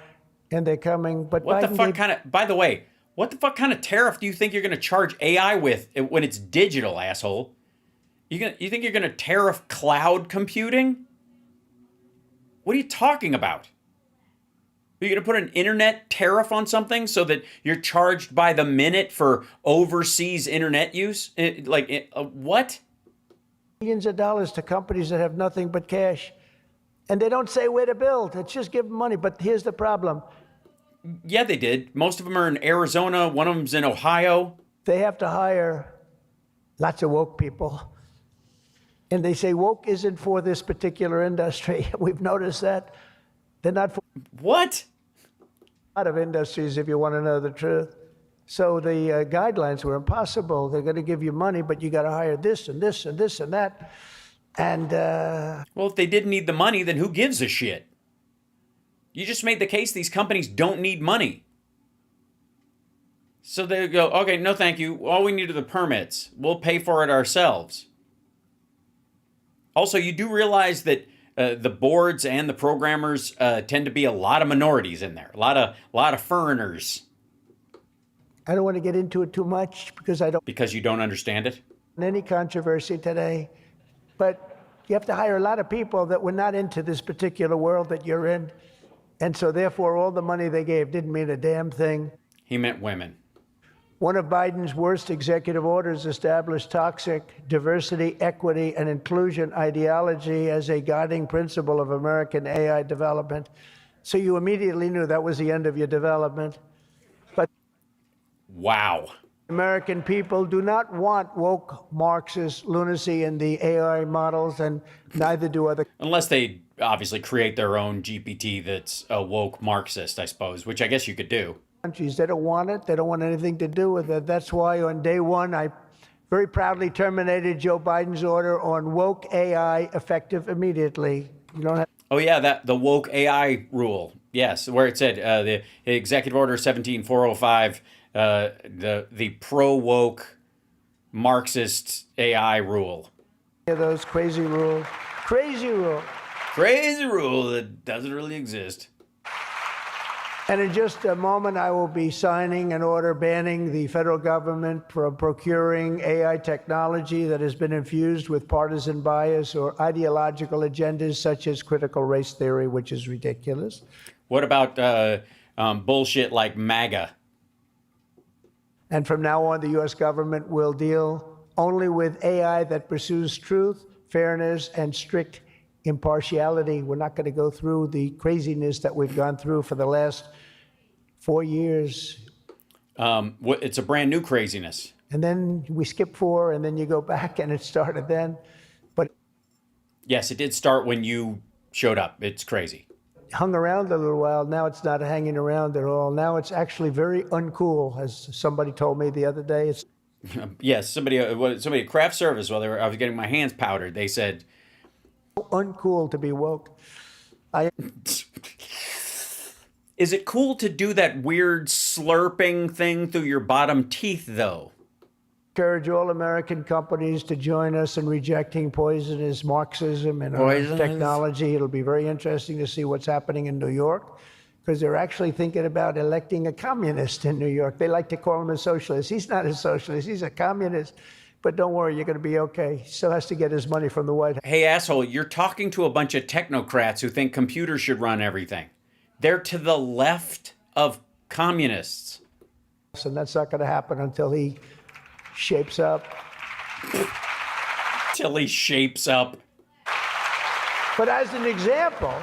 and they're coming. But what Biden the fuck kind of? By the way, what the fuck kind of tariff do you think you're going to charge AI with when it's digital, asshole? You think you're going to tariff cloud computing? What are you talking about? Are you going to put an internet tariff on something so that you're charged by the minute for overseas internet use? What? Millions of dollars to companies that have nothing but cash. And they don't say where to build. It's just give them money. But here's the problem. Yeah, they did. Most of them are in Arizona. One of them's in Ohio. They have to hire lots of woke people. And they say woke isn't for this particular industry. We've noticed that. They're not for what? A lot of industries, if you want to know the truth. So the guidelines were impossible. They're going to give you money, but you got to hire this and this and this and that. And well, if they didn't need the money, then who gives a shit? You just made the case these companies don't need money. So they go, okay, no thank you. All we need are the permits. We'll pay for it ourselves. Also, you do realize that the boards and the programmers tend to be a lot of minorities in there. A lot of foreigners. I don't want to get into it too much because you don't understand it? Any controversy today. But you have to hire a lot of people that were not into this particular world that you're in. And so therefore, all the money they gave didn't mean a damn thing. He meant women. One of Biden's worst executive orders established toxic diversity, equity, and inclusion ideology as a guiding principle of American AI development. So you immediately knew that was the end of your development. But wow. American people do not want woke Marxist lunacy in the AI models, and neither do other. Unless they obviously create their own GPT that's a woke Marxist, I suppose, which I guess you could do. Countries. They don't want it. They don't want anything to do with it. That's why on day one, I very proudly terminated Joe Biden's order on woke AI effective immediately. You don't have. Oh yeah, the woke AI rule. Yes, where it said the Executive Order 17405, the pro woke Marxist AI rule. Yeah, those crazy rules. Crazy rule. Crazy rule that doesn't really exist. And in just a moment, I will be signing an order banning the federal government from procuring AI technology that has been infused with partisan bias or ideological agendas such as critical race theory, which is ridiculous. What about bullshit like MAGA? And from now on, the U.S. government will deal only with AI that pursues truth, fairness, and strict impartiality. We're not going to go through the craziness that we've gone through for the last 4 years. It's a brand new craziness. And then we skip 4, and then you go back, and it started then. But yes, it did start when you showed up. It's crazy. Hung around a little while. Now it's not hanging around at all. Now it's actually very uncool, as somebody told me the other day. It's yes, somebody at craft service while I was getting my hands powdered. They said, uncool to be woke. Is it cool to do that weird slurping thing through your bottom teeth, though? Encourage all American companies to join us in rejecting poisonous Marxism and our technology. It'll be very interesting to see what's happening in New York, because they're actually thinking about electing a communist in New York. They like to call him a socialist. He's not a socialist. He's a communist. But don't worry, you're going to be okay. He still has to get his money from the White House. Hey, asshole, you're talking to a bunch of technocrats who think computers should run everything. They're to the left of communists. And that's not going to happen until he shapes up. Till he shapes up. But as an example,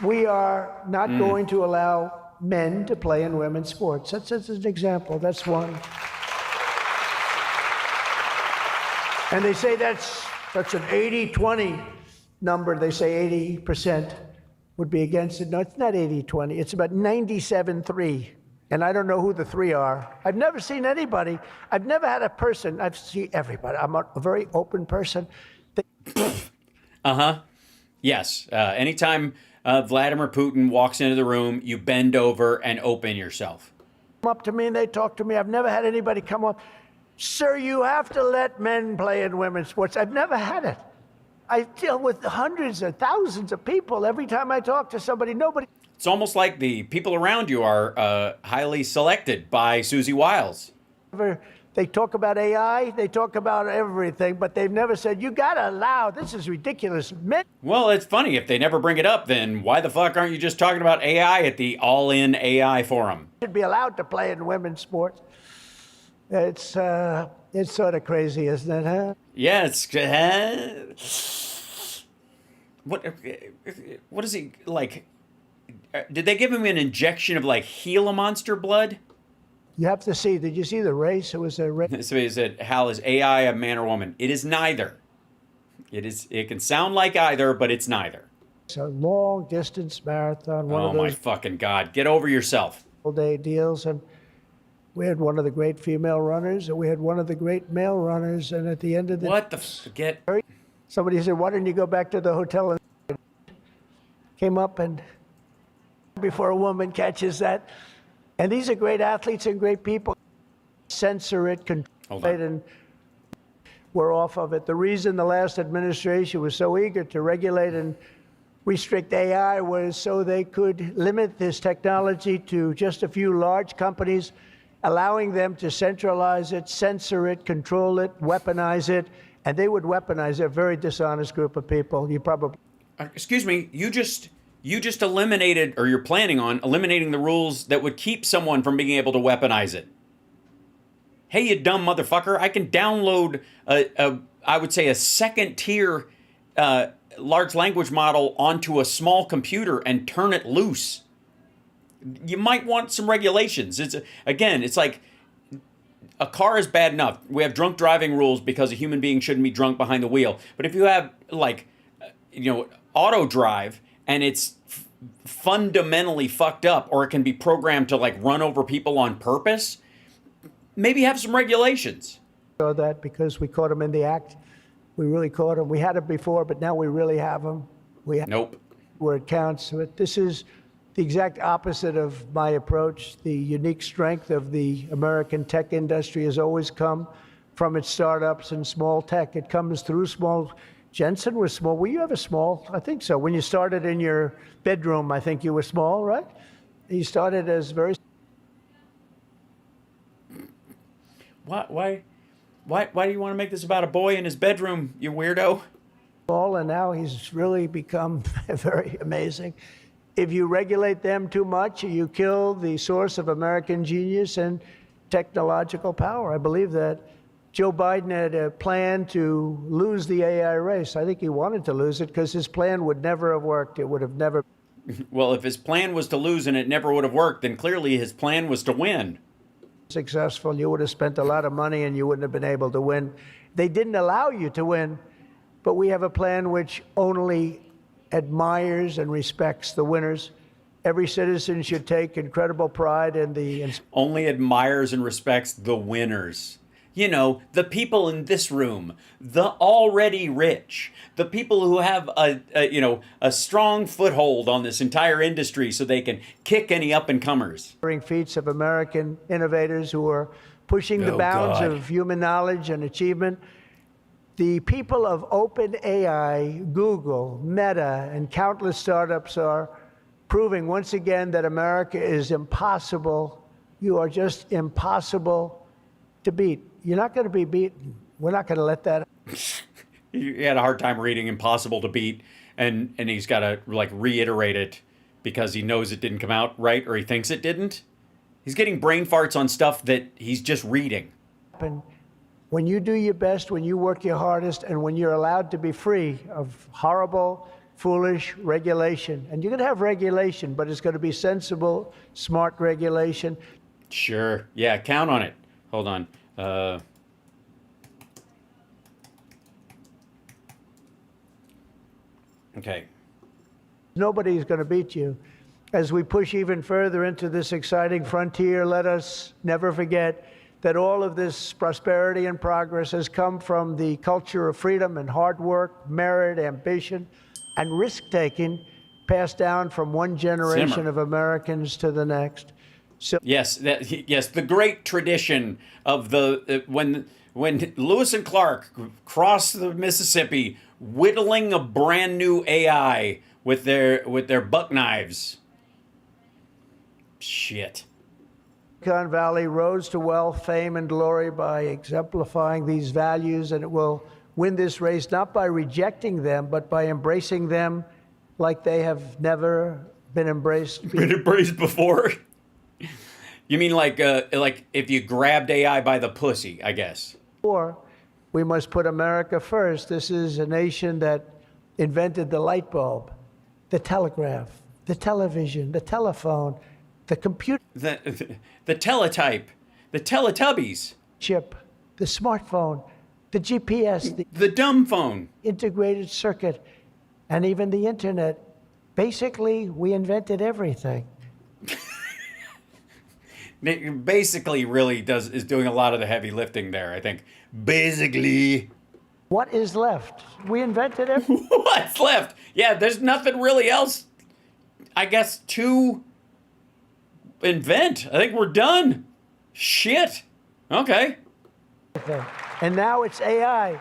we are not going to allow men to play in women's sports. That's an example. That's one. And they say that's an 80-20 number. They say 80% would be against it. No, it's not 80-20. It's about 97-3. And I don't know who the three are. I've never seen anybody. I've never had a person. I've seen everybody. I'm a very open person. Yes. Anytime Vladimir Putin walks into the room, you bend over and open yourself. Come up to me and they talk to me. I've never had anybody come up. Sir, you have to let men play in women's sports. I've never had it. I deal with hundreds of thousands of people. Every time I talk to somebody, nobody. It's almost like the people around you are highly selected by Susie Wiles. They talk about AI, they talk about everything, but they've never said, you gotta allow, this is ridiculous. Men Well, it's funny. If they never bring it up, then why the fuck aren't you just talking about AI at the All-In AI Forum? should be allowed to play in women's sports. It's sort of crazy, isn't it, huh? Yeah, it's... what is he, like... Did they give him an injection of, like, Gila monster blood? You have to see, did you see the race? It was a race. So he said, Hal, is AI a man or woman? It is neither. It can sound like either, but it's neither. It's a long distance marathon, one Oh of my those fucking God. Get over yourself. full-day deals, and we had one of the great female runners, and we had one of the great male runners, and at the end of the What the get? somebody said, why don't you go back to the hotel? And came up, and before a woman catches that, and these are great athletes and great people. Censor it, control it, and we're off of it. The reason the last administration was so eager to regulate and restrict AI was so they could limit this technology to just a few large companies, allowing them to centralize it, censor it, control it, weaponize it, and they would weaponize a very dishonest group of people. You probably... Excuse me, you just eliminated, or you're planning on eliminating the rules that would keep someone from being able to weaponize it. Hey, you dumb motherfucker, I can download I would say a second tier large language model onto a small computer and turn it loose. You might want some regulations. It's like a car is bad enough. We have drunk driving rules because a human being shouldn't be drunk behind the wheel. But if you have auto drive and it's fundamentally fucked up, or it can be programmed to like run over people on purpose, maybe have some regulations. So that because we caught them in the act, we really caught them. We had them before, but now we really have them. Nope. Where it counts. But this is the exact opposite of my approach. The unique strength of the American tech industry has always come from its startups and small tech. It comes through small. Jensen was small. Were you ever small? I think so. When you started in your bedroom, I think you were small, right? You started as very... Why do you want to make this about a boy in his bedroom, you weirdo? small, and now he's really become very amazing. If you regulate them too much, you kill the source of American genius and technological power. I believe that. Joe Biden had a plan to lose the AI race. I think he wanted to lose it because his plan would never have worked. It would have never. Well, if his plan was to lose and it never would have worked, then clearly his plan was to win. Successful. You would have spent a lot of money and you wouldn't have been able to win. They didn't allow you to win, but we have a plan which only admires and respects the winners. Every citizen should take incredible pride in the... Only admires and respects the winners. You know, the people in this room, the already rich, the people who have a strong foothold on this entire industry so they can kick any up-and-comers. Feats of American innovators who are pushing the bounds of human knowledge and achievement. The people of OpenAI, Google, Meta, and countless startups are proving once again that America is impossible. You are just impossible to beat. You're not going to be beaten. We're not going to let that. He had a hard time reading "impossible to beat," and he's got to like reiterate it because he knows it didn't come out right, or he thinks it didn't. He's getting brain farts on stuff that he's just reading. When you do your best, when you work your hardest, and when you're allowed to be free of horrible, foolish regulation, and you're going to have regulation, but it's going to be sensible, smart regulation. Sure. Yeah, count on it. Hold on. Okay. Nobody's going to beat you. As we push even further into this exciting frontier, let us never forget that all of this prosperity and progress has come from the culture of freedom and hard work, merit, ambition, and risk-taking passed down from one generation Simmer. of Americans to the next. So, Yes, yes, the great tradition of the when Lewis and Clark crossed the Mississippi, whittling a brand new AI with their buck knives. Shit. Silicon Valley rose to wealth, fame, and glory by exemplifying these values, and it will win this race not by rejecting them, but by embracing them like they have never been embraced before. Been embraced before? You mean like if you grabbed AI by the pussy, I guess. We must put America first. This is a nation that invented the light bulb, the telegraph, the television, the telephone, the computer The teletype, the Teletubbies, chip, the smartphone, the GPS, the dumb phone. integrated circuit, and even the internet. Basically, we invented everything. Basically, really is doing a lot of the heavy lifting there, I think. Basically. What is left? We invented everything. What's left? Yeah, there's nothing really else, I guess, to invent. I think we're done. Shit. Okay. And now it's AI.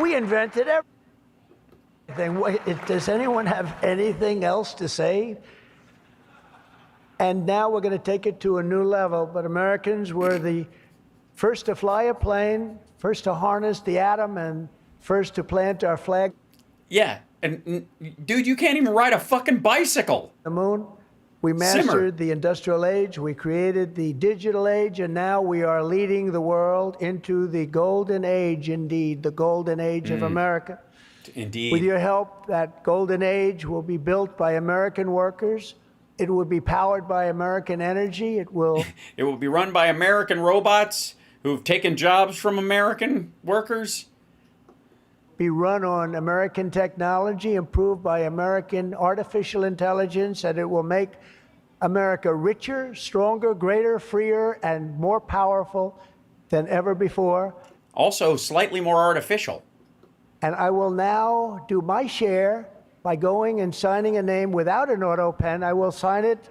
We invented everything. Does anyone have anything else to say? And now we're going to take it to a new level. But Americans were the first to fly a plane, first to harness the atom, and first to plant our flag. Yeah, and dude, you can't even ride a fucking bicycle. The moon. We mastered the industrial age, we created the digital age, and now we are leading the world into the golden age, indeed, the golden age of America. Indeed. With your help, that golden age will be built by American workers. It will be powered by American energy. It will It will be run by American robots who've taken jobs from American workers. be run on American technology, improved by American artificial intelligence, and it will make America richer, stronger, greater, freer, and more powerful than ever before. Also, slightly more artificial. And I will now do my share by going and signing a name without an auto pen. I will sign it.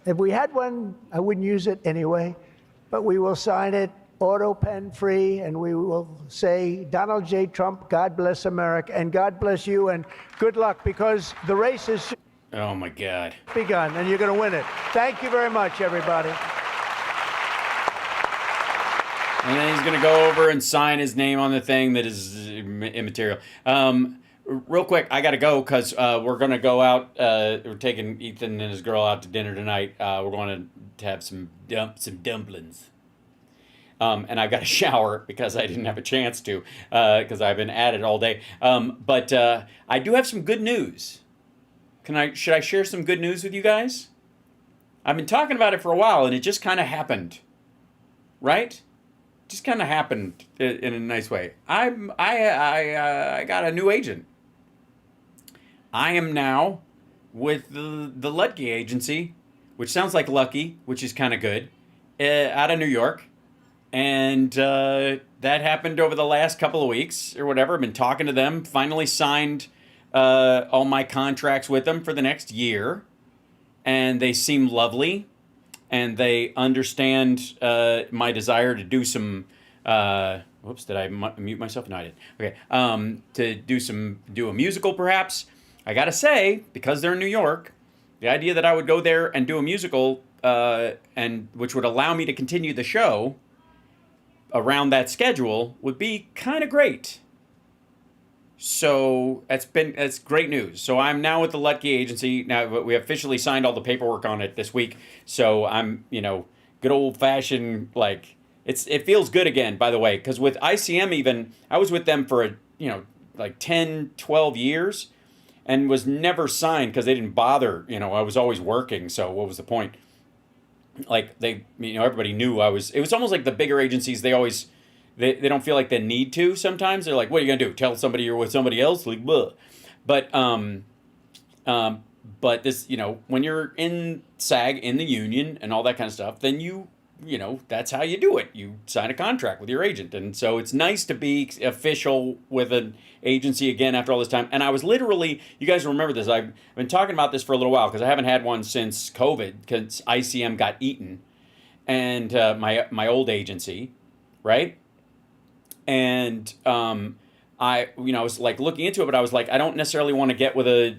If we had one, I wouldn't use it anyway, but we will sign it auto pen free, and we will say, Donald J. Trump, God bless America, and God bless you, and good luck, because the race has Oh my God. begun, and you're going to win it. Thank you very much, everybody. And then he's going to go over and sign his name on the thing that is immaterial. Real quick, I got to go because we're going to go out. We're taking Ethan and his girl out to dinner tonight. We're going to have some dumplings. And I got to shower because I didn't have a chance to because I've been at it all day. But I do have some good news. Should I share some good news with you guys? I've been talking about it for a while, and it just kind of happened. Right? Just kind of happened in a nice way. I got a new agent. I am now with the Lutke agency, which sounds like Lucky, which is kind of good, out of New York. And that happened over the last couple of weeks or whatever. I've been talking to them, finally signed all my contracts with them for the next year. And they seem lovely. And they understand my desire to do some... whoops, did I mute myself? No, I didn't. Okay. To do a musical, perhaps. I gotta say, because they're in New York, the idea that I would go there and do a musical, and which would allow me to continue the show around that schedule, would be kind of great. So that's great news. So I'm now with the Lutke agency. Now we officially signed all the paperwork on it this week. So I'm, good old fashioned, like it feels good again, by the way, because with ICM even, I was with them for like 10, 12 years and was never signed because they didn't bother. I was always working. So what was the point? Like everybody knew I was. It was almost like the bigger agencies. They always. They don't feel like they need to sometimes. They're like, what are you going to do? Tell somebody you're with somebody else? Like, bleh. But But this, when you're in SAG, in the union and all that kind of stuff, then that's how you do it. You sign a contract with your agent. And so it's nice to be official with an agency again after all this time. And I was literally, you guys remember this, I've been talking about this for a little while because I haven't had one since COVID because ICM got eaten. And my old agency, right? And I was like looking into it, but I was like, I don't necessarily want to get with a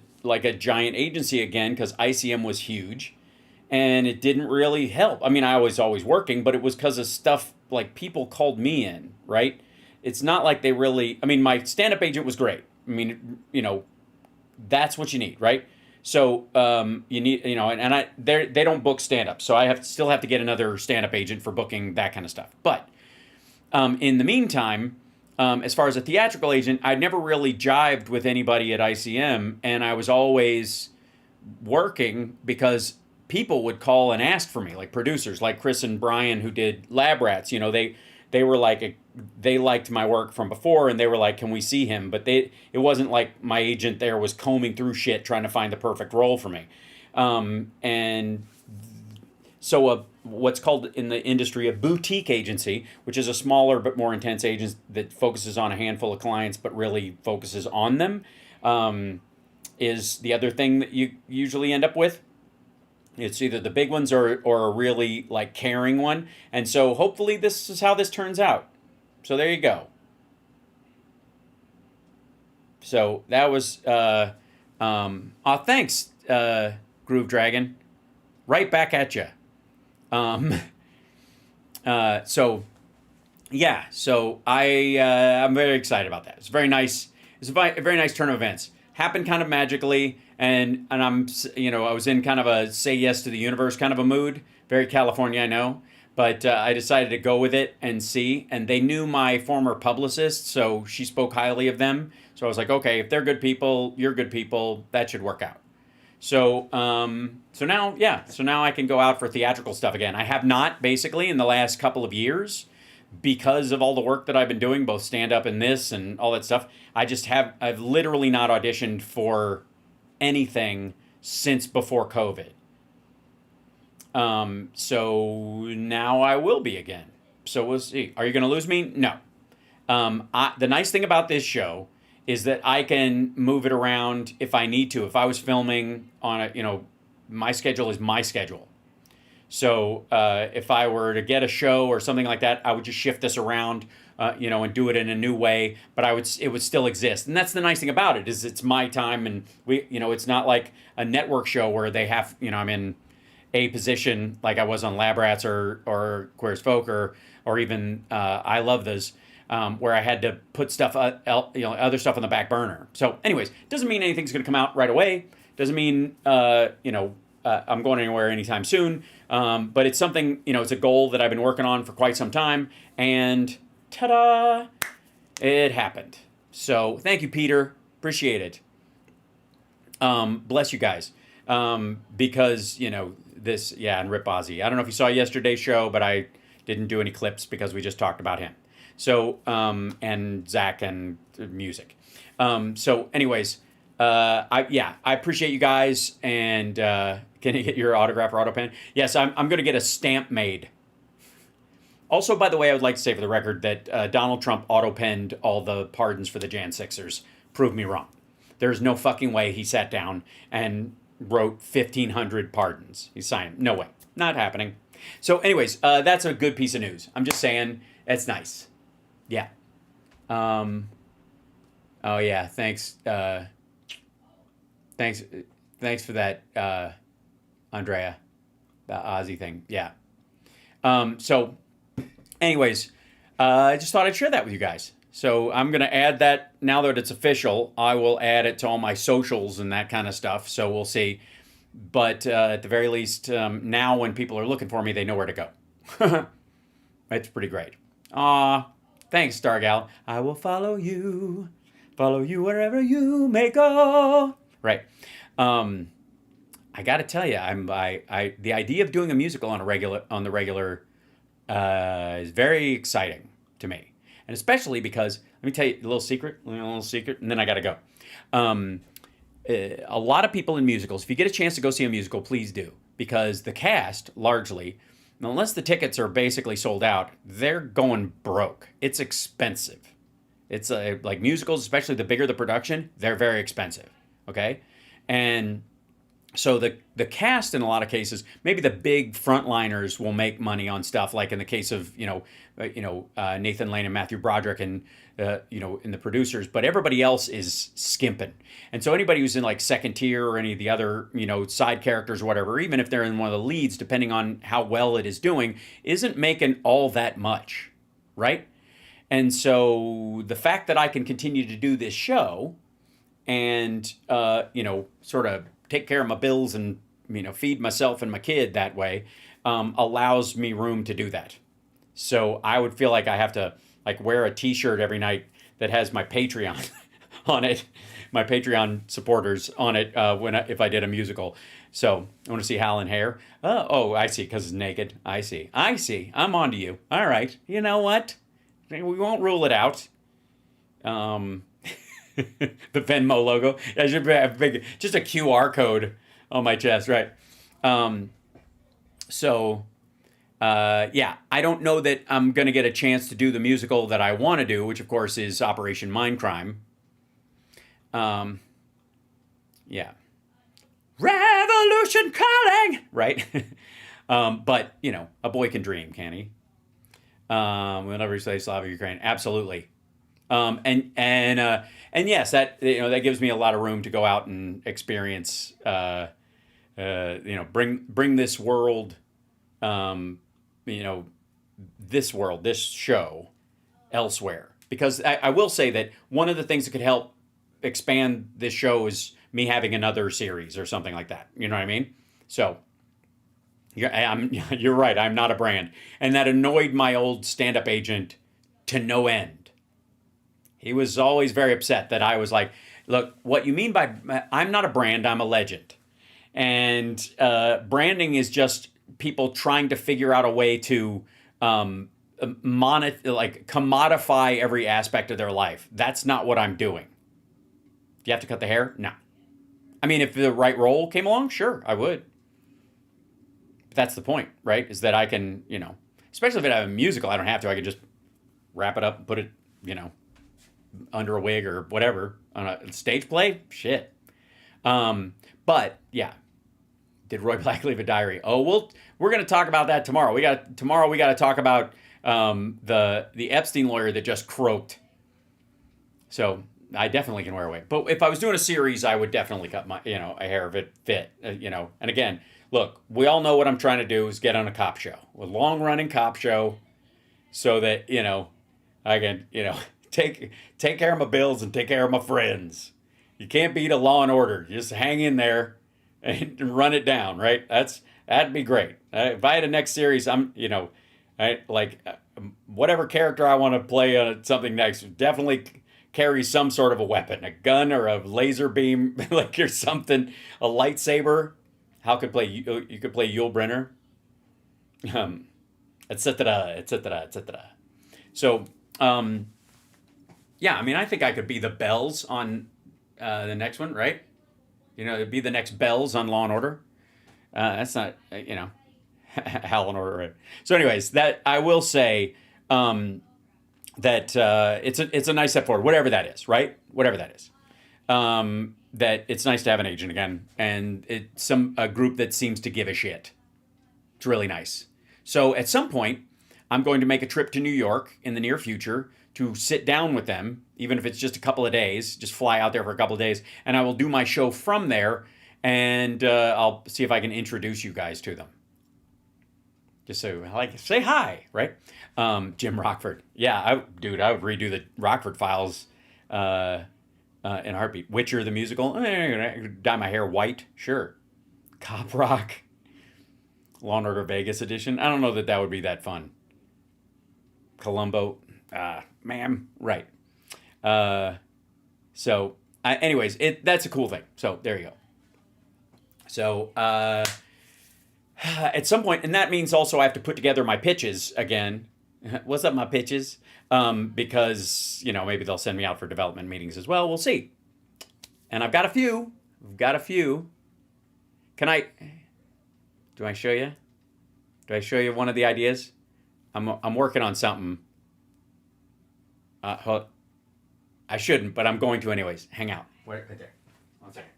giant agency again because ICM was huge. And it didn't really help. I mean, I was always working, but it was because of stuff like people called me in, right? It's not like they really, my stand-up agent was great. I mean, that's what you need, right? So you need, they don't book stand-up. So I still have to get another stand-up agent for booking that kind of stuff. But in the meantime, as far as a theatrical agent, I never really jived with anybody at ICM. And I was always working because people would call and ask for me, like producers, like Chris and Brian who did Lab Rats. They were like, they liked my work from before, and they were like, "Can we see him?" But it wasn't like my agent there was combing through shit trying to find the perfect role for me. And so what's called in the industry a boutique agency, which is a smaller but more intense agent that focuses on a handful of clients but really focuses on them, is the other thing that you usually end up with. It's either the big ones or a really like caring one. And so hopefully this is how this turns out. So there you go. So that was, thanks, Groove Dragon. Right back at you. So I'm very excited about that. It's very nice. It's a very nice turn of events. Happened kind of magically. And I'm, I was in kind of a say yes to the universe kind of a mood. Very California, I know. But I decided to go with it and see. And they knew my former publicist, so she spoke highly of them. So I was like, okay, if they're good people, you're good people, that should work out. So now I can go out for theatrical stuff again. I have not, basically, in the last couple of years, because of all the work that I've been doing, both stand-up and this and all that stuff. I've literally not auditioned for anything since before COVID. So now I will be again. So we'll see. Are you going to lose me? No. The nice thing about this show is that I can move it around if I need to. If I was filming on my schedule is my schedule. So if I were to get a show or something like that, I would just shift this around, and do it in a new way. But it would still exist, and that's the nice thing about it is it's my time, and it's not like a network show where they have, I'm in a position like I was on Lab Rats or Queer as Folk or even I Love This, where I had to put stuff, other stuff on the back burner. So, anyways, doesn't mean anything's going to come out right away. Doesn't mean I'm going anywhere anytime soon. But it's something, it's a goal that I've been working on for quite some time. And ta-da! It happened. So thank you, Peter. Appreciate it. Bless you guys. Because, this, and Rip Ozzy. I don't know if you saw yesterday's show, but I didn't do any clips because we just talked about him. So, and Zach and music. So anyways, I appreciate you guys, and can you get your autograph or auto pen? Yes, I'm going to get a stamp made. Also, by the way, I would like to say for the record that Donald Trump auto penned all the pardons for the Jan 6ers. Prove me wrong. There's no fucking way he sat down and wrote 1,500 pardons. He signed. No way. Not happening. So anyways, that's a good piece of news. I'm just saying, it's nice. Yeah. Oh yeah, thanks. Thanks for that, Andrea. The Ozzy thing. Yeah. So anyways, I just thought I'd share that with you guys. So I'm going to add that now that it's official. I will add it to all my socials and that kind of stuff. So we'll see. But at the very least, now when people are looking for me, they know where to go. It's pretty great. Aw, thanks, Stargal. I will follow you wherever you may go. Right. I got to tell you, the idea of doing a musical on the regular is very exciting to me. And especially because, let me tell you a little secret, and then I got to go. a lot of people in musicals, if you get a chance to go see a musical, please do. Because the cast, largely, unless the tickets are basically sold out, they're going broke. It's expensive. It's like musicals, especially the bigger the production, they're very expensive. Okay? And so the cast in a lot of cases, maybe the big frontliners will make money on stuff like in the case of Nathan Lane and Matthew Broderick and in the producers, but everybody else is skimping. And so anybody who's in like second tier or any of the other side characters or whatever, even if they're in one of the leads, depending on how well it is doing, isn't making all that much, right? And so the fact that I can continue to do this show and sort of take care of my bills and feed myself and my kid that way allows me room to do that. So I would feel like I have to like wear a t-shirt every night that has my Patreon on it, my Patreon supporters on it if I did a musical. So I want to see Hal in hair. Oh, I see, because it's naked. I see. I'm on to you. All right. You know what? We won't rule it out. The Venmo logo. I should have just a QR code on my chest, right? I don't know that I'm going to get a chance to do the musical that I want to do, which of course is Operation Mindcrime. Revolution calling, right? But a boy can dream, can he? We'll never say Slavic Ukraine. Absolutely. And yes, that that gives me a lot of room to go out and experience, bring this world, this show elsewhere. Because I will say that one of the things that could help expand this show is me having another series or something like that. You know what I mean? So you're right. I'm not a brand, and that annoyed my old stand-up agent to no end. He was always very upset that I was like, look, what you mean by I'm not a brand, I'm a legend. And branding is just people trying to figure out a way to commodify every aspect of their life. That's not what I'm doing. Do you have to cut the hair? No. I mean, if the right role came along, sure, I would. But that's the point, right? Is that I can, especially if I have a musical, I don't have to. I can just wrap it up and put it, under a wig or whatever on a stage play. Shit. But yeah, did Roy Black leave a diary? Oh, we're going to talk about that tomorrow. We got to talk about the Epstein lawyer that just croaked. So I definitely can wear a wig. But if I was doing a series, I would definitely cut my a hair if it fit. And again, look, we all know what I'm trying to do is get on a cop show, a long running cop show, so that I can take care of my bills and take care of my friends. You can't beat a Law and Order. You just hang in there and run it down, right? That'd be great. If I had a next series, whatever character I want to play on something next, definitely carry some sort of a weapon, a gun or a laser beam, or something, a lightsaber. You could play Yul Brynner, etc., etc., etc. So, yeah, I mean, I think I could be the Bells on the next one, right? It'd be the next Bells on Law and Order. That's not, Hal and Order, right? So anyways, that I will say that it's a nice step forward, whatever that is, right? Whatever that is. That it's nice to have an agent again, and it's a group that seems to give a shit. It's really nice. So at some point, I'm going to make a trip to New York in the near future to sit down with them, even if it's just a couple of days, just fly out there for a couple of days, and I will do my show from there, and I'll see if I can introduce you guys to them. Just so, say hi, right? Jim Rockford. Yeah, I would redo the Rockford Files in a heartbeat. Witcher, the musical. Dye my hair white, sure. Cop Rock. Law and Order Vegas edition. I don't know that would be that fun. Columbo. Ma'am. Right. Anyways, that's a cool thing. So there you go. So at some point, and that means also I have to put together my pitches again. What's up, my pitches? Because maybe they'll send me out for development meetings as well. We'll see. And I've got a few. We've got a few. Do I show you? Do I show you one of the ideas? I'm working on something. I shouldn't, but I'm going to anyways. Hang out. Wait, right there. 1 second.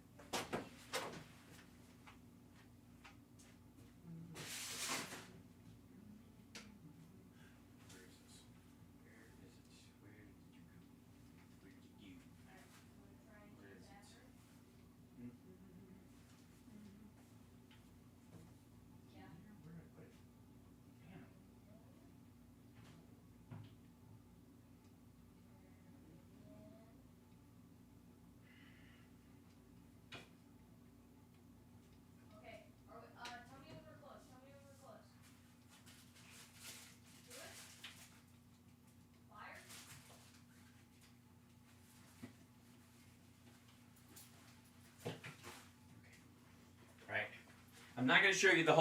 I'm not going to show you the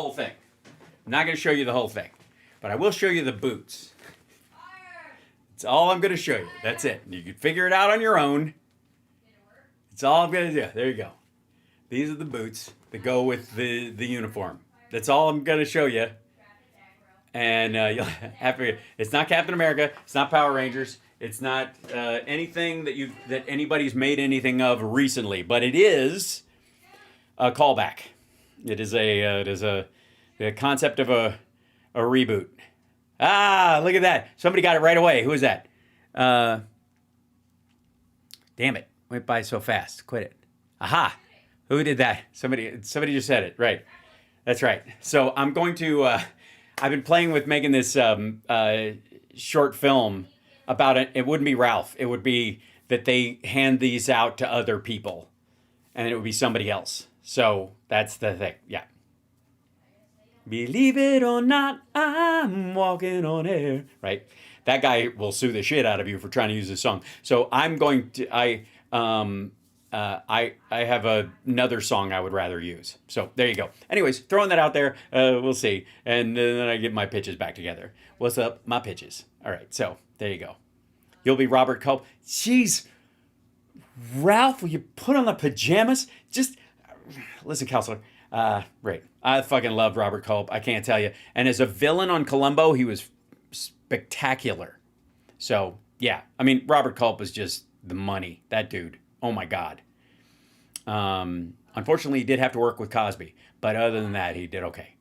whole thing. But I will show you the boots. That's all I'm going to show you. That's it. You can figure it out on your own. That's all I'm going to do. There you go. These are the boots that go with the uniform. That's all I'm going to show you. And you'll have to, it's not Captain America. It's not Power Rangers. It's not anything that anybody's made anything of recently. But it is a callback. It is a concept of a reboot. Ah, look at that. Somebody got it right away. Who is that? Damn it. Went by so fast. Quit it. Aha. Who did that? Somebody just said it. Right. That's right. So I'm going to, I've been playing with making this short film about it. It wouldn't be Ralph. It would be that they hand these out to other people. And it would be somebody else. So that's the thing. Yeah. Believe it or not, I'm walking on air. Right? That guy will sue the shit out of you for trying to use this song. So I'm going to, I have another song I would rather use. So there you go. Anyways, throwing that out there. We'll see. And then I get my pitches back together. What's up? My pitches. All right. So there you go. You'll be Robert Culp. Jeez. Ralph, will you put on the pajamas? Just... Listen, counselor. Right. I fucking loved Robert Culp. I can't tell you. And as a villain on Columbo, he was spectacular. So, yeah. I mean, Robert Culp is just the money. That dude. Oh, my God. Unfortunately, he did have to work with Cosby. But other than that, he did okay.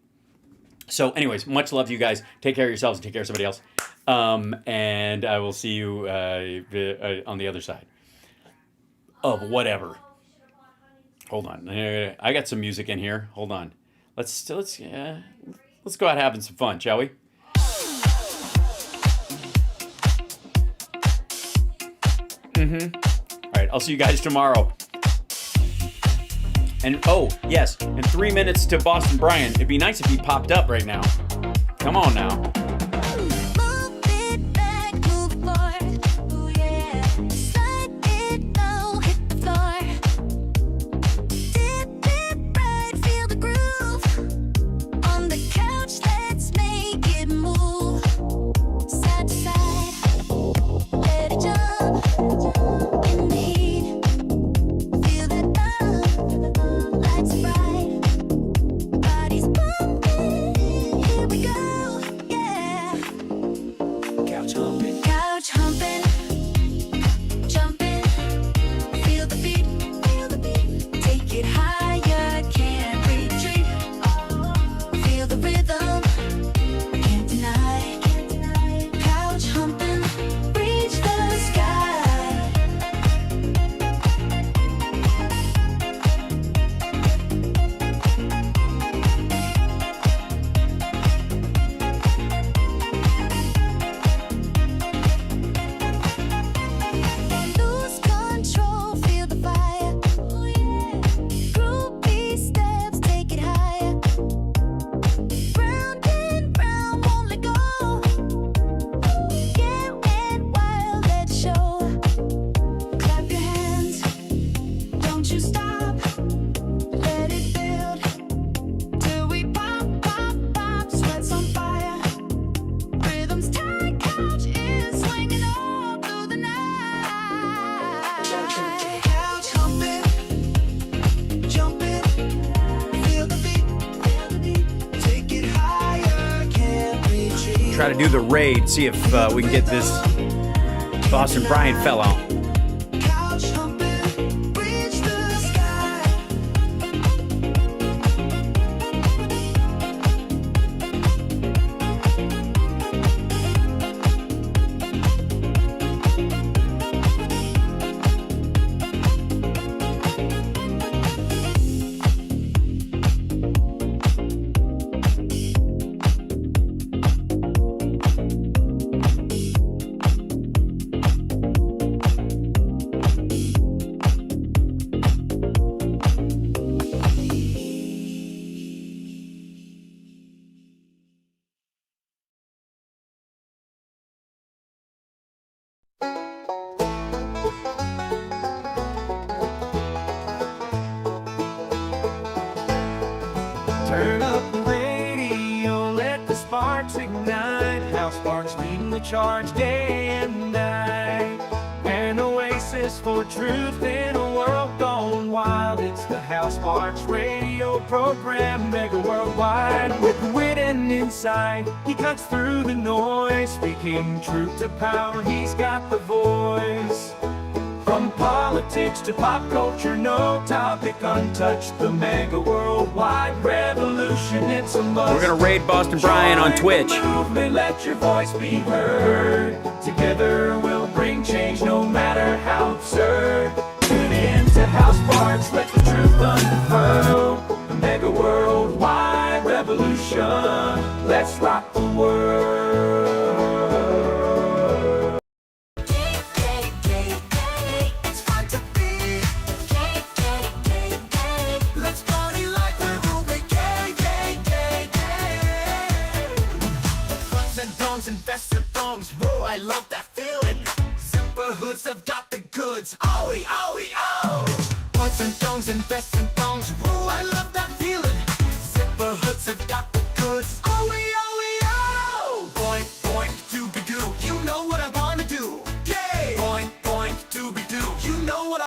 So, anyways, much love to you guys. Take care of yourselves and take care of somebody else. And I will see you on the other side of whatever. Hold on. I got some music in here. Hold on. Let's go out having some fun, shall we? All right. I'll see you guys tomorrow. And oh, yes. In 3 minutes to Boston Brian. It'd be nice if he popped up right now. Come on now. Move it back, move forward. Ooh, yeah. Slide it low, hit the floor. Dip it right, feel the groove. On the couch, let's make it move. Side to side, let it jump. In need, feel that love. Lights bright, bodies bumping. Here we go, yeah. try to do the raid, see if we can get this Boston Bryant fellow. Couch humping, reach the sky. Turn up the radio, let the sparks ignite. House sparks leading the charge day and night. An oasis for truth in a world gone wild. It's the House Sparks radio program, Megaworldwide. With wit and insight, he cuts through the noise. Speaking truth to power, he's got the voice. From politics to pop culture, no topic untouched. The Mega Worldwide Revolution, it's a must. We're gonna raid Boston Bryant on Twitch. Join the movement, let your voice be heard. Together we'll bring change, no matter how absurd. Tune in to House Sparks, let the truth unfurl. The Mega Worldwide Revolution, let's rock the world. It's fun to be gay. Let's party like we're moving gay. Guns and dongs and vests and thongs, whoa, I love that feeling. Zipper hoods have got the goods, owie, owie, oh. Guns and dongs and vests and thongs, whoa, I love that feeling. Zipper hoods have got the goods, owie, owie.